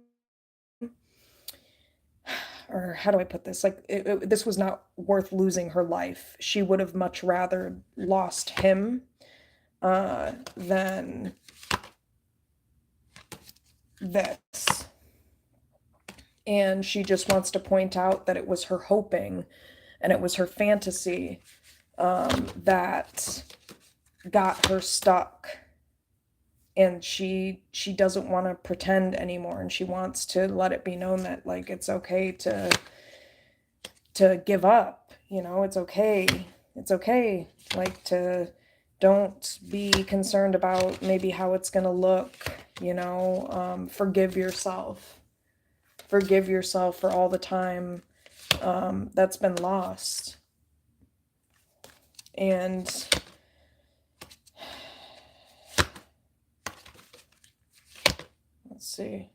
or how do I put this? Like, this was not worth losing her life. She would have much rather lost him than this. And she just wants to point out that it was her hoping and it was her fantasy that got her stuck. And she doesn't want to pretend anymore, and she wants to let it be known that, like, it's okay to give up. You know, it's okay. It's okay. Like, to don't be concerned about maybe how it's gonna look. You know, forgive yourself. Forgive yourself for all the time that's been lost. And let's see.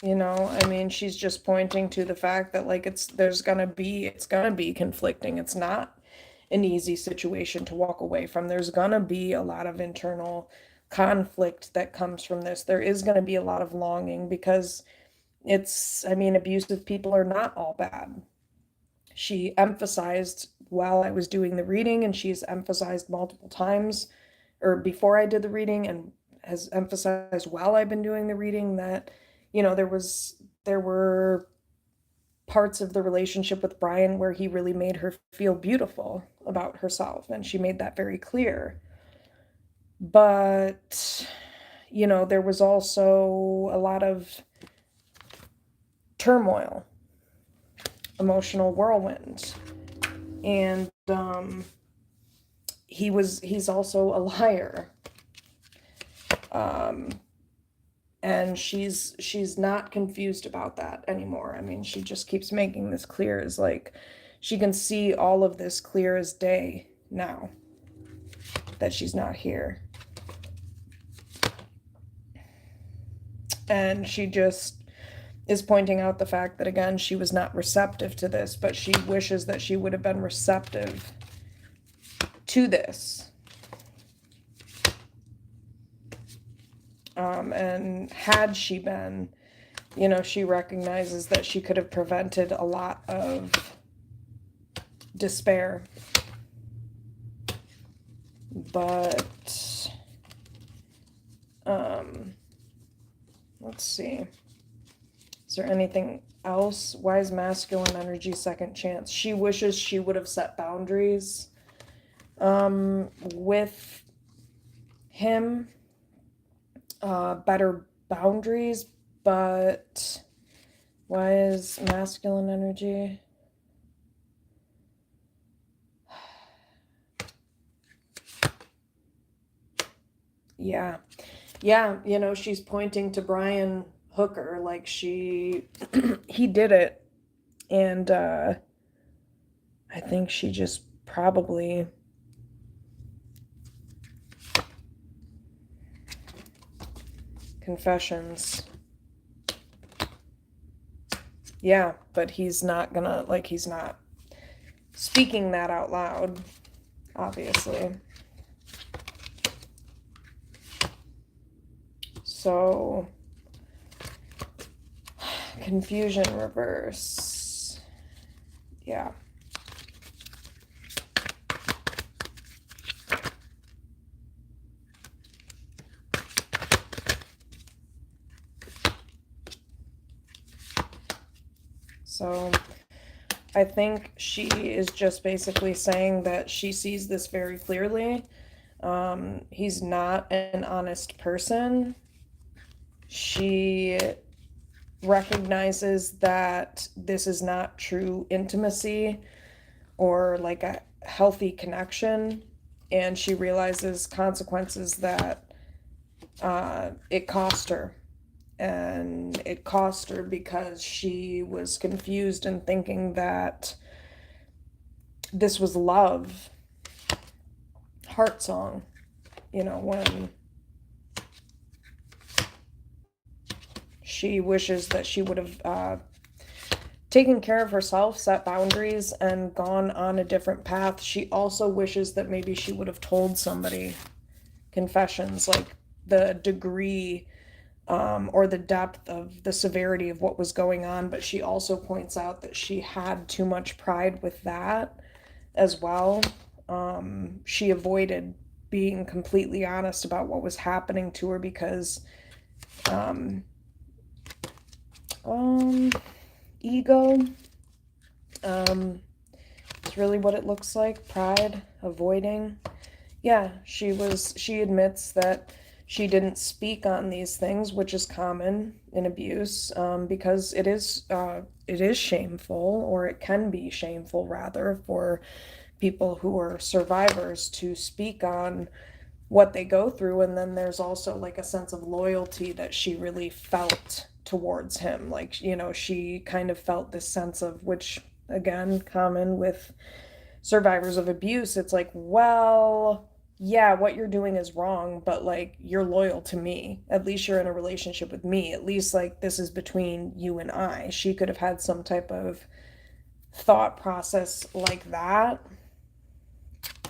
You know, I mean, she's just pointing to the fact that, like, it's gonna be conflicting. It's not an easy situation to walk away from. There's gonna be a lot of internal conflict that comes from this. There is gonna be a lot of longing, because I mean, abusive people are not all bad. She emphasized while I was doing the reading, and she's emphasized multiple times, or before I did the reading, and has emphasized while I've been doing the reading, that, you know, there were parts of the relationship with Brian where he really made her feel beautiful about herself, and she made that very clear. But, you know, there was also a lot of turmoil, emotional whirlwind, and he's also a liar. And she's not confused about that anymore. I mean, she just keeps making this clear, is like, she can see all of this clear as day now that she's not here. And she just is pointing out the fact that, again, she was not receptive to this, but she wishes that she would have been receptive to this. And had she been, you know, she recognizes that she could have prevented a lot of despair. But, let's see. Is there anything else? Why is masculine energy second chance? She wishes she would have set boundaries with him, better boundaries, but why is masculine energy? Yeah, you know, she's pointing to Brian Hooker, like he did it, and I think she just probably confessions. Yeah, but he's not gonna, like, he's not speaking that out loud, obviously. So, confusion reverse. Yeah. So, I think she is just basically saying that she sees this very clearly. He's not an honest person. She recognizes that this is not true intimacy or like a healthy connection, and she realizes consequences that it cost her. And it cost her because she was confused and thinking that this was love. Heart song, you know, when she wishes that she would have taken care of herself, set boundaries, and gone on a different path. She also wishes that maybe she would have told somebody. Confessions, like the degree or the depth of the severity of what was going on, but she also points out that she had too much pride with that as well. She avoided being completely honest about what was happening to her because ego, it's really what it looks like. Pride, avoiding. Yeah, she admits that she didn't speak on these things, which is common in abuse, because it is shameful, or it can be shameful rather, for people who are survivors to speak on what they go through. And then there's also like a sense of loyalty that she really felt towards him. Like, you know, she kind of felt this sense of, which again, common with survivors of abuse. It's like, well, yeah, what you're doing is wrong, but like, you're loyal to me. At least you're in a relationship with me. At least like this is between you and I. She could have had some type of thought process like that.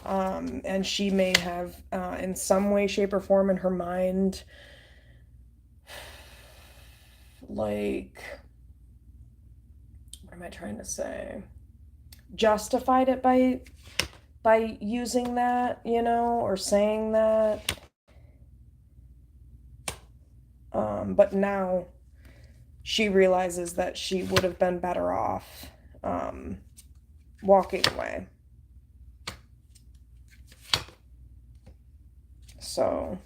And she may have, in some way, shape, or form in her mind, like, what am I trying to say? Justified it by using that, you know, or saying that. But now she realizes that she would have been better off walking away. So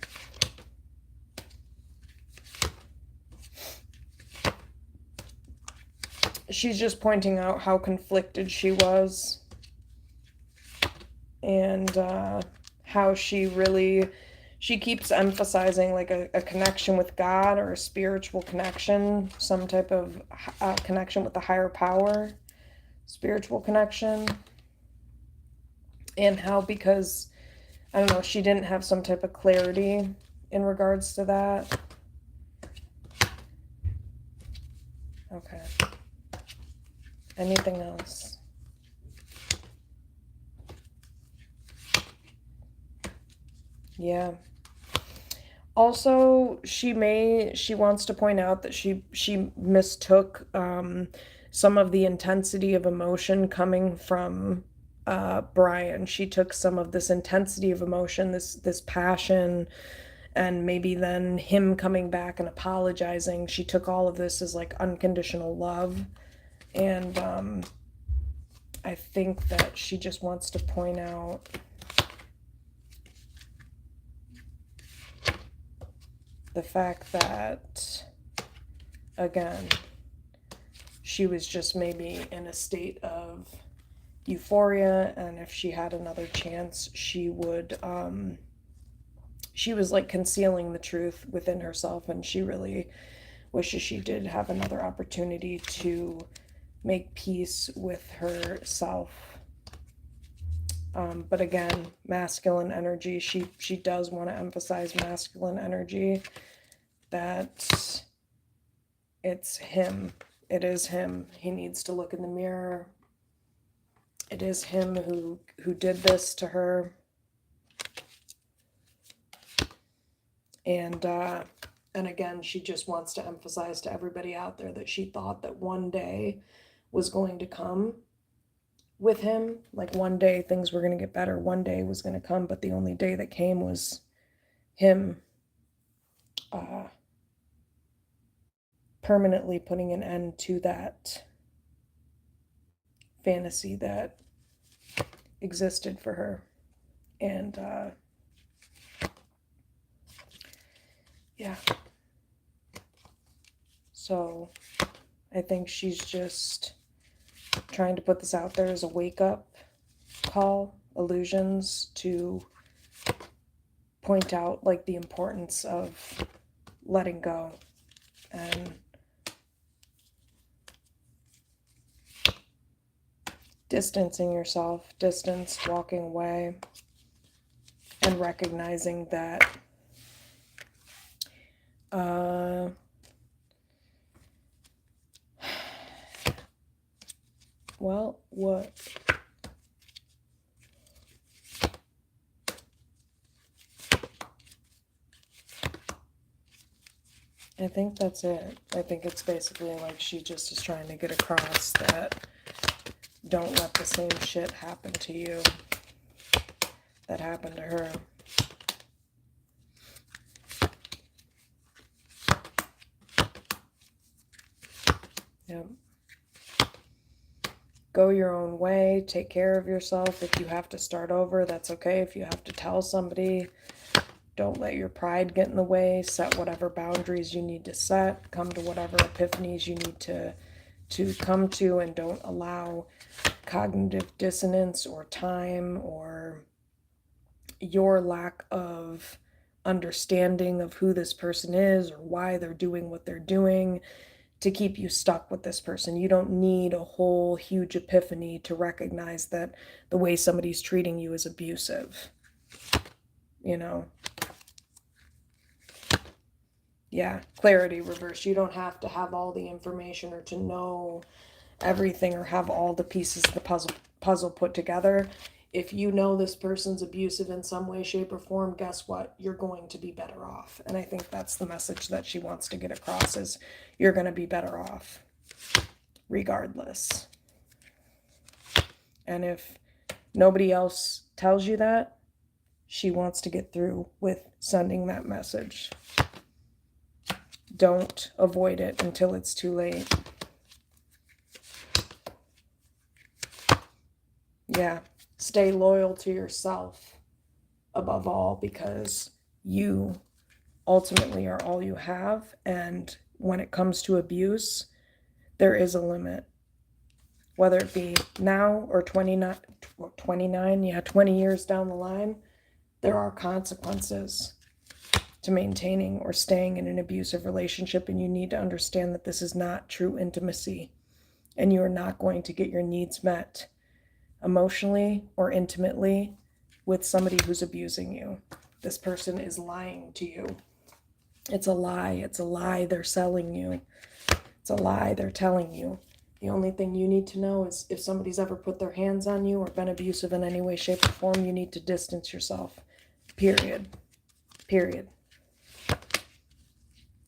she's just pointing out how conflicted she was, and how she keeps emphasizing like a connection with God, or a spiritual connection, some type of connection with the higher power. spiritual connection, and how, because, I don't know, she didn't have some type of clarity in regards to that. Okay. Anything else? Yeah. Also, she wants to point out that she mistook some of the intensity of emotion coming from Brian. She took some of this intensity of emotion, this passion, and maybe then him coming back and apologizing. She took all of this as like unconditional love, and I think that she just wants to point out the fact that, again, she was just maybe in a state of euphoria, and if she had another chance, she would, she was like concealing the truth within herself, and she really wishes she did have another opportunity to make peace with herself. But again, masculine energy, she does want to emphasize masculine energy, that it's him. It is him. He needs to look in the mirror. It is him who did this to her. And again, she just wants to emphasize to everybody out there that she thought that one day was going to come with him. Like one day things were going to get better. One day was going to come, but the only day that came was him permanently putting an end to that fantasy that existed for her. And yeah. So I think she's just trying to put this out there as a wake-up call, illusions, to point out like the importance of letting go and distancing yourself, walking away, and recognizing that well, what? I think that's it. I think it's basically like she just is trying to get across that don't let the same shit happen to you that happened to her. Yep. Go your own way, take care of yourself. If you have to start over, that's okay. If you have to tell somebody, don't let your pride get in the way. Set whatever boundaries you need to set. Come to whatever epiphanies you need to come to, and don't allow cognitive dissonance or time or your lack of understanding of who this person is or why they're doing what they're doing to keep you stuck with this person. You don't need a whole huge epiphany to recognize that the way somebody's treating you is abusive. You know? Yeah, clarity reverse. You don't have to have all the information or to know everything or have all the pieces of the puzzle put together. If you know this person's abusive in some way, shape, or form, guess what? You're going to be better off. And I think that's the message that she wants to get across, is you're going to be better off regardless. And if nobody else tells you that, she wants to get through with sending that message. Don't avoid it until it's too late. Yeah. Stay loyal to yourself above all, because you ultimately are all you have. And when it comes to abuse, there is a limit. Whether it be now or 20 years down the line, there are consequences to maintaining or staying in an abusive relationship, and you need to understand that this is not true intimacy. and you are not going to get your needs met emotionally or intimately with somebody who's abusing you. This person is lying to you. It's a lie. It's a lie they're selling you. It's a lie they're telling you. The only thing you need to know is if somebody's ever put their hands on you or been abusive in any way, shape, or form, you need to distance yourself. Period. Period.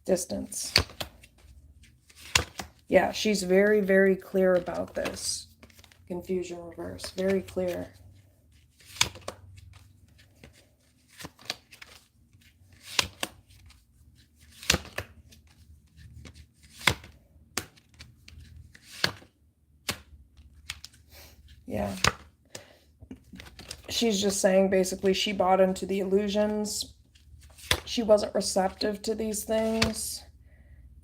Distance. Yeah, she's very, very clear about this. Confusion reverse. Very clear. Yeah. She's just saying basically she bought into the illusions. She wasn't receptive to these things.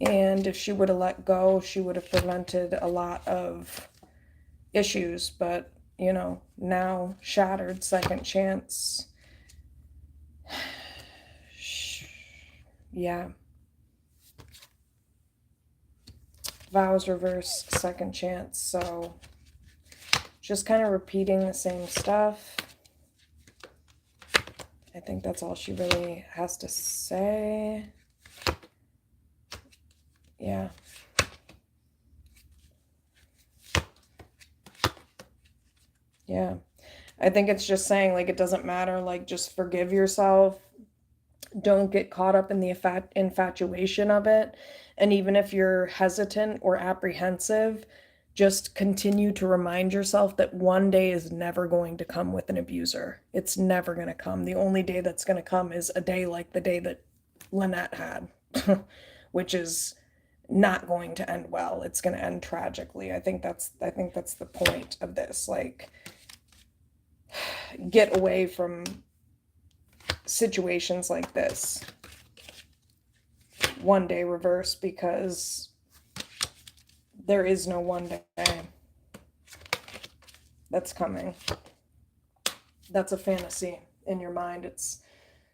And if she would have let go, she would have prevented a lot of issues. But, you know, now shattered, second chance. Yeah. Vows reverse, second chance. So just kind of repeating the same stuff. I think that's all she really has to say. Yeah. Yeah. I think it's just saying, like, it doesn't matter, like, just forgive yourself. Don't get caught up in the infatuation of it. And even if you're hesitant or apprehensive, just continue to remind yourself that one day is never going to come with an abuser. It's never going to come. The only day that's going to come is a day like the day that Lynette had, which is not going to end well. It's going to end tragically. I think that's the point of this. Like, get away from situations like this. One day reverse, because there is no one day that's coming. That's a fantasy in your mind. It's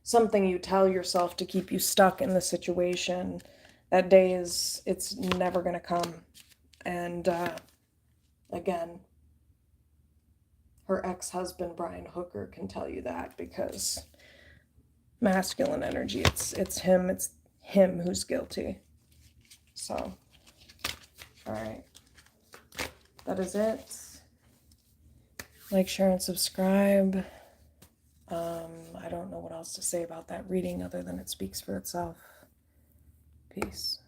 something you tell yourself to keep you stuck in the situation. That day it's never going to come. And again, her ex-husband Brian Hooker can tell you that, because masculine energy, it's him who's guilty. So, all right, that is it. Like, share, and subscribe. I don't know what else to say about that reading other than it speaks for itself. Peace.